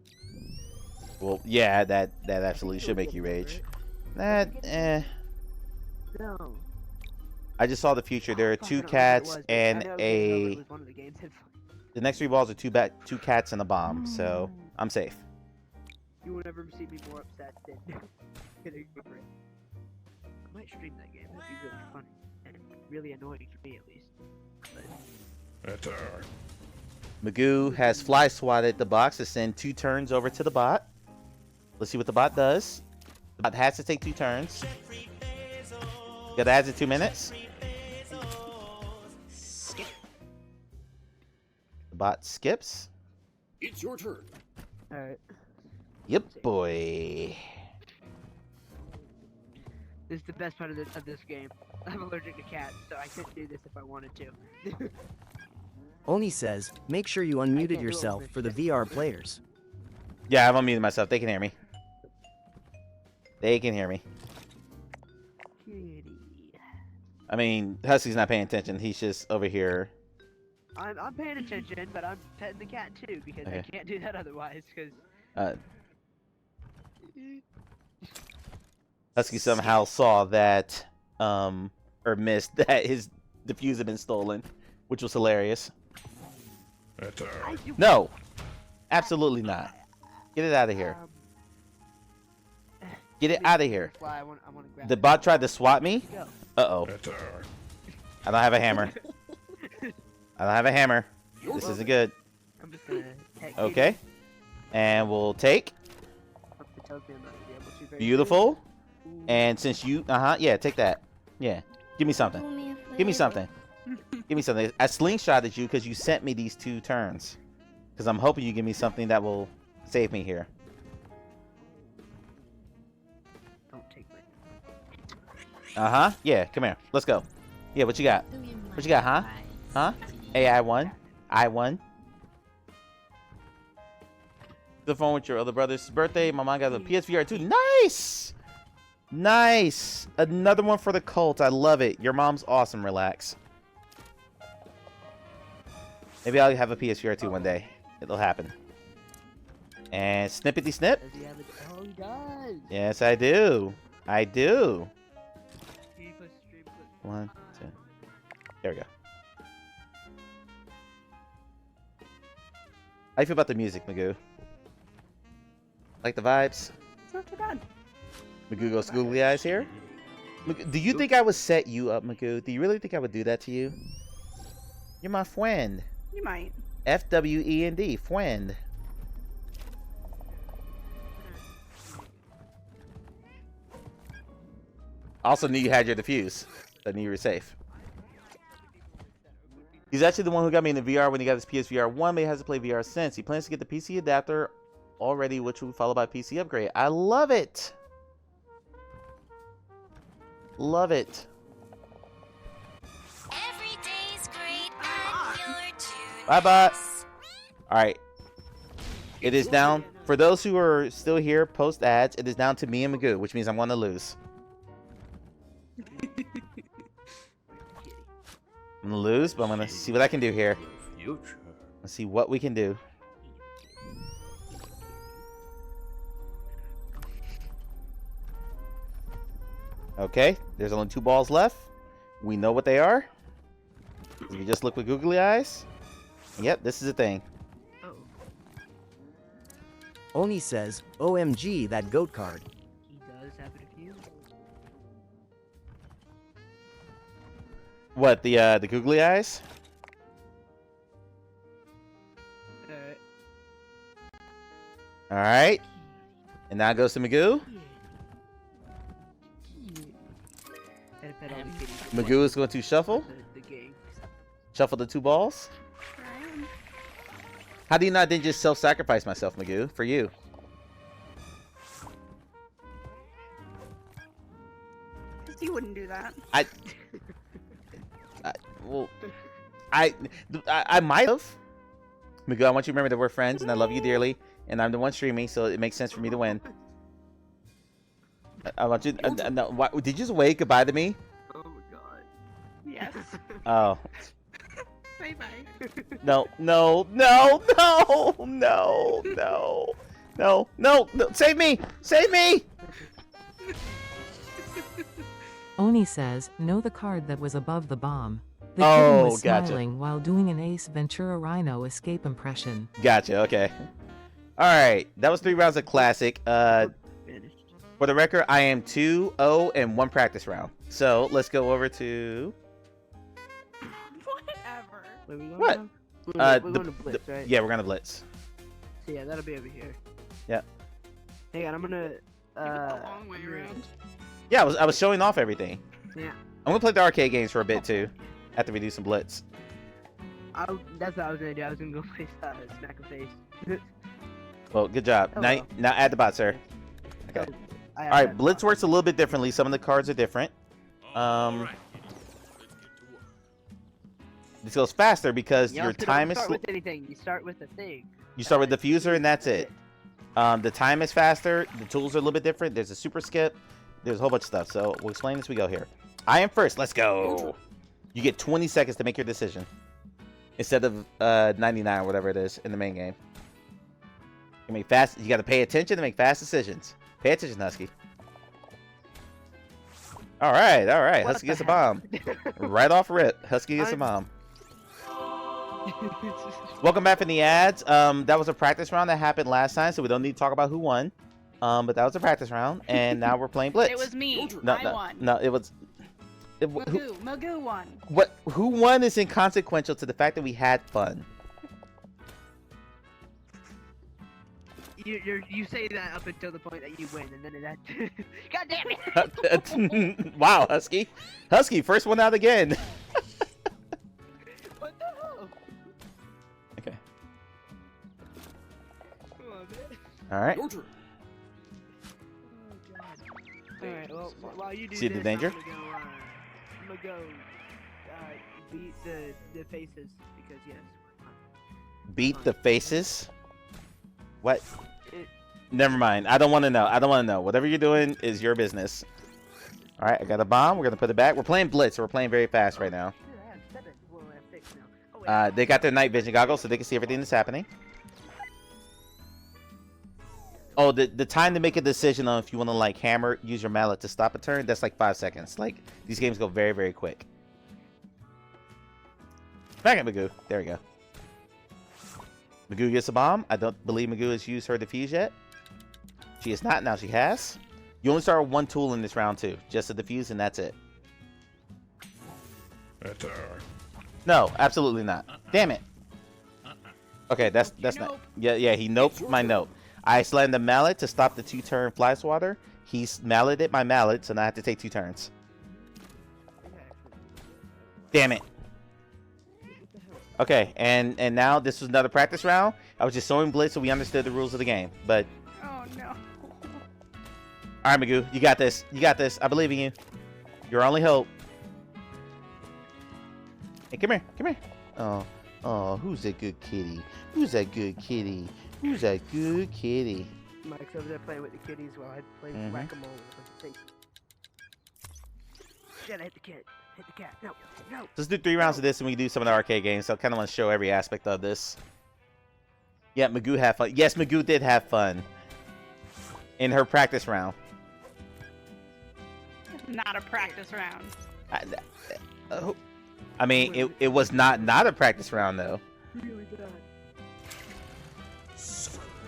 Well, yeah, that absolutely should make you rage. No. I just saw the future. There are 2 cats and a... The next 3 balls are 2 cats and a bomb, so I'm safe. You will never see me more upset than getting over it. I might stream that game. That'd be really funny and really annoying for me, at least. Magoo has fly swatted the box to send 2 turns over to the bot. Let's see what the bot does. The bot has to take 2 turns. Got ads in 2 minutes. The bot skips. It's your turn. Alright. Yep, boy. This is the best part of this game. I'm allergic to cats, so I couldn't do this if I wanted to. Oni says, make sure you unmuted yourself for the VR players. Yeah, I've unmuted myself. They can hear me. They can hear me. I mean, Husky's not paying attention. He's just over here. I'm paying attention, but I'm petting the cat too, because I can't do that otherwise, because... Husky somehow saw that, or missed that his defuse had been stolen, which was hilarious. No! Absolutely not. Get it out of here. Get it out of here. The bot tried to swat me? Uh-oh. I don't have a hammer. I don't have a hammer. This isn't good. I'm just gonna okay. And we'll take. Beautiful. And since you... yeah, take that. Yeah. Give me something. Give me something. Give me something. I slingshotted you because you sent me these 2 turns. Because I'm hoping you give me something that will save me here. Don't take my... Yeah, come here. Let's go. Yeah, what you got? What you got, huh? Huh? Hey, I won. I won. The phone with your other brother's birthday. My mom got a PSVR 2. Nice! Nice! Another one for the cult. I love it. Your mom's awesome. Relax. Maybe I'll have a PSVR 2 one day. It'll happen. And snippety snip. Does he have a... Oh, he does! Yes, I do. I do. 1, 2. There we go. How you feel about the music, Magoo? Like the vibes? It's not too bad. Magoo goes googly eyes here. Do you think I would set you up, Magoo? Do you really think I would do that to you? You're my friend. You might. F-W-E-N-D. Friend. Also knew you had your defuse. I knew you were safe. He's actually the one who got me in the VR when he got his PSVR 1, but he hasn't played VR since. He plans to get the PC adapter already, which will be followed by PC upgrade. I love it. Love it. Every day's great and you're tuned. Bye bye. All right. It is down for those who are still here post ads. It is down to me and Magoo, which means I'm going to lose. I'm gonna lose, but I'm gonna see what I can do here. Let's see what we can do. Okay, there's only 2 balls left. We know what they are. If you just look with googly eyes. Yep, this is a thing. Oni says, OMG, that goat card. He does have a few. What, the googly eyes? Alright. And now it goes to Magoo. Magoo is going to shuffle. Shuffle the 2 balls. How do you not then just self-sacrifice myself, Magoo, for you? Because you wouldn't do that. I might have. Magoo, I want you to remember that we're friends and I love you dearly, and I'm the one streaming, so it makes sense for me to win. I want you. No, did you just wave goodbye to me? Oh my god. Yes. Oh. Bye bye. No, no, no, no, no, no, no, no, no! Save me! Save me! Oni says, know the card that was above the bomb. The kitten Oh, was gotcha. smiling while doing an Ace Ventura Rhino escape impression. Gotcha. Okay. All right. That was 3 rounds of classic. For the record, I am 2-0 and 1 practice round. So let's go over to Whatever. Where we going what? now? We're going to Blitz, the- right? Yeah, we're gonna blitz. So yeah, that'll be over here. Yeah. Hang on, I'm gonna. Give it the long way around. Yeah, I was showing off everything. Yeah. I'm gonna play the arcade games for a bit too, after we do some blitz. That's what I was gonna do. I was gonna go play Smack a Face. Well, good job. Hello. Now add the bot, sir. Okay. All right, blitz works a little bit differently. Some of the cards are different. This goes faster because your time is. Start with anything. You start with the thing. You start with the diffuser and that's it. The time is faster. The tools are a little bit different. There's a super skip. There's a whole bunch of stuff. So we'll explain as we go here. I am first. Let's go. You get 20 seconds to make your decision instead of 99 or whatever it is in the main game. You make fast. You got to pay attention to make fast decisions. Pay attention, Husky. All right, all right. What Husky the gets a bomb. Right off rip. Husky gets a bomb. Welcome back from the ads. That was a practice round that happened last time, so we don't need to talk about who won. But that was a practice round, and now we're playing Blitz. It was me. No, I won. No, it was. Magoo won. What? Who won is inconsequential to the fact that we had fun. You say that up until the point that you win, and then that. God damn it! Wow, Husky. Husky, first one out again. What the hell? Okay. Come on, man. All right. Your turn. Oh god. Alright, well, while you do See this, the danger? I'm gonna go beat the faces, because yes. Beat the faces. What? It, Never mind. I don't want to know. I don't want to know. Whatever you're doing is your business. All right, I got a bomb. We're gonna put it back. We're playing Blitz, so we're playing very fast right now. I have 7. Well, I have 6 now. Oh, wait. They got their night vision goggles, so they can see everything that's happening. Oh, the time to make a decision on if you want to like hammer, use your mallet to stop a turn, that's like 5 seconds. Like these games go very, very quick. Back at Magoo. There we go. Magoo gets a bomb. I don't believe Magoo has used her defuse yet. She has not. Now she has. You only start with 1 tool in this round too, just a defuse, and that's it. No, absolutely not. Damn it. Okay, that's not. Yeah. He noped my nope. I slammed the mallet to stop the 2-turn fly swatter. He malleted my mallet, so now I have to take 2 turns. Damn it. Okay, and now this was another practice round. I was just showing Blitz so we understood the rules of the game. But Oh no. all right, Magoo, you got this. You got this. I believe in you. Your only hope. Hey, come here. Come here. Oh, who's that good kitty? Who's that good kitty? Who's that good kitty? Mike's over there playing with the kitties while I play whack-a-mole with a bunch of things. Shit, I hit the kid. Hit the cat. No, no. Let's do 3 rounds of this and we can do some of the arcade games. So I kind of want to show every aspect of this. Yeah, Magoo had fun. Yes, Magoo did have fun in her practice round. Not a practice round. I mean, it was not a practice round, though. Really bad.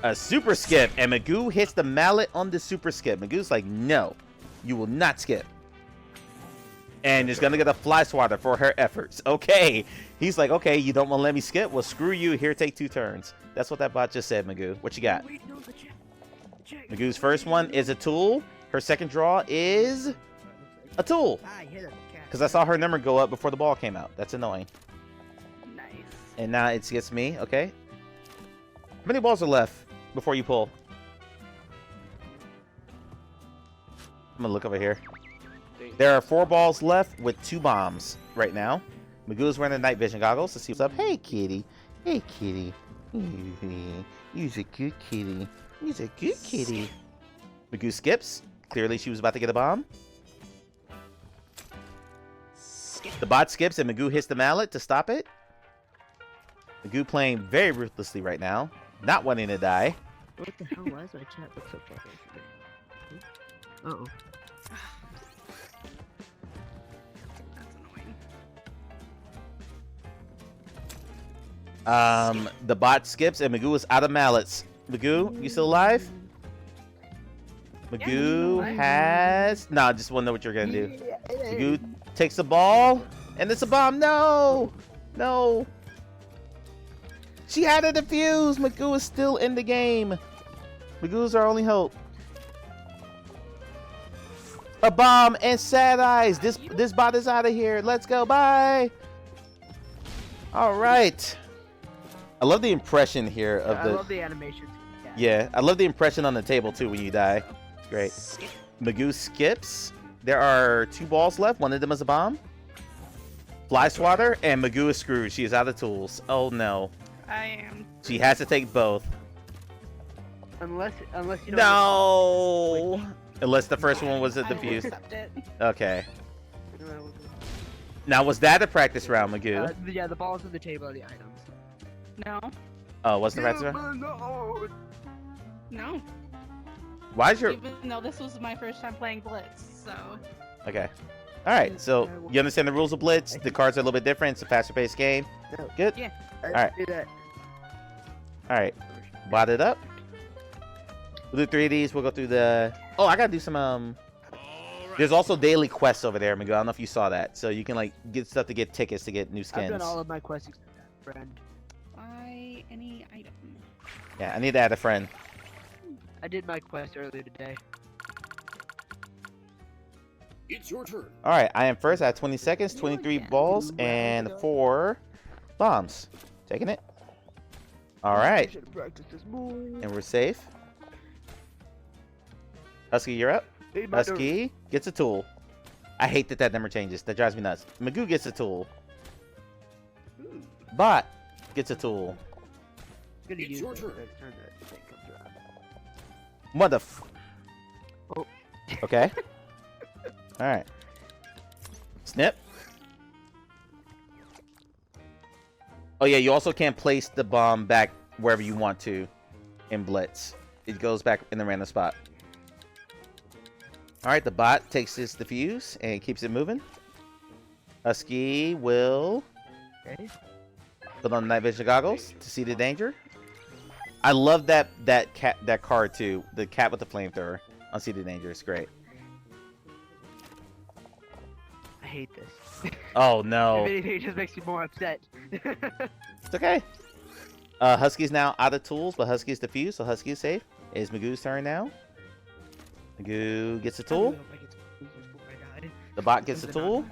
A super skip, and Magoo hits the mallet on the super skip. Magoo's like, no, you will not skip. And is going to get a fly swatter for her efforts. Okay. He's like, okay, you don't want to let me skip? Well, screw you. Here, take 2 turns. That's what that bot just said, Magoo. What you got? Magoo's first one is a tool. Her second draw is a tool. Because I saw her number go up before the ball came out. That's annoying. Nice. And now it gets me. Okay. How many balls are left before you pull? I'm going to look over here. There are 4 balls left with 2 bombs right now. Magoo's wearing the night vision goggles to see what's up. Hey, kitty. Hey, kitty. You's a good kitty. You's a good kitty. Magoo skips. Clearly, she was about to get a bomb. The bot skips and Magoo hits the mallet to stop it. Magoo playing very ruthlessly right now. Not wanting to die. What the hell was my chat look so fucking Uh-oh. That's annoying. The bot skips and Magoo is out of mallets. Magoo, you still alive? Magoo has... No, I just want to know what you're going to do. Magoo takes the ball, and it's a bomb. No! No! She had a defuse! Magoo is still in the game. Magoo's our only hope. A bomb and sad eyes. This bot is out of here. Let's go. Bye! Alright. I love the impression here of I love the animations. Yeah, I love the impression on the table too when you die. Great. Magoo skips. There are 2 balls left. One of them is a bomb. Fly swatter, and Magoo is screwed. She is out of tools. Oh no. I am. She has to take both. Unless you don't. No. Unless the first one was a defuse. Okay. Now was that a practice round, Magoo? Yeah, the balls on the table are the items. No. Oh, wasn't the practice round? No. Why is your... Even though this was my first time playing Blitz, so... Okay. Alright, so you understand the rules of Blitz? The cards are a little bit different. It's a faster paced game. Good? Yeah. Alright. Alright. Bot it up. We'll do 3 of these. We'll go through the... Oh, I gotta do some... There's also daily quests over there, Magoo. I don't know if you saw that. So you can, like, get stuff to get tickets to get new skins. I've done all of my quests except that, friend. Buy any item. Yeah, I need to add a friend. I did my quest earlier today. It's your turn. Alright, I am first. I have 20 seconds, 23 balls, and 4 bombs. Taking it. Alright. And we're safe. Husky, you're up. Husky gets a tool. I hate that that number changes. That drives me nuts. Magoo gets a tool. Bot gets a tool. It's your turn. Mother. Oh. Okay. Alright. Snip. Oh yeah, you also can't place the bomb back wherever you want to in Blitz. It goes back in the random spot. Alright, the bot takes this defuse and keeps it moving. Husky will put on the night vision goggles to see the danger. I love that card too. The cat with the flamethrower on see the danger. It's great. I hate this. Oh no. If anything, it just makes me more upset. It's okay. Husky's now out of tools, but Husky's defused, so Husky is safe. It's Magoo's turn now. Magoo gets a tool. The bot gets a tool.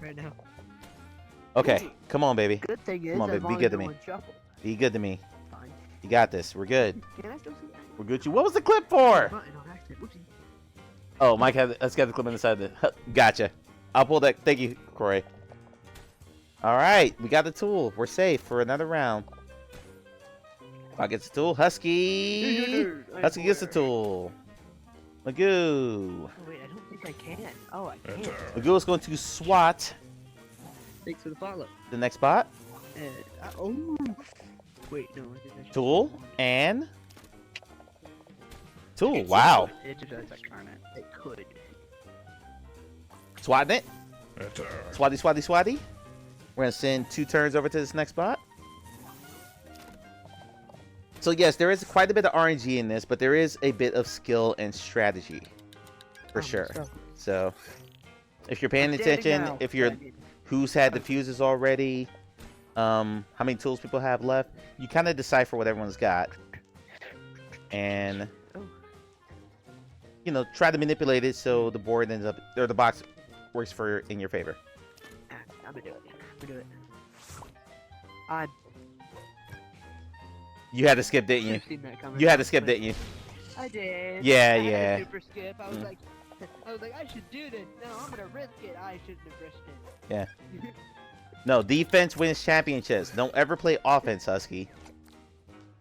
Okay, come on, baby. Good thing is, Come on, as baby. Be long good as to no me. one shuffles. Be good to me. Fine. You got this. We're good. Can I still see that? We're Gucci. What was the clip for? Button on accident. Whoopsie. Oh, Mike had. Let's get the clip on the side. Gotcha. I'll pull that. Thank you, Corey. All right, we got the tool. We're safe for another round. I get the tool. Husky. Husky gets the tool. Magoo. Oh, wait, I don't think I can. Oh, I can. Magoo is going to swat Thanks for the follow. the next spot. Oh. Wait, no. I think I should. Tool and tool. Wow. It just does. It could. Swatting it. Swatty, swatty, swatty. We're going to send 2 turns over to this next spot. So yes, there is quite a bit of RNG in this, but there is a bit of skill and strategy. For sure. So, if you're paying attention, if you're who's had the fuses already, how many tools people have left, you kind of decipher what everyone's got. And, you know, try to manipulate it so the board ends up, or the box works in your favor. I'm gonna do it. You had to skip, didn't you? You had to skip, didn't you? I did. Yeah, I had a yeah. super skip. I was like, I should do this. No, I'm gonna risk it. I shouldn't have risked it. Yeah. No, defense wins championships. Don't ever play offense, Husky.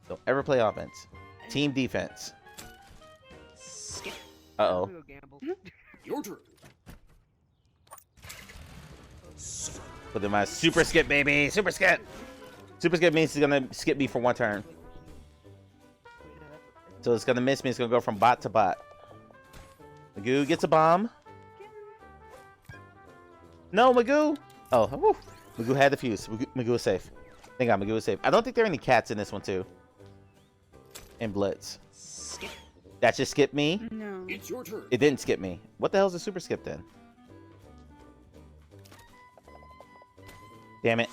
Don't ever play offense. Team defense. Uh-oh. Your turn. Put in my super skip, baby. Super skip. Super skip means he's gonna skip me for 1 turn. So it's gonna miss me. It's gonna go from bot to bot. Magoo gets a bomb. No, Magoo. Oh, whew. Magoo had the fuse. Magoo is safe. Thank God, Magoo is safe. I don't think there are any cats in this one too. And Blitz. That just skipped me. No. It's your turn. It didn't skip me. What the hell is a super skip then? Damn it.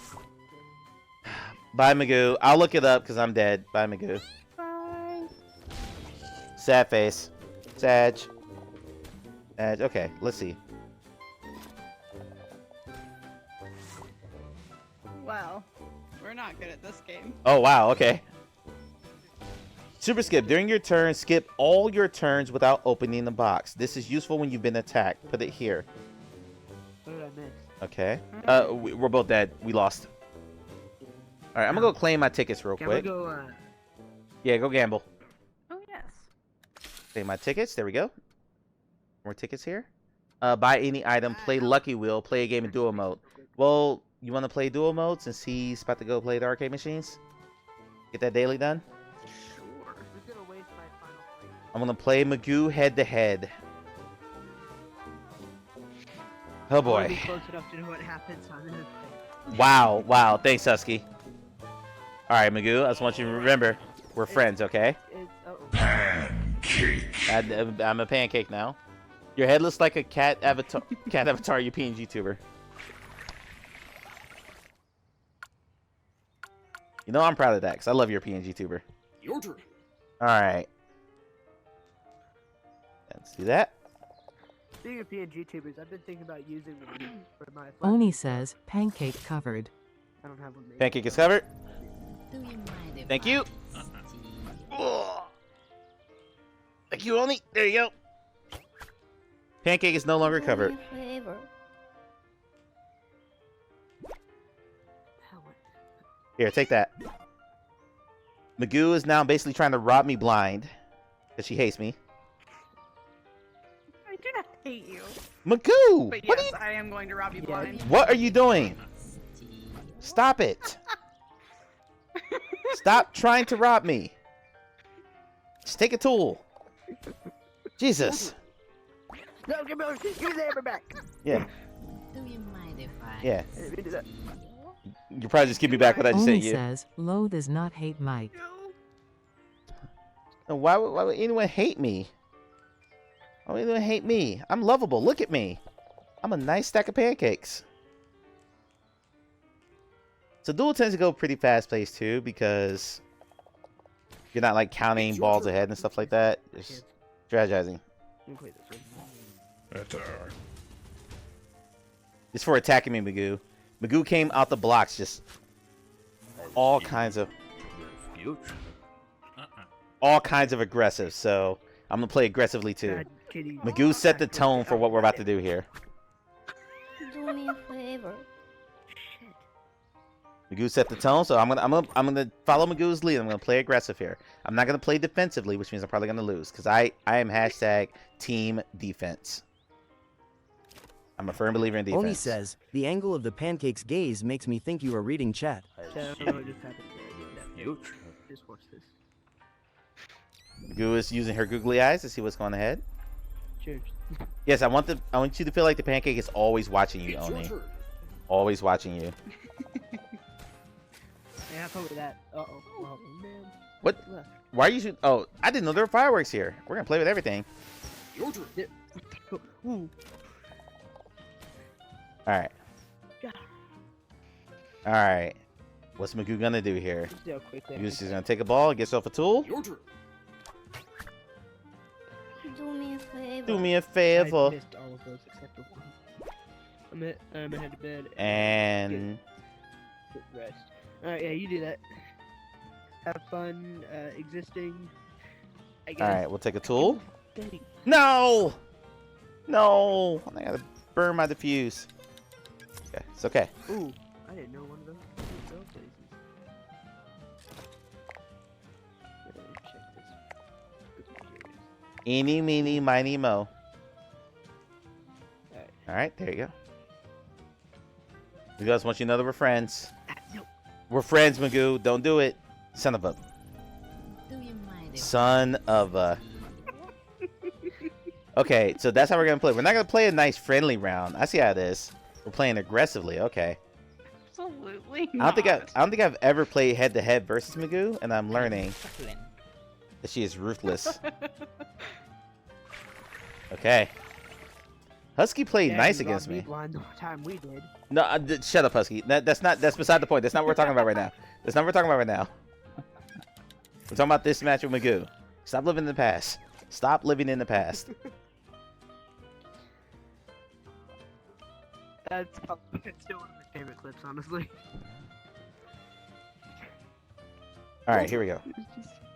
Bye, Magoo. I'll look it up because I'm dead. Bye, Magoo. Bye. Sad face. Sag. Sag. Okay, let's see. Well, we're not good at this game. Oh, wow. Okay. Super skip. During your turn, skip all your turns without opening the box. This is useful when you've been attacked. Put it here. What did I miss? Okay. We're both dead. We lost. All right, I'm gonna go claim my tickets real quick. Go, Yeah, go gamble. Oh yes. Claim my tickets. There we go. More tickets here. Buy any item. Play Lucky Wheel. Play a game in duo mode. Well, you want to play duo mode since he's about to go play the arcade machines? Get that daily done? Sure. Who's gonna waste my final play? I'm gonna play Magoo head to head. Oh boy. I'll be close enough to know what happens. So I'm gonna play. Wow, wow. Thanks, Husky. All right, Magoo. I just want you to remember, we're friends, okay? Pancake. I'm a pancake now. Your head looks like a cat avatar. Cat avatar, you PNG tuber. You know I'm proud of that because I love your PNG tuber. Your turn. All right. Let's do that. Speaking of PNG tubers, I've been thinking about using them for my. Oni says, pancake covered. I don't have one made. Pancake is covered. Do you mind if Thank you. Thank you, Oni. There you go. Pancake is no longer covered. Here, take that. Magoo is now basically trying to rob me blind. Because she hates me. I do not hate you. Magoo! But What yes, I am going to rob you blind. What are you doing? Stop it. Stop trying to rob me. Just take a tool. Jesus. No, give me the hammer back. Yeah. Do you mind if I... Yeah. You probably just give me back what I just Oni sent you. says, Loathe is not hate Mike. No, why would anyone hate me? Why would anyone hate me? I'm lovable. Look at me. I'm a nice stack of pancakes. So duel tends to go pretty fast paced too because you're not like counting balls ahead and stuff like that. Just strategizing. It's for attacking me, Magoo. Magoo came out the blocks just all kinds of aggressive. So I'm gonna play aggressively too. Magoo set the tone for what we're about to do here. Do me a favor. Magoo set the tone, so I'm gonna follow Magoo's lead. I'm gonna play aggressive here. I'm not gonna play defensively, which means I'm probably gonna lose because I am hashtag team defense. I'm a firm believer in defense. Oni says, the angle of the pancake's gaze makes me think you are reading chat. Just watch this. Magoo is using her googly eyes to see what's going ahead. Sure. Yes, I want you to feel like the pancake is always watching you, Oni. Always watching you. Yeah, have fun with that. Uh-oh. Oh, man. What? Why are you shooting? Oh, I didn't know there were fireworks here. We're gonna play with everything. Your turn. Ooh. Alright. Alright. What's Magoo gonna do here? Magoo's just gonna take a ball, get yourself a tool. Your turn. Do me a favor. Do me a favor. I missed all of those except for one. I'm head to bed. And Good rest. Alright, yeah, you do that. Have fun existing. I guess. alright, we'll take a tool. No! No! I gotta burn my diffuse. Okay, it's okay. Ooh, I didn't know one of those places. Check this. Eeny, meeny, miny, mo. Alright, there you go. You guys want you to know that we're friends. No. We're friends, Magoo. Don't do it. Son of a... Do you mind if Son of a... Okay, so that's how we're gonna play. We're not gonna play a nice friendly round. I see how it is. We're playing aggressively. Okay. Absolutely I don't think I've ever played head to head versus Magoo, and I'm learning that she is ruthless. Okay. Husky played nice against me. The time we did. No, shut up, Husky. That's beside the point. That's not what we're talking about right now. That's not what we're talking about right now. We're talking about this match with Magoo. Stop living in the past. Stop living in the past. That's probably still one of my favorite clips, honestly. Alright, here we go.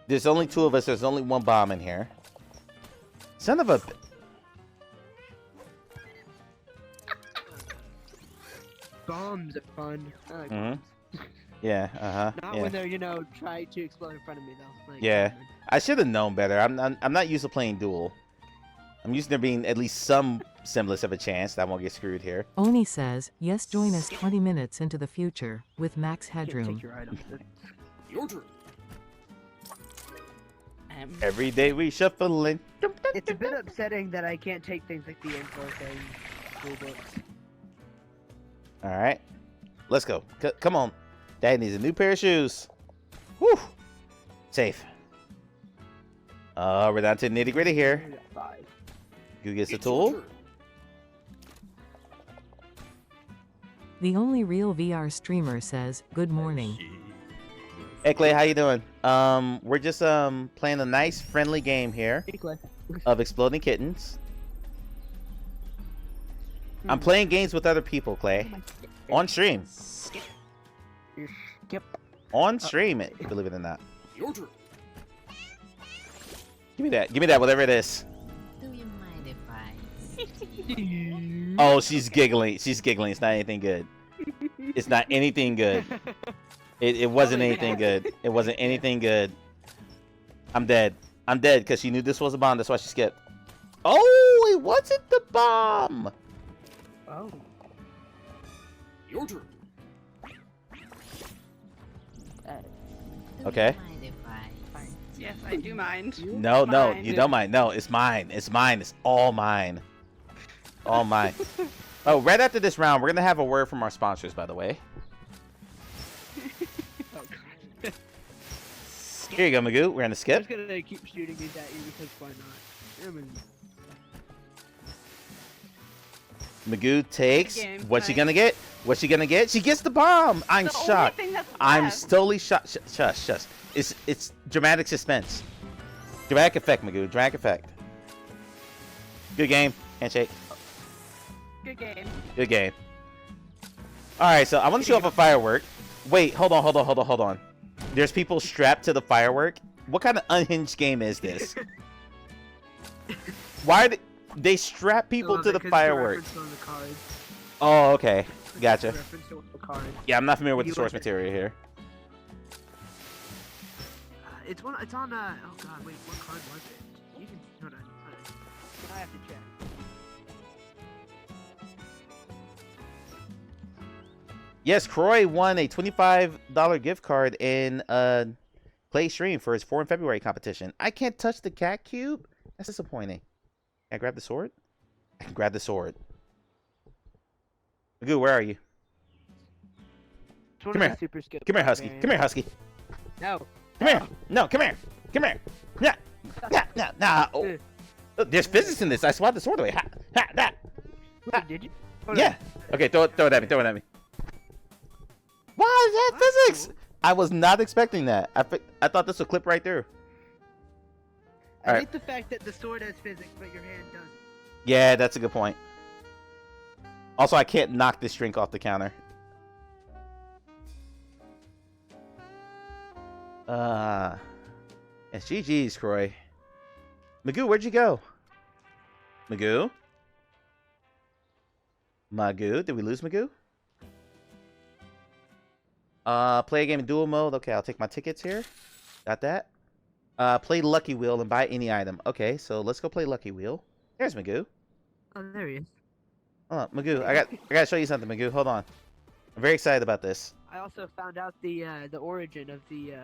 There's only two of us. There's only one bomb in here. Son of a... Bombs are fun. I like Mhm. bombs. Yeah, uh-huh. Not Yeah. when they're, trying to explode in front of me, though. Like, Yeah. I should have known better. I'm not used to playing duel. I'm used to there being at least some semblance of a chance that I won't get screwed here. Oni says, yes, join us 20 minutes into the future with max Can't headroom. take your items. Your turn. Every day we shuffling. It's a bit upsetting that I can't take things like the info thing, rule books. Alright. Let's go. Come on. Dad needs a new pair of shoes. Whew. Safe. We're down to the nitty gritty here. Who gets the tool? The only real VR streamer says, good morning. Hey Clay, how you doing? We're just playing a nice friendly game here of Exploding Kittens. I'm playing games with other people, Clay. On stream. On stream, believe it or not. Your turn. Give me that. Give me that, whatever it is. Do you mind if I? Oh, she's giggling. She's giggling. It's not anything good. It's not anything good. It wasn't anything good. It wasn't anything good. I'm dead. I'm dead because she knew this was a bomb. That's why she skipped. Oh, it wasn't the bomb. Oh. Your turn. Okay. Yes, I do mind. No, no, you don't mind. No, it's mine. It's mine. It's all mine. All mine. Oh, right after this round, we're going to have a word from our sponsors, by the way. Here you go, Magoo. We're going to skip. I'm just gonna keep shooting these at you because why not? I mean, Magoo takes. Game, What's she nice. going to get? What's she going to get? She gets the bomb. I'm The only shocked. thing that's I'm left. totally shocked. Shush, shush. It's dramatic suspense. Dramatic effect, Magoo. Dramatic effect. Good game. Handshake. Good game. Good game. All right, so I want to show off a firework. Wait, hold on. There's people strapped to the firework. What kind of unhinged game is this? Why are they strap people to the firework? Oh, okay, gotcha. Yeah, I'm not familiar with the source material here. It's on. Oh god, wait, what card was it? You can. Hold on. I have to check. Yes, Croy won a $25 gift card in Play Stream for his 4 in February competition. I can't touch the cat cube? That's disappointing. Can I grab the sword? I can grab the sword. Magoo, where are you? Come here. Come here, Husky. Come here, Husky. No. Come here. No, come here. Come here. Nah. Oh. There's physics in this. I swatted the sword away. Ha. Did you? Yeah. Okay, throw it at me. Throw it at me. Why is that physics? Cool. I was not expecting that. I thought this would clip right through. I hate the fact that the sword has physics, but your hand doesn't. Yeah, that's a good point. Also, I can't knock this drink off the counter. It's GG's, Croy. Magoo, where'd you go? Magoo? Did we lose Magoo? Play a game in dual mode. Okay, I'll take my tickets here. Got that. Play Lucky Wheel and buy any item. Okay, so let's go play Lucky Wheel. There's Magoo. Oh, there he is. Hold on, Magoo. I gotta show you something, Magoo. Hold on. I'm very excited about this. I also found out the origin of the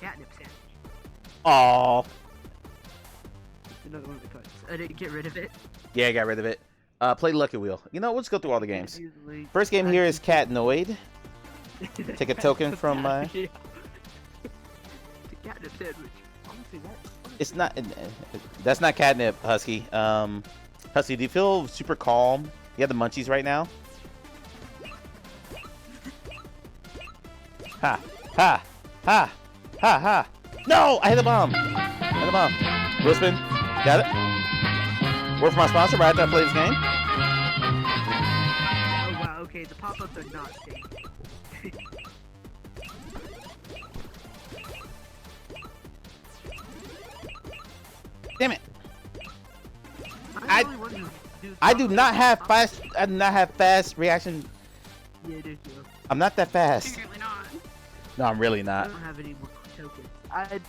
catnip sandwich. Aww. Another one of the cards. I didn't get rid of it. Yeah, I got rid of it. Play Lucky Wheel. You know, we'll just go through all the games. First game here is Catnoid. Take a token from my... The catnip sandwich. Honestly, It's not... That's not catnip, Husky. Husky, do you feel super calm? You have the munchies right now? Ha! Ha! Ha! Ha! Ha! No! I hit a bomb! I hit a bomb. Wheel spin. Got it? Work for my sponsor, but I have to play this game. Oh wow, okay, the pop-ups are not safe. Damn it! I do not have fast. I do not have fast reaction. Yeah, do you? I'm not that fast. Apparently not. No, I'm really I not. don't have any more tokens.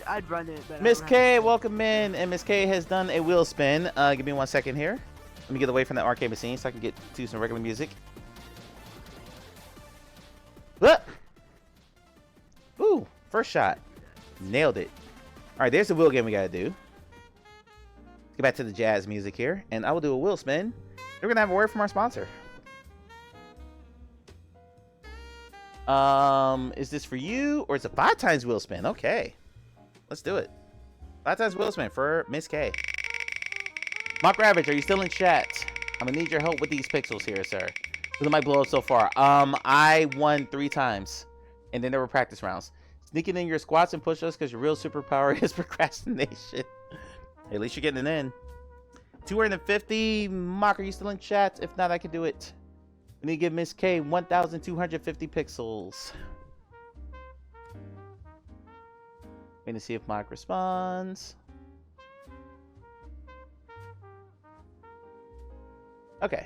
I'd run it, but Miss K, welcome in, and Miss K has done a wheel spin. Give me 1 second here. Let me get away from the arcade machine so I can get to some regular music. Look! Ooh, first shot. Nailed it. All right, there's the wheel game we gotta do. Let's get back to the jazz music here, and I will do a wheel spin. We're gonna have a word from our sponsor. Is this for you, or is it 5 times wheel spin? Okay, let's do it. 5 times wheel spin for Miss K. Mock Ravage, are you still in chat? I'm gonna need your help with these pixels here, sir. Who might blow up so far? I won 3 times, and then there were practice rounds. Sneaking in your squats and push-ups because your real superpower is procrastination. Hey, at least you're getting it in. 250. Mock, are you still in chat? If not, I can do it. We need to give Miss K 1,250 pixels. Waiting to see if Mock responds. Okay.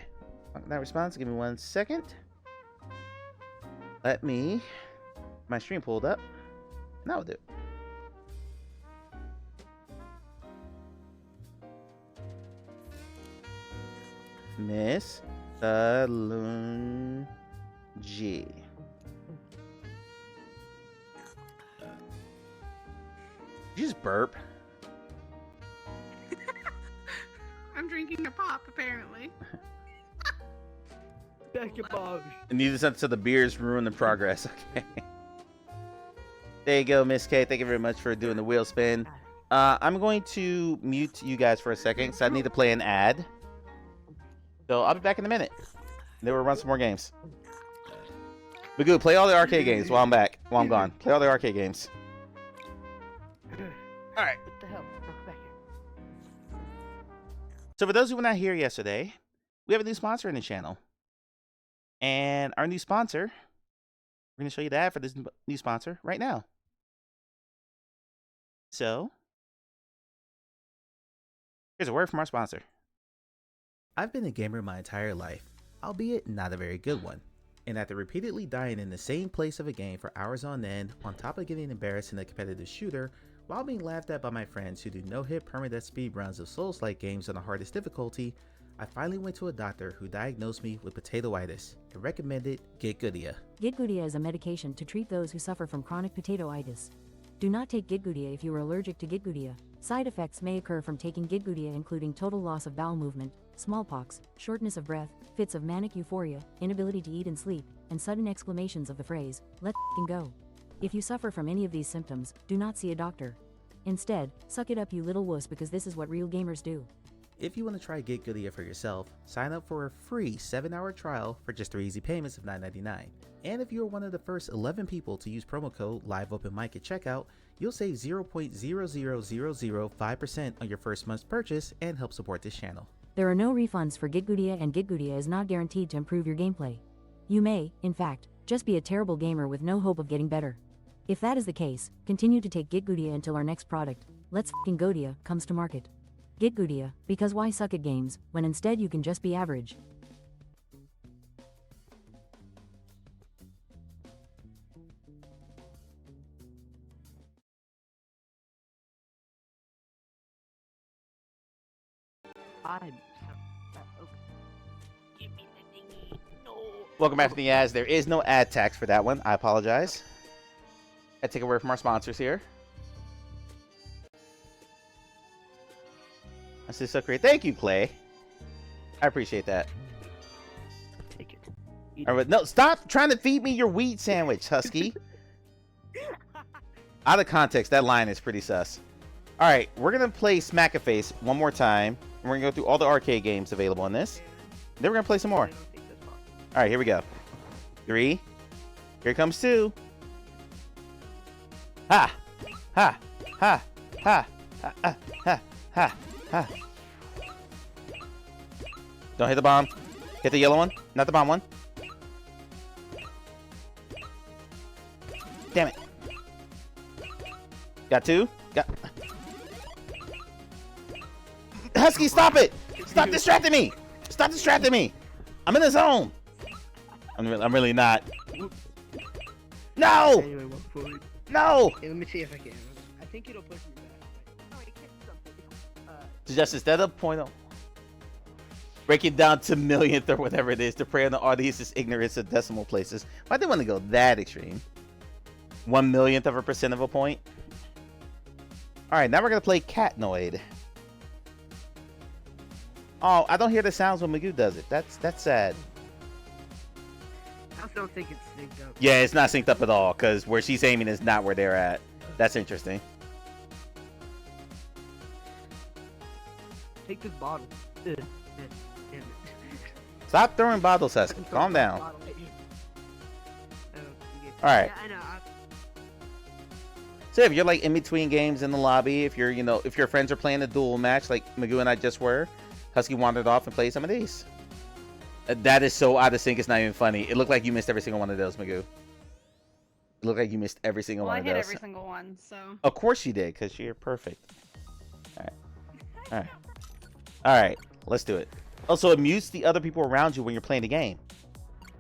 That responds. Give me 1 second. Let me... My stream pulled up. Now we'll do it. Miss Saloon G. Did you just burp? I'm drinking a pop, apparently. Back your bob. And you just so the beers ruin the progress. Okay. There you go, Miss K. Thank you very much for doing the wheel spin. I'm going to mute you guys for a second because I need to play an ad. So I'll be back in a minute. Then we'll run some more games. Magoo, play all the arcade games while I'm back. While I'm gone. Play all the arcade games. Alright. What the hell? Come back here. So for those who were not here yesterday, we have a new sponsor in the channel. And our new sponsor, we're going to show you the ad for this new sponsor right now. So, here's a word from our sponsor. I've been a gamer my entire life, albeit not a very good one. And after repeatedly dying in the same place of a game for hours on end, on top of getting embarrassed in a competitive shooter, while being laughed at by my friends who do no-hit permadeath speedruns of Souls-like games on the hardest difficulty, I finally went to a doctor who diagnosed me with potatoitis and recommended Gitgoodia. Gitgoodia is a medication to treat those who suffer from chronic potatoitis. Do not take Gitgoodia if you are allergic to Gitgoodia. Side effects may occur from taking Gitgoodia, including total loss of bowel movement, smallpox, shortness of breath, fits of manic euphoria, inability to eat and sleep, and sudden exclamations of the phrase, "Let's f***ing go." If you suffer from any of these symptoms, do not see a doctor. Instead, suck it up, you little wuss, because this is what real gamers do. If you want to try Gitgoodia for yourself, sign up for a free 7-hour trial for just 3 easy payments of $9.99. And if you are one of the first 11 people to use promo code LiveOpenMic at checkout, you'll save 0.00005% on your first month's purchase and help support this channel. There are no refunds for Gitgoodia, and Gitgoodia is not guaranteed to improve your gameplay. You may, in fact, just be a terrible gamer with no hope of getting better. If that is the case, continue to take Gitgoodia until our next product, Let's F***ing Goodia, comes to market. Gitgoodia, because why suck at games, when instead you can just be average? Give me the thingy. No. Welcome back to the ads. There is no ad tax for that one. I apologize. I take a word from our sponsors here. This is so great. Thank you, Clay. I appreciate that. Take it. All right, no, stop trying to feed me your wheat sandwich, Husky. Out of context, that line is pretty sus. All right, we're going to play Smack-A-Face one more time. And we're going to go through all the arcade games available on this. Then we're going to play some more. All right, here we go. 3. Here comes 2. Ha! Ha! Ha! Ha! Ha! Ha! Ha! Ha! Ha! Don't hit the bomb. Hit the yellow one, not the bomb one. Damn it. Got 2. Got... Husky, stop it! Stop distracting me! Stop distracting me! I'm in the zone! I'm really not. No! Anyway, walk forward. No! Okay, let me see if I can. I think it'll push me back. Oh, it hit something. Just instead of break it down to millionth or whatever it is to prey on the audience's ignorance of decimal places. I didn't want to go that extreme. 1/1,000,000% of a point. All right, now we're gonna play Catnoid. Oh, I don't hear the sounds when Magoo does it. That's sad. I also don't think it's synced up. Yeah, it's not synced up at all because where she's aiming is not where they're at. That's interesting. Take this bottle. Damn it. Stop throwing bottles, Husky. Calm down. All right. Yeah, I know. So if you're like in between games in the lobby, if you're, if your friends are playing a duel match like Magoo and I just were, Husky wandered off and played some of these. That is so out of sync, it's not even funny. It looked like you missed every single one of those, Magoo. It looked like you missed every single one of those. I hit every single one, so. Of course you did, because you're perfect. All right. All right. All right. Let's do it. Also, it mutes the other people around you when you're playing the game.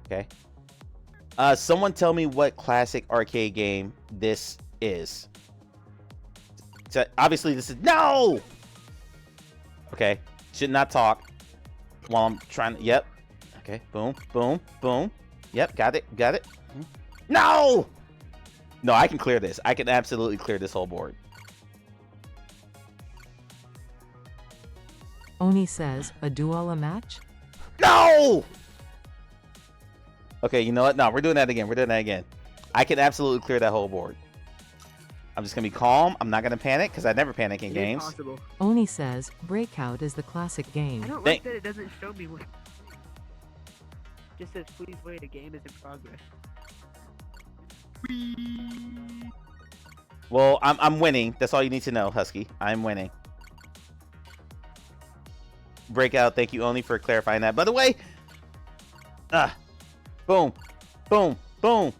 Okay. Someone tell me what classic arcade game this is. So obviously this is no. Okay. Should not talk while I'm trying to. Yep. Okay. Boom. Boom. Boom. Yep. Got it. Got it. No. No, I can clear this. I can absolutely clear this whole board. Oni says, a duel a match? No! Okay, you know what? No, we're doing that again. We're doing that again. I can absolutely clear that whole board. I'm just going to be calm. I'm not going to panic because I never panic in games. Possible. Oni says, Breakout is the classic game. I don't like that it doesn't show me what. Just says, please wait, a game is in progress. Well, I'm winning. That's all you need to know, Husky. I'm winning. Breakout, thank you, Oni, for clarifying that. By the way, Boom. Boom. Boom.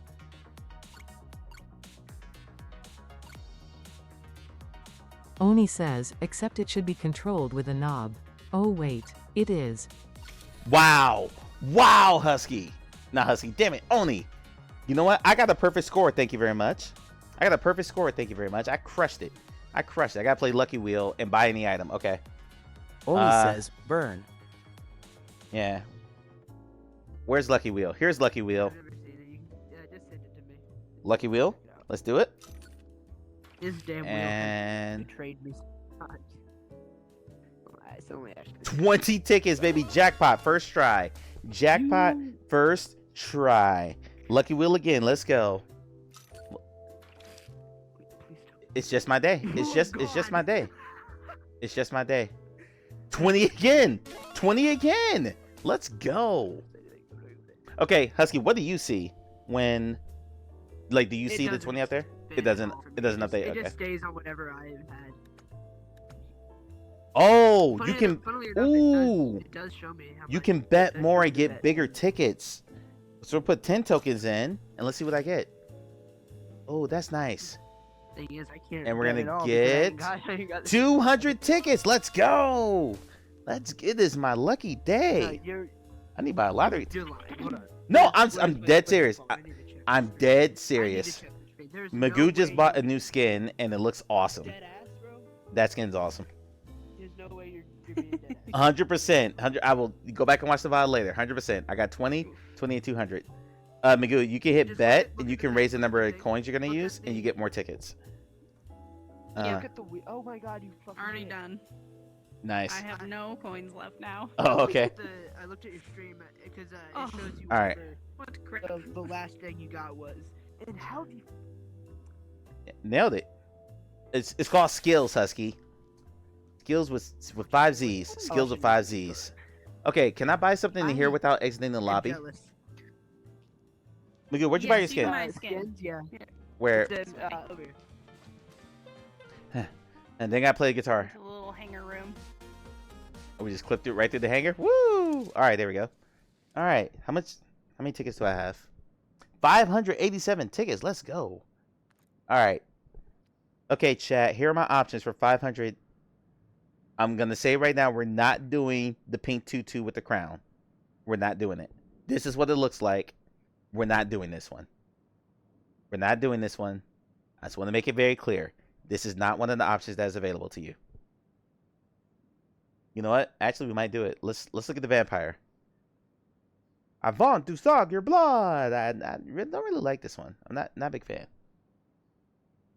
Oni says, except it should be controlled with a knob. Oh wait, it is. Wow. Wow, Husky. Not Husky. Damn it. Oni. You know what? I got a perfect score. Thank you very much. I got a perfect score. Thank you very much. I crushed it. I crushed it. I got to play Lucky Wheel and buy any item. Okay. Oni says, burn. Yeah. Where's Lucky Wheel? Here's Lucky Wheel. I've never seen it. You can, yeah, just send it to me. Lucky Wheel. Let's do it. This damn And wheel has betrayed me so much. It's only 20 tickets, baby. Jackpot. First try. Jackpot. First try. Lucky Wheel again. Let's go. It's just my day. It's just my day. It's just my day. 20 again. 20 again. Let's go. Okay, Husky, what do you see when, like, do you see the 20 out there? It doesn't update. It Okay. just stays on whatever I have had. Oh, Funny you can. enough, funnily enough, Ooh. it does show me how You much can it bet does more show and me get bet. bigger tickets. So we'll put 10 tokens in and let's see what I get. Oh, that's nice. Thing is, I can't And we're bet at gonna all because I ain't get I ain't got the- 200 tickets. Let's go. Let's get this my lucky No, day. I need to buy a lottery. You're lying. Hold on. No, Wait, I'm wait, dead wait, serious. hold on, I need to check. I'm dead I need to serious. check the screen. There's Magoo no just way bought a you- new skin and it looks awesome. Dead ass, bro. That skin's awesome. There's no way you're being dead ass. 100%. 100. I will go back and watch the VOD later. 100%. I got 20, 20, and 200. Magoo, you can hit bet and you can raise the number of coins you're gonna use and you get more tickets. Look at the wheel. Oh my god, you fucking Already did. done. Nice. I have no coins left now. Oh, okay. I looked at your stream because Oh. it shows you All right. What crap? the last thing you got was. And how do you? Nailed it. It's called skills, Husky. Skills with 5 Z's. Skills with 5 Z's. Okay, can I buy something in here without exiting the lobby? Jealous. Magoo, where'd you buy your skin? My skin. Skins, yeah. Where? Then, over here. And then I play the guitar. It's a little hangar room. We just clipped it right through the hanger. Woo! All right, there we go. All right, how many tickets do I have? 587 tickets. Let's go. All right. Okay, chat. Here are my options for 500. I'm gonna say right now, we're not doing the pink tutu with the crown. We're not doing it. This is what it looks like. We're not doing this one. We're not doing this one. I just want to make it very clear. This is not one of the options that is available to you. You know what? Actually, we might do it. Let's look at the vampire. I want to suck your blood. I don't really like this one. I'm not a big fan.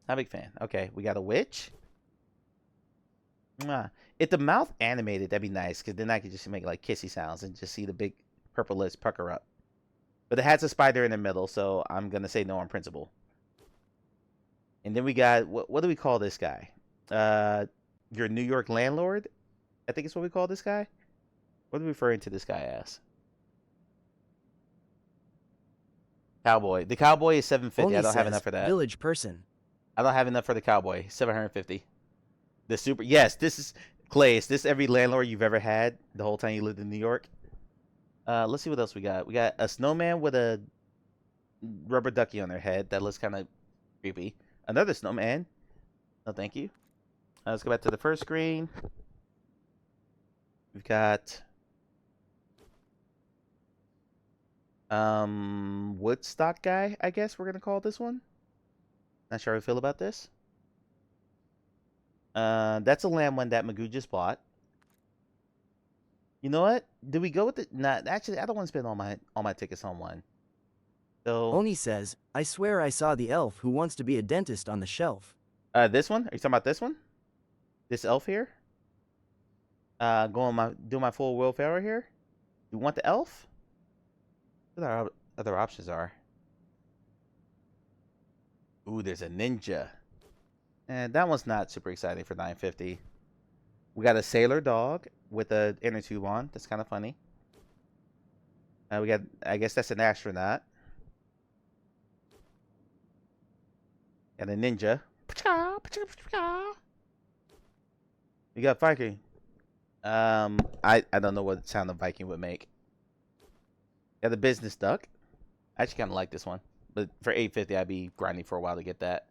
Not a big fan. Okay, we got a witch. Mwah. If the mouth animated, that'd be nice, because then I could just make like kissy sounds and just see the big purple lips pucker up. But it has a spider in the middle, so I'm gonna say no on principle. And then we got what do we call this guy? Your New York landlord, I think is what we call this guy. What are we referring to this guy as? Cowboy. The cowboy is 750. Oni I don't have says, enough for that. Village person. I don't have enough for the cowboy. 750. The super. Yes, this is Clay. Is this every landlord you've ever had the whole time you lived in New York? Let's see what else we got. We got a snowman with a rubber ducky on their head. That looks kind of creepy. Another snowman. No, thank you. Let's go back to the first screen. We've got Woodstock guy, I guess we're gonna call this one. Not sure how I feel about this. That's a lamb one that Magoo just bought. You know what? Do we go with it? Nah, actually, I don't want to spend all my tickets on one. So Oni says, I swear I saw the elf who wants to be a dentist on the shelf. this one? Are you talking about this one? This elf here? Do my full Will Ferrell here. You want the elf? What our other options are? Ooh, there's a ninja. And that one's not super exciting for 950. We got a sailor dog with a inner tube on. That's kind of funny. We got, I guess that's an astronaut. And a ninja. We got Viking. I don't know what sound a Viking would make. Got the business duck. I actually kind of like this one, but for 850, I'd be grinding for a while to get that.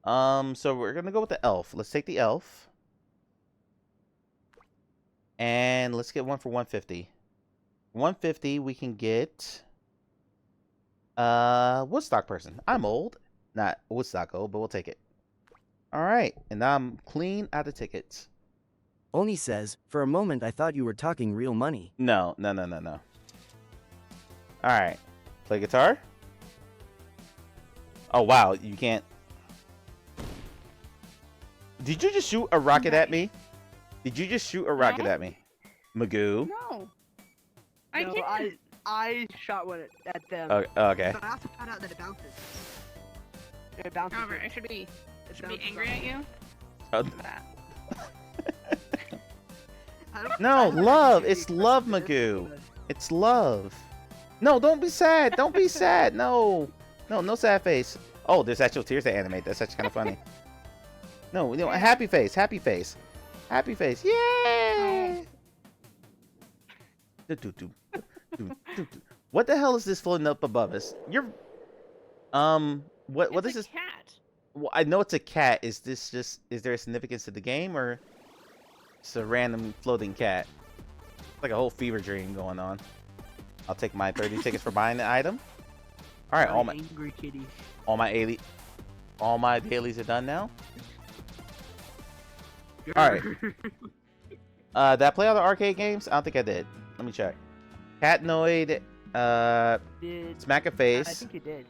So we're gonna go with the elf. Let's take the elf, and let's get one for 150. 150, we can get Woodstock person. I'm old, not Woodstock old, but we'll take it. All right, and now I'm clean out of tickets. Oni says, for a moment I thought you were talking real money. No. All right, play guitar. Oh wow, you can't. Did you just shoot a rocket at me? Did you just shoot a rocket at me, Magoo? No. I shot one at them. Oh, okay. But I also found out that it bounces. It bounces. However, I should be angry at you. Oh. For that. No, love. It's love, Magoo. It's love. No, don't be sad. Don't be sad. No sad face. Oh, there's actual tears to animate. That's actually kind of funny. No, a happy face. Happy face. Happy face. Yay! What the hell is this floating up above us? You're what is this? Cat. Well, I know it's a cat. Is there a significance to the game, or it's a random floating cat? It's like a whole fever dream going on. I'll take my 30 tickets for buying the item. All right, all my angry kitty. all my dailies are done now. All right. Did I play all the arcade games? I don't think I did. Let me check. Catnoid, Smack a Face. I think you did.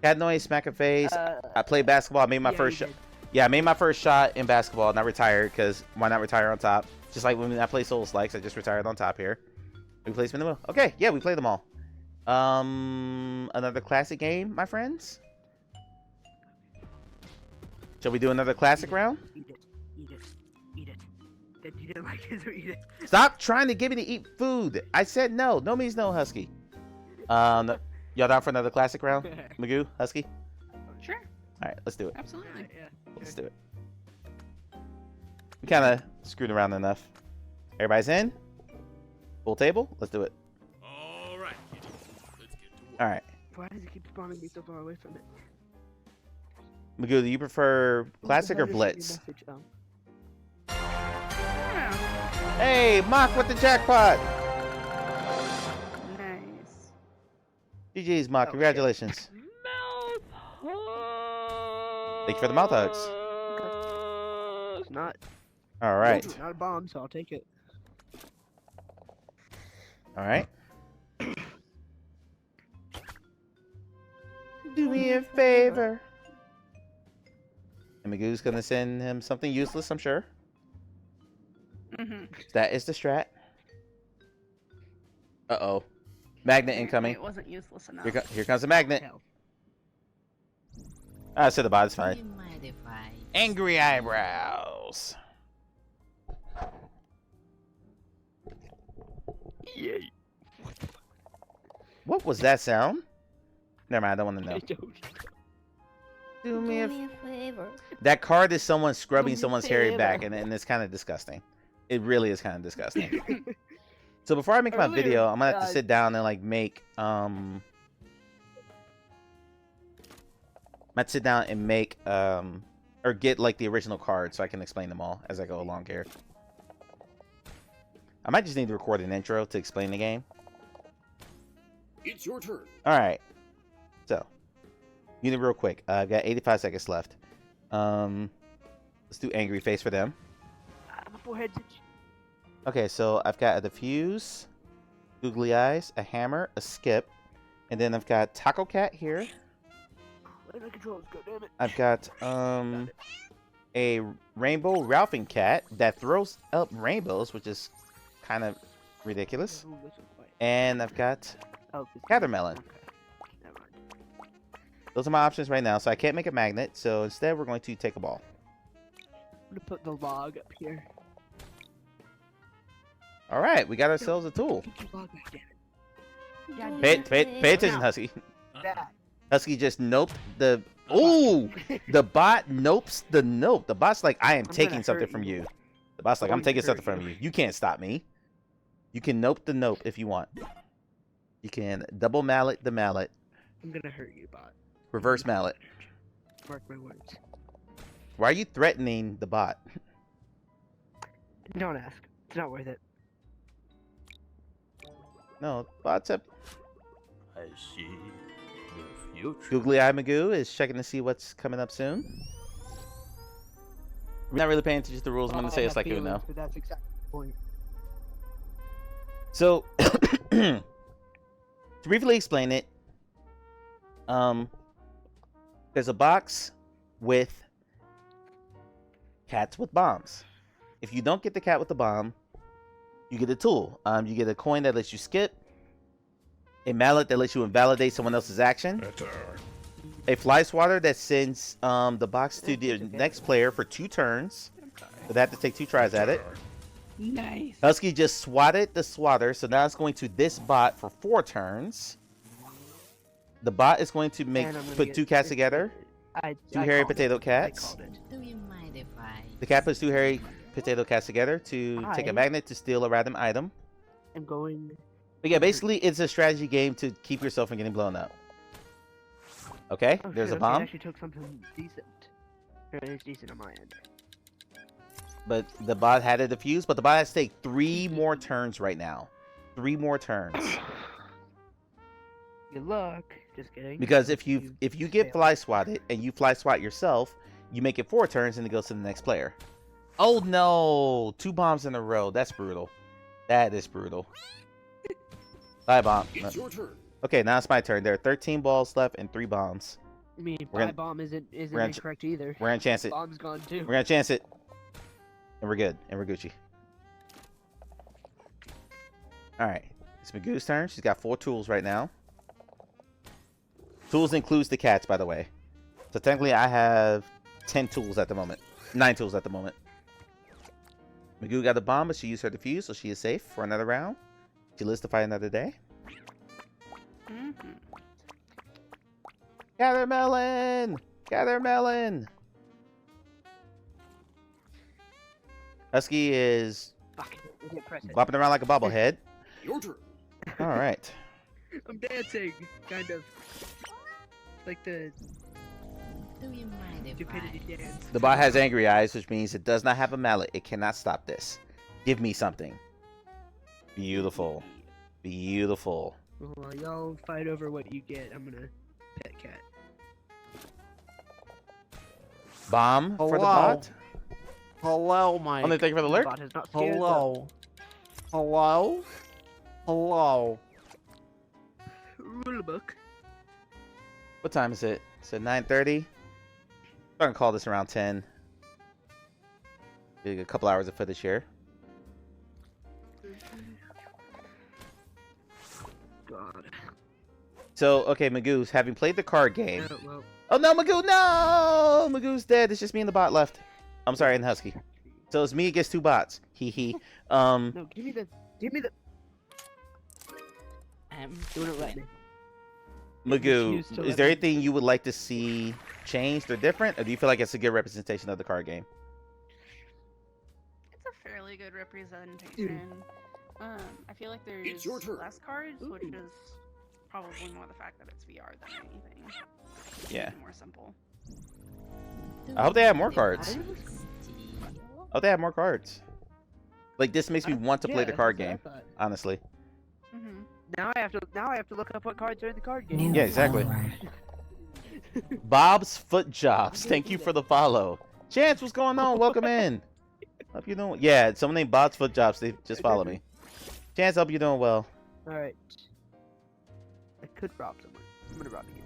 Catnoid, Smack a Face. I played basketball. I made my first shot. Yeah, I made my first shot in basketball, and I retired because why not retire on top? Just like when I play Souls Likes, I just retired on top here. We played Spin the Wheel. Okay, yeah, we played them all. Another classic game, my friends. Shall we do another classic round? Eat it. That you didn't like this or eat it. Stop trying to get me to eat food. I said no. No means no, Husky. Y'all down for another classic round? Magoo, Husky? Sure. All right, let's do it. Absolutely. Yeah. Let's do it. We kind of screwed around enough. Everybody's in? Full table? Let's do it. All right, Kitty. Let's get to work. All right. Why does it keep spawning me so far away from it? Magoo, do you prefer classic or blitz? Hey, Mock with the jackpot! Nice. GG's, Mock. Congratulations. Thank you for the mouth hugs. It's not. All right. It's not a bomb, so I'll take it. All right. Do me a favor. And Magoo's gonna send him something useless, I'm sure. That is the strat. Uh-oh. Magnet incoming. It wasn't useless enough. Here comes the magnet. I said the bot is fine. Angry eyebrows. Yay. What was that sound? Never mind, I don't want to know. Do me a favor. That card is someone scrubbing someone's hairy back, and it's kind of disgusting. It really is kind of disgusting. So before I make my video, I'm gonna have to sit down and like make I might sit down and make or get like the original card so I can explain them all as I go along here. I might just need to record an intro to explain the game. It's your turn. All right. So, unit real quick. I've got 85 seconds left. Let's do angry face for them. My forehead. Okay, so I've got a diffuse, googly eyes, a hammer, a skip, and then I've got Taco Cat here. I've got a rainbow Ralphing cat that throws up rainbows, which is kind of ridiculous. And I've got Cathermelon. Those are my options right now, so I can't make a magnet, so instead we're going to take a ball. I'm gonna put the log up here. All right, we got ourselves a tool. Yeah, Pay attention, Husky. that. Husky just noped the... Ooh! The bot nopes the nope. The bot's like, I am taking something from you. The bot's like, I'm taking something from you. You can't stop me. You can nope the nope if you want. You can double mallet the mallet. I'm gonna hurt you, bot. Reverse mallet. Mark my words. Why are you threatening the bot? Don't ask. It's not worth it. No, bots have. I see the future. Googly Eye Magoo is checking to see what's coming up soon. We're not really paying attention to the rules. I'm going to say it's like Uno. But that's exactly the point. So, to briefly explain it, there's a box with cats with bombs. If you don't get the cat with the bomb, you get a tool. You get a coin that lets you skip, a mallet that lets you invalidate someone else's action, a fly swatter that sends the box to the next player for 2 turns. So they have to take 2 tries at it. Nice. Husky just swatted the swatter, so now it's going to this bot for 4 turns. The bot is going to put 2 cats together. 2 hairy potato cats. Do you mind if I... The cat puts 2 hairy potato cats together to take a magnet to steal a random item. I'm going. But yeah, basically it's a strategy game to keep yourself from getting blown up. Okay, Oh, there's shit, a bomb. I actually took something decent. It's decent on my end. But the bot had a defuse, but the bot has to take 3 more turns right now. 3 more turns. Good luck. Just kidding. Because if you get fly swatted and you fly swat yourself, you make it 4 turns and it goes to the next player. Oh no! 2 bombs in a row. That's brutal. That is brutal. Bye, bomb. It's your turn. Okay, now it's my turn. There are 13 balls left and 3 bombs. I mean, We're gonna- bomb isn't we're gonna incorrect either. We're gonna chance it. Bomb's gone too. We're gonna chance it. And we're good. And we're Gucci. Alright. It's Magoo's turn. She's got 4 tools right now. Tools includes the cats, by the way. So technically I have 10 tools at the moment. 9 tools at the moment. Magoo got the bomb, but she used her defuse, so she is safe for another round. She lives to fight another day. Gather melon! Gather melon! Husky is bopping around like a bobblehead. Your turn. Alright. I'm dancing, kind of. Like the Do you mind if stupidity dance. The bot has angry eyes, which means it does not have a mallet. It cannot stop this. Give me something. Beautiful. Beautiful. While y'all fight over what you get, I'm gonna pet cat. Bomb for the Hello. bot. Hello, Mike. Oh, thank you for the alert. Bot has not scared Hello. Hello. Hello. Rule book. What time is it? It's at 9:30. I'm gonna call this around 10. Maybe a couple hours of footage here. God. So, okay, Magoo's having played the card game. Oh, well. Oh no, Magoo, no! Magoo's dead. It's just me and the bot left. I'm sorry, and Husky. So it's me against 2 bots. Hee hee. No, give me the. You wouldn't let me. Magoo, refuse to is let there me- anything you would like to see changed or different, or do you feel like it's a good representation of the card game? It's a fairly good representation. I feel like there's It's your turn. less cards, which is probably more the fact that it's VR than anything. Yeah. More simple. I hope they have more cards. I hope they have more cards. Like, this makes me want to play the card game, honestly. Now I have to look up what cards are in the card game. Yeah, exactly. Bob's Foot Jobs. Thank you for the follow. Chance, what's going on? Welcome in. Hope you're doing. Yeah, someone named Bob's Foot Jobs. They just follow me. Chance, hope you're doing well. All right. I could rob someone. I'm gonna rob you.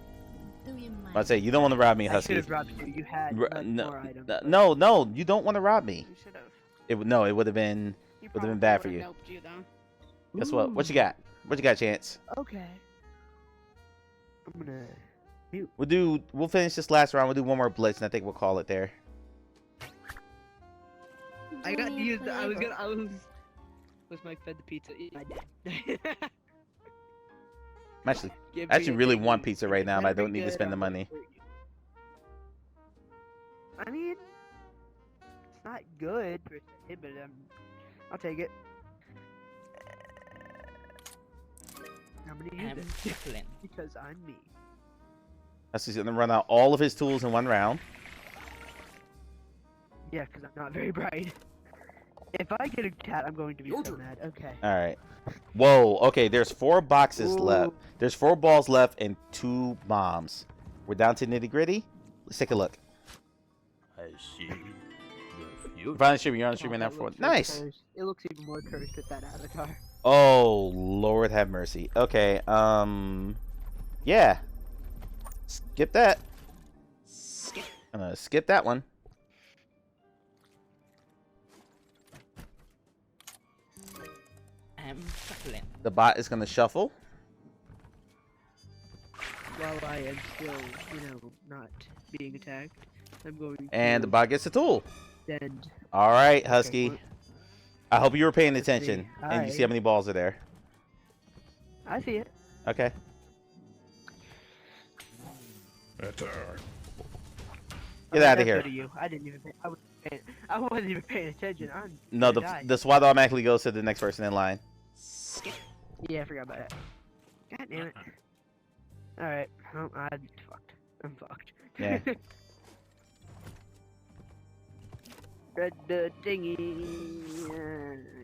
I'd say you don't want to rob me, I Husky. should have robbed you. You had R- like, no, more items. no, you don't want to rob me. You should have. It would no, it would have been bad for you. Helped you though. Guess what? What you got? What you got, Chance? Okay. I'm gonna mute. We'll finish this last round. We'll do one more blitz, and I think we'll call it there. I got used. I was Mike fed the pizza. I did. I actually really want pizza right now, but I don't need to spend the money. I mean, it's not good per se, but I'll take it. I'm gonna use it because I'm me. Husky's gonna run out all of his tools in one round. Yeah, because I'm not very bright. If I get a cat, I'm going to be so mad. Okay. All right. Whoa. Okay. There's 4 boxes Ooh. left. There's 4 balls left and 2 bombs. We're down to nitty gritty. Let's take a look. I see the future. Finally streaming. You're on streaming now that for looks nice. cursed. It looks even more cursed with that avatar. Oh Lord, have mercy. Okay. Yeah. Skip that. I'm gonna skip that one. I'm shuffling. The bot is gonna shuffle. While I am still, not being attacked, I'm going to And the bot gets a tool. send. All right, Okay, Husky. what- I hope you were paying Let's see. attention and you see I- how many balls are there. I see it. Okay. Get out of here. You. I didn't even. I wasn't even paying attention. No, the SWAT automatically goes to the next person in line. Yeah, I forgot about it. God damn it. Alright, I'm fucked. I'm fucked. Yeah. Red dingy.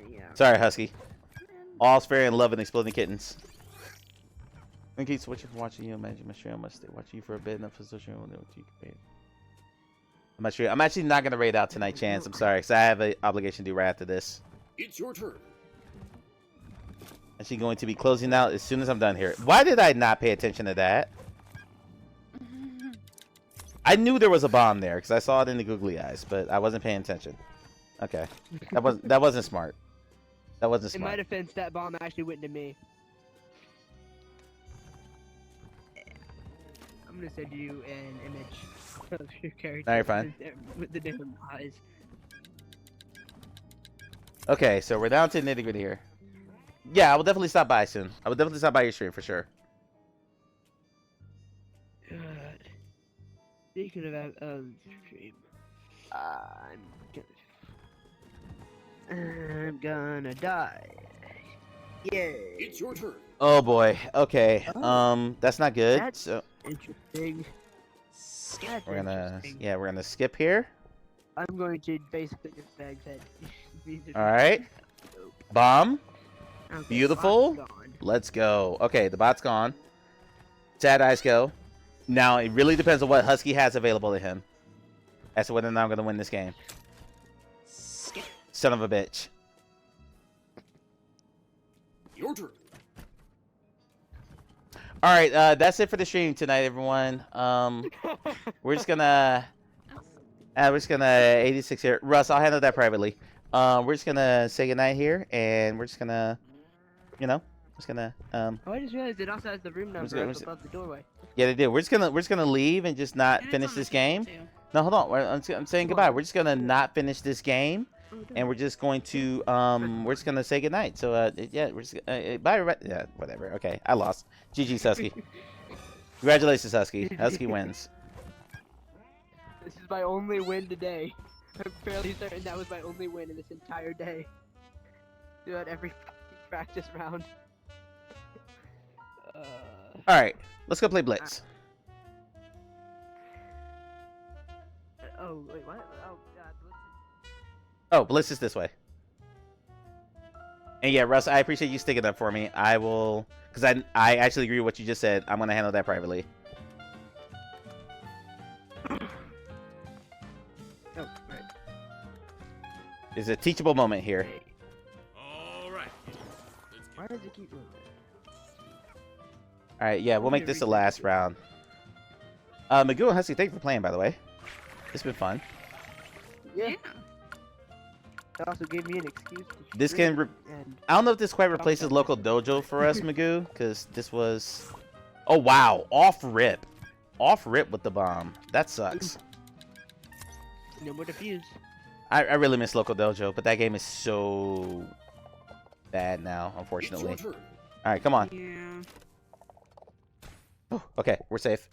Yeah. Sorry, Husky. All's fair in love and exploding kittens. Thank you so much for watching. You imagine my stream. I must stay watching you for a bit. Enough for social media. You can pay. I'm not sure. I'm actually not gonna raid out tonight, Chance. I'm sorry, because I have an obligation to do right after this. It's your turn. Actually going to be closing out as soon as I'm done here. Why did I not pay attention to that? I knew there was a bomb there because I saw it in the googly eyes, but I wasn't paying attention. Okay, that wasn't smart. That wasn't In my smart. defense, that bomb actually went to me. I'm gonna send you an image of your character. No, you're fine. With the different eyes. Okay, so we're down to nitty gritty here. Yeah, I will definitely stop by soon. I will definitely stop by your stream for sure. God. Speaking of stream, I'm gonna die. Yay. It's your turn. Oh boy. Okay. Oh. That's not good. That's So interesting. That's we're gonna interesting. we're gonna skip here. I'm going to basically just bag's head. All right. Bomb. Okay, Beautiful. bot's gone. Let's go. Okay, the bot's gone. Sad eyes go. Now it really depends on what Husky has available to him as to whether or not I'm gonna win this game. Son of a bitch. Your turn. All right, that's it for the stream tonight, everyone. We're just gonna 86 here. Russ, I'll handle that privately. We're just gonna say goodnight here, and we're just gonna, Oh, I just realized it also has the room number gonna- up above the doorway. yeah, they do. We're just gonna leave and just not finish this game. No, hold on. I'm saying goodbye. We're just gonna not finish this game, and we're just going to we're just gonna say goodnight. So yeah, we're just bye everybody. Yeah, whatever. Okay, I lost. GG, Husky. Congratulations, Husky. Husky wins. This is my only win today. I'm fairly certain that was my only win in this entire day. Throughout every fucking practice round. All right, let's go play Blitz. Oh wait, what? Oh god. Oh, Blitz is this way. And yeah, Russ, I appreciate you sticking up for me. I will, because I actually agree with what you just said. I'm gonna handle that privately. Oh, right. There's a teachable moment here. All right. Why does it keep moving? All right, yeah, we'll make this the last round. Magoo and Husky, thank you for playing, by the way. It's been fun. Yeah. It also gave me an excuse to This stream can. and I don't know if this quite replaces local dojo for us, Magoo, because this was. Oh wow, off rip with the bomb. That sucks. no more defuse. I really miss local dojo, but that game is so bad now, unfortunately. It's your turn. All right, come on. Yeah. Oh, okay, we're safe.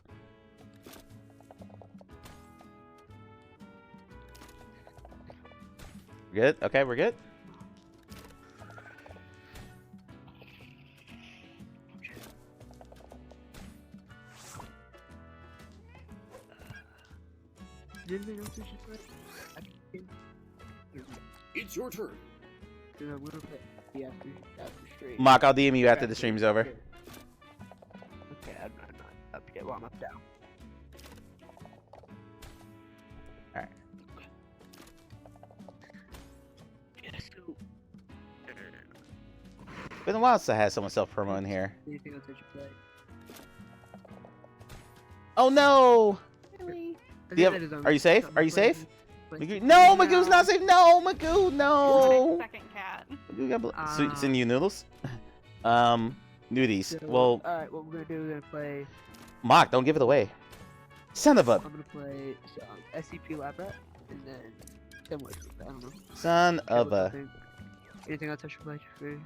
Good. Okay, we're good. there anything else we should play? It's your turn. We're gonna play after stream. Mock, I'll DM you after the stream's over. Okay, I'm not up yet. Well, I'm up down. Alright. Yeah, so... Been a while since I had someone self-promo in here. Anything else I should play? Oh no! Really? Do you have, are you safe? Are you safe? Magoo, no, Magoo's not safe. No, Magoo, no. Second cat. Magoo got send you noodles. Nudies. So, Well, alright, what we're gonna do, we're gonna play... Mock, don't give it away. Son of a... I'm gonna play SCP Lab Rat, and then I don't know. Son of a... Anything else I should play?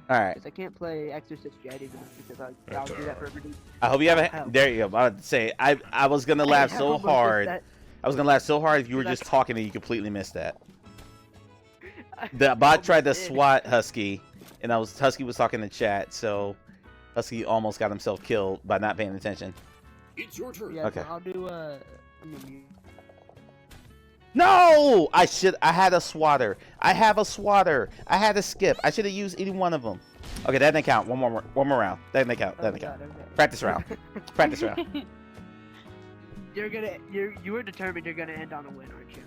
Alright. Because I can't play Exorcist Jetty because I'll do that for every. I hope you haven't... There you go. I would say, I was gonna laugh so hard. I was gonna laugh so hard if you were just talking and you completely missed that. The bot tried to swat Husky, and Husky was talking in chat, so Husky almost got himself killed by not paying attention. It's your turn. Yeah, okay. So I'll do No! I had a swatter. I have a swatter. I had a skip. I should have used any one of them. Okay, that didn't count. One more round. That didn't count. That didn't count. Okay. Practice round. Practice round. You were determined you're gonna end on a win, aren't you?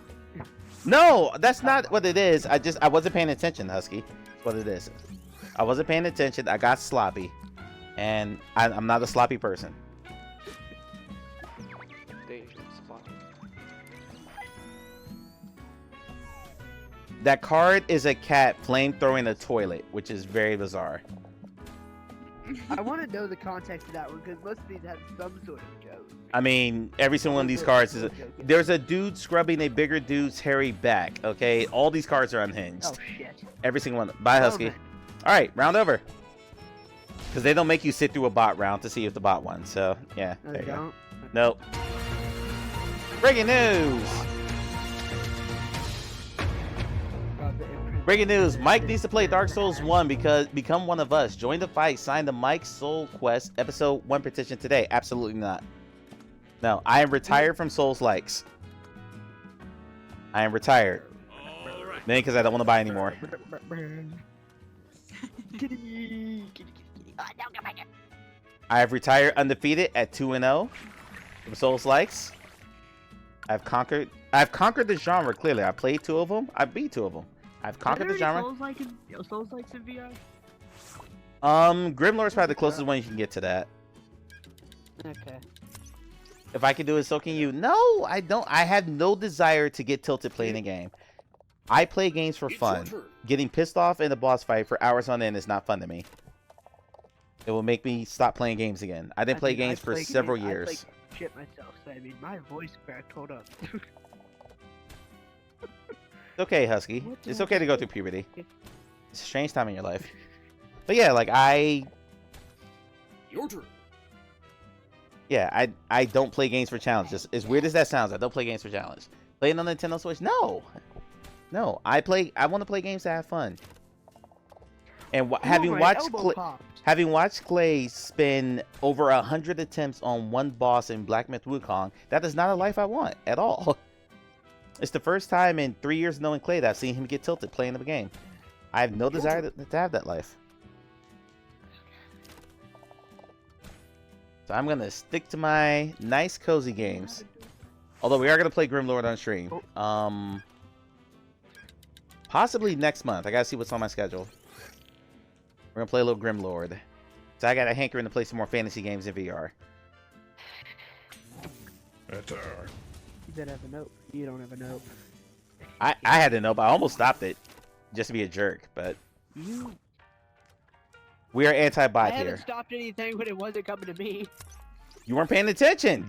No, that's not what it is. I wasn't paying attention, Husky. That's what it is. I wasn't paying attention. I got sloppy, and I'm not a sloppy person. That card is a cat flamethrowing a toilet, which is very bizarre. I want to know the context of that one because most of these have some sort of joke. I mean, every single one of these cards is there's a dude scrubbing a bigger dude's hairy back. Okay, all these cards are unhinged. Oh shit! Every single one. Bye, Husky. All right, round over. Because they don't make you sit through a bot round to see if the bot won. So yeah, No, there you go. don't. Nope. Breaking news. Breaking news, Mike needs to play Dark Souls 1 because become one of us. Join the fight, sign the Mike Soul Quest Episode 1 petition today. Absolutely not. No, I am retired from Souls likes. I am retired. Mainly because I don't want to buy anymore. I have retired undefeated at 2-0 from Souls likes. I've conquered the genre clearly. I played 2 of them. I beat 2 of them. I've conquered the genre. Souls likes in VR? Grimlore's probably the closest one you can get to that. Okay. If I can do it, so can you. No, I don't. I have no desire to get tilted playing a game. I play games for fun. Getting pissed off in a boss fight for hours on end is not fun to me. It will make me stop playing games again. I didn't play games for several years. I play shit myself, so I mean, my voice cracked. Hold up. It's okay, Husky. It's okay to go through puberty. It's a strange time in your life. But yeah, like Your turn. Yeah, I don't play games for challenge. Just as weird as that sounds, I don't play games for challenge. Playing on the Nintendo Switch? No. No, I want to play games to have fun. And having watched Clay spend over 100 attempts on one boss in Black Myth Wukong, that is not a life I want at all. It's the first time in 3 years knowing Clay that I've seen him get tilted playing the game. I have no desire to have that life. So I'm gonna stick to my nice cozy games. Although we are gonna play Grimlord on stream. Possibly next month. I gotta see what's on my schedule. We're gonna play a little Grimlord. So I got a hankering to play some more fantasy games in VR. You better have a note. You don't have a note. I had a note, but I almost stopped it just to be a jerk. But we are anti-bot I here. haven't stopped anything when it wasn't coming to me. You weren't paying attention.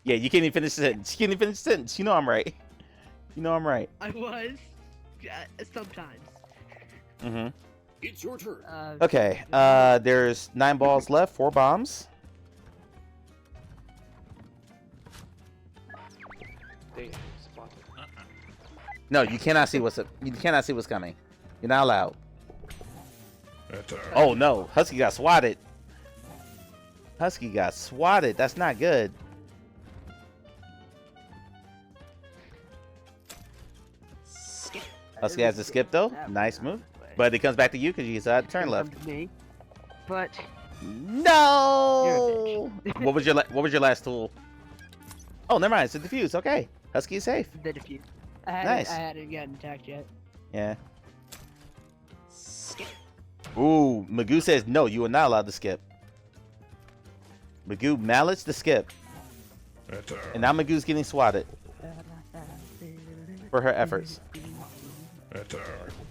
Yeah, you can't even finish the sentence. You can't even finish the sentence. You know I'm right. You know I'm right. I was. Sometimes. Mm-hmm. It's your turn. Okay. There's 9 balls left. 4 bombs. No, you cannot see what's coming. You're not allowed. Oh no, Husky got swatted. Husky got swatted. That's not good. Husky has to skip though. Nice move. But it comes back to you because you said turn left. To me. But no. What was your last tool? Oh, never mind. It's a diffuse. Okay. Husky is safe. the defuse. I Nice. hadn't gotten attacked yet. Yeah. Ooh, Magoo says no. You are not allowed to skip. Magoo mallets to skip. And now Magoo's getting swatted for her efforts.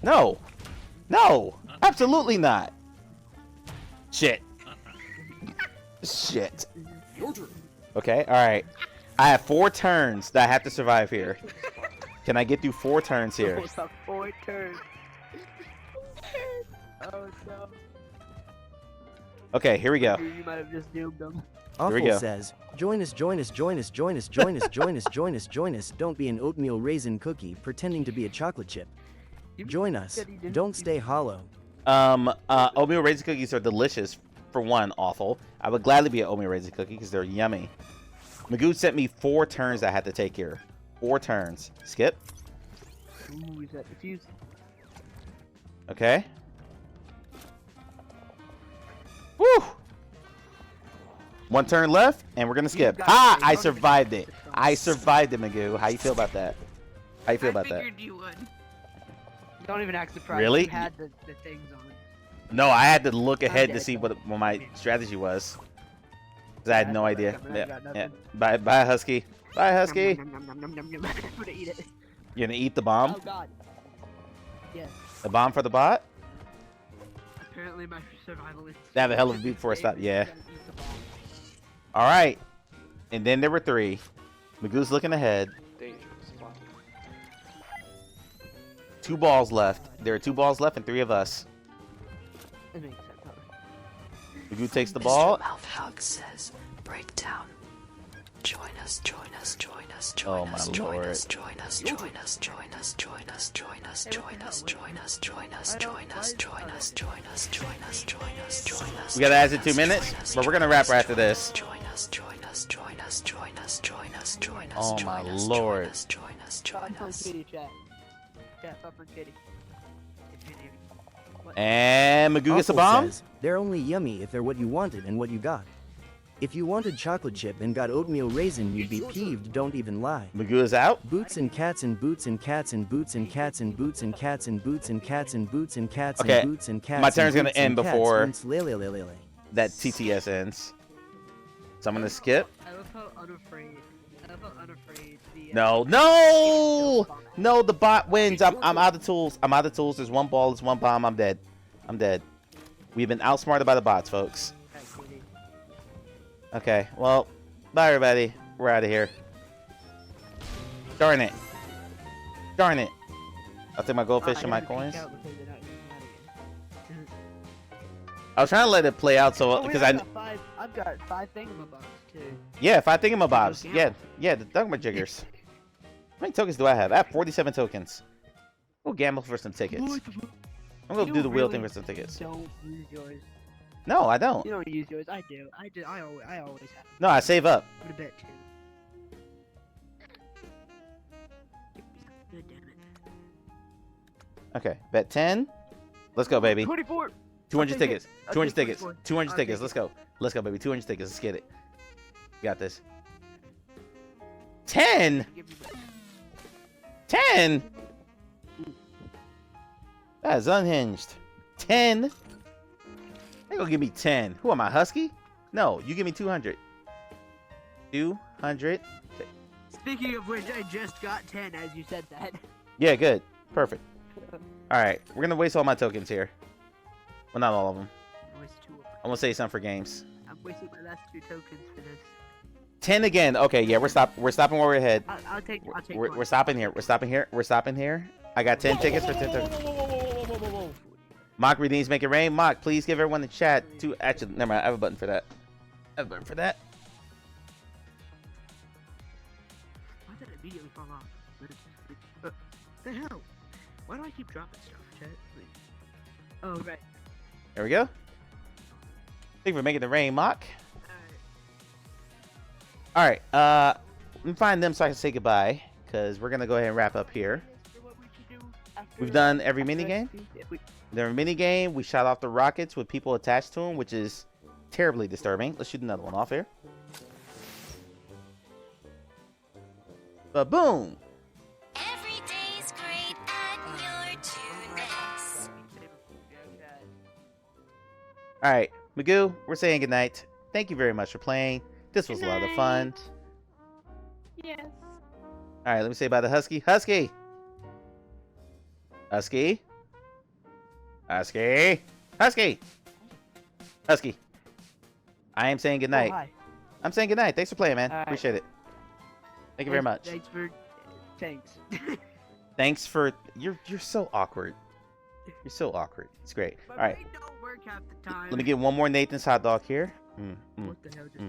No. No. Absolutely not. Shit. Shit. Your turn. Okay, alright. I have 4 turns that I have to survive here. Can I get through 4 turns here? It's a 4 turns. Oh no. Okay, here we go. You might have just doomed them. Here we Awful go. says, join us, join us, join us, join us, join us, join us, join us, join us. Don't be an oatmeal raisin cookie pretending to be a chocolate chip. Join us. Don't stay hollow. Oatmeal raisin cookies are delicious. For one, awful. I would gladly be an oatmeal raisin cookie because they're yummy. Magoo sent me 4 turns I had to take here. 4 turns. Skip. Ooh, is that defuse? Okay. Woo! 1 turn left, and we're gonna skip. Ah! I survived it. I survived it, Magoo. How you feel about that? How you feel about that? I figured you would. Don't even act surprised. Really? You had the things on. No, I had to look ahead to see what my strategy was. Because I had no idea. Yeah. Bye, Husky. Bye, Husky. I'm gonna eat it. You're gonna eat the bomb? Oh god. Yes. The bomb for the bot? Apparently my survival is. They have a hell of a beat before I stop. Yeah. Alright. And then there were 3. Magoo's looking ahead. 2 balls left. There are 2 balls left and 3 of us. It makes sense. Magoo takes the ball. Mouth Hug says, breakdown. Join us, join us, join us, join us, join us, join us, join us, join us, join us, join us, join us, join us, join us, join us, join us, join us, join us, join us, join us. We gotta ask it 2 minutes, but we're gonna wrap right after this. Join us, join us, join us, join us, join us, join us. Oh my lord. Join us, join us. Kitty chat. Chat up for Kitty. And Magoo gets a Awful bomb? says, they're only yummy if they're what you wanted and what you got. If you wanted chocolate chip and got oatmeal raisin, you'd be peeved, don't even lie. Magoo is out? Boots and cats and boots and cats and boots and cats and boots and cats and boots and cats and boots and cats Okay, and boots and cats. my turn's gonna end before Lele. that TTS ends. So I'm gonna skip. I love how unafraid. I love how unafraid the. No, the bot wins. I'm out of tools. I'm out of tools. There's 1 ball. There's 1 bomb. I'm dead. I'm dead. We've been outsmarted by the bots, folks. Okay, well, bye everybody. We're out of here. Darn it. Darn it. I'll take my goldfish and my coins. I was trying to let it play out so because I've got 5 thingamabobs too. Yeah, 5 thingamabobs. Yeah, the thingamajiggers. How many tokens do I have? I have 47 tokens. We'll gamble for some tickets. I'm gonna do the wheel thing for some tickets. Don't use yours. No, I don't. You don't use yours. I do. I always have. No, I save up. I'm gonna bet 2. God damn it. Okay, bet 10. Let's go, baby. 24. 200 tickets. I'll 200 take tickets. 24. 200 I'll tickets. take Let's go. Let's go, baby. 200 tickets. Let's get it. You got this. 10. 10. That is unhinged. 10. They gonna give me 10. Who am I, Husky? No, you give me 200. 200. Speaking of which, I just got 10 as you said that. Yeah, good. Perfect. Alright, we're gonna waste all my tokens here. Well, not all of them. I'm gonna say something for games. I'm wasting my last 2 tokens for this. 10 again. Okay, yeah, we're stopping where we're headed. I'll take We're stopping here. We're stopping here. We're stopping here. I got 10 tickets for 10 tokens. Mock redeems make it rain. Mock, please give everyone in the chat to actually never mind, I have a button for that. I have a button for that. Why did it immediately fall off? The hell? Why do I keep dropping stuff, chat? Wait. Oh, right. There we go. Thank you for making the rain, Mock. All right. Let me find them so I can say goodbye, because we're gonna go ahead and wrap up here. We've done every mini game. Every mini game. We shot off the rockets with people attached to them, which is terribly disturbing. Let's shoot another one off here. But boom. Every day's great at your tuneness. All right, Magoo, we're saying goodnight. Thank you very much for playing. This was a lot of fun. Yes. All right, let me say bye to Husky. Husky. Husky. Husky. Husky. Husky. I am saying goodnight. Oh, hi. I'm saying goodnight. Thanks for playing, man. All right. Appreciate it. Thank you very much. Thanks. Thanks for you're so awkward. You're so awkward. It's great. All right. Don't work half the time. Let me get one more Nathan's hot dog here. What the hell just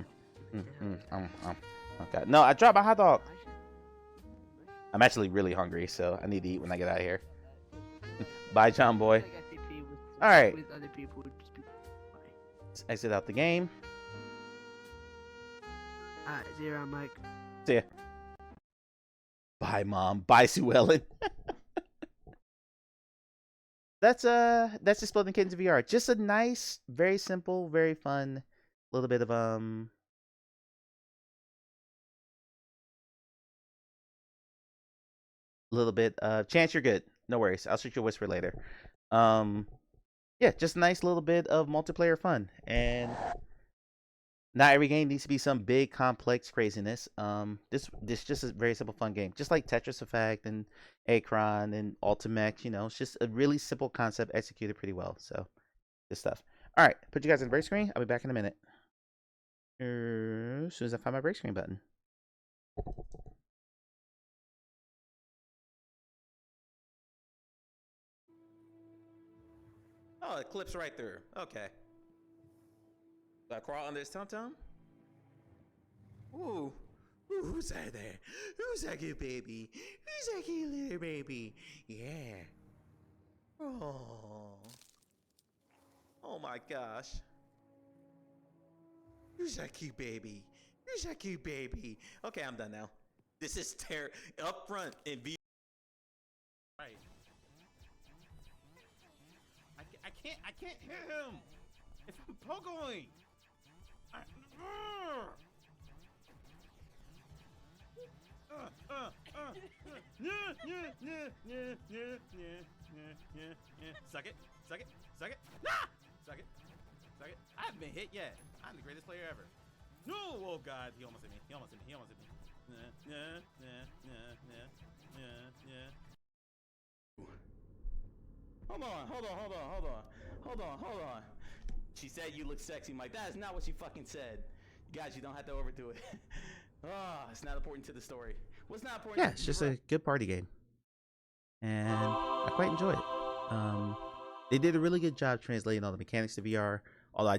Okay. No, I dropped my hot dog. I'm actually really hungry, so I need to eat when I get out of here. Bye, John Boy. All right. Let's exit out the game. Alright, see you around, Mike. See ya. Bye, Mom. Bye, Sue Ellen. That's Exploding Kittens VR. Just a nice, very simple, very fun little bit of Chance, you're good. No worries. I'll shoot you a whisper later. Yeah, just a nice little bit of multiplayer fun. And not every game needs to be some big complex craziness. This just a very simple fun game. Just like Tetris Effect and Acron and Ultimex, you know, it's just a really simple concept executed pretty well. So good stuff. All right, put you guys on the break screen. I'll be back in a minute. As soon as I find my break screen button. Oh, it clips right through. Okay. Do I crawl under this tum-tum? Ooh. Ooh, who's that there? Who's that cute baby? Who's that cute little baby? Yeah. Oh. Oh my gosh. Who's that cute baby? Who's that cute baby? Okay, I'm done now. This is up front in V. Right. I can't hit him. If I'm pogoing. Suck it. Suck it. Suck it. Ah! Suck it. Suck it. I haven't been hit yet. I'm the greatest player ever. No! Oh God, he almost hit me. He almost hit me. He almost hit me. Hold on. She said you look sexy, Mike. That is not what she fucking said. Guys, you don't have to overdo it. It's not important to the story. What's not important? Yeah, it's just a good party game. And I quite enjoy it. They did a really good job translating all the mechanics to VR. Although I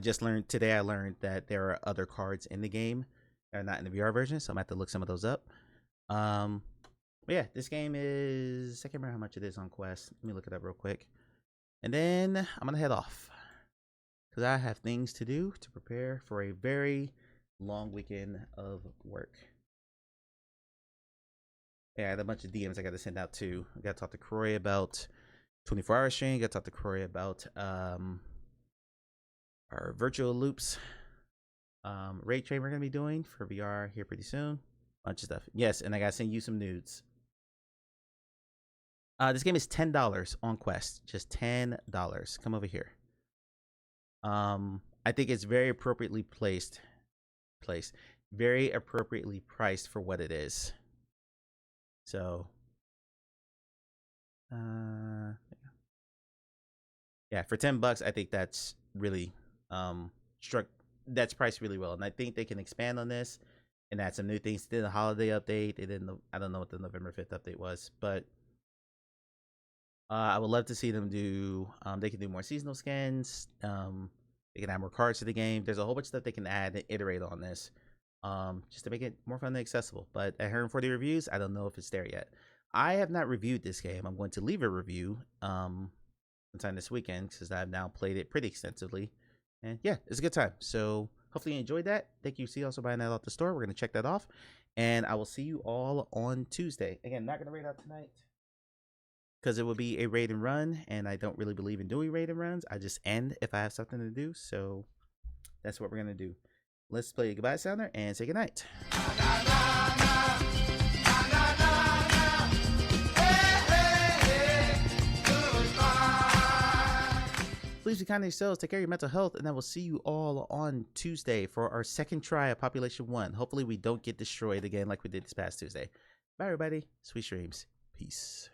learned that there are other cards in the game that are not in the VR version, so I'm gonna have to look some of those up. But yeah, this game is, I can't remember how much it is on Quest. Let me look it up real quick. And then I'm gonna head off because I have things to do to prepare for a very long weekend of work. Yeah, I had a bunch of DMs I got to send out too. I got to talk to Croy about 24-hour stream. Got to talk to Croy about our virtual loops. Ray train we're gonna be doing for VR here pretty soon. Bunch of stuff. Yes, and I gotta send you some nudes. This game is $10 on Quest. Just $10. Come over here. I think it's very appropriately placed. Very appropriately priced for what it is. So yeah, for $10, I think that's really that's priced really well, and I think they can expand on this and add some new things. They did a holiday update. They didn't. I don't know what the November 5th update was, but I would love to see them do. They can do more seasonal skins. They can add more cards to the game. There's a whole bunch of stuff they can add and iterate on this, just to make it more fun and accessible. But at 140 reviews, I don't know if it's there yet. I have not reviewed this game. I'm going to leave a review sometime this weekend because I've now played it pretty extensively. And yeah, it's a good time. So hopefully you enjoyed that. Thank you. See also buying that off the store. We're gonna check that off, and I will see you all on Tuesday. Again, not gonna raid out tonight because it will be a raid and run, and I don't really believe in doing raid and runs. I just end if I have something to do. So that's what we're gonna do. Let's play a goodbye sounder and say goodnight. Please be kind to yourselves, take care of your mental health, and I will see you all on Tuesday for our second try at Population 1. Hopefully we don't get destroyed again like we did this past Tuesday. Bye everybody, sweet dreams, peace.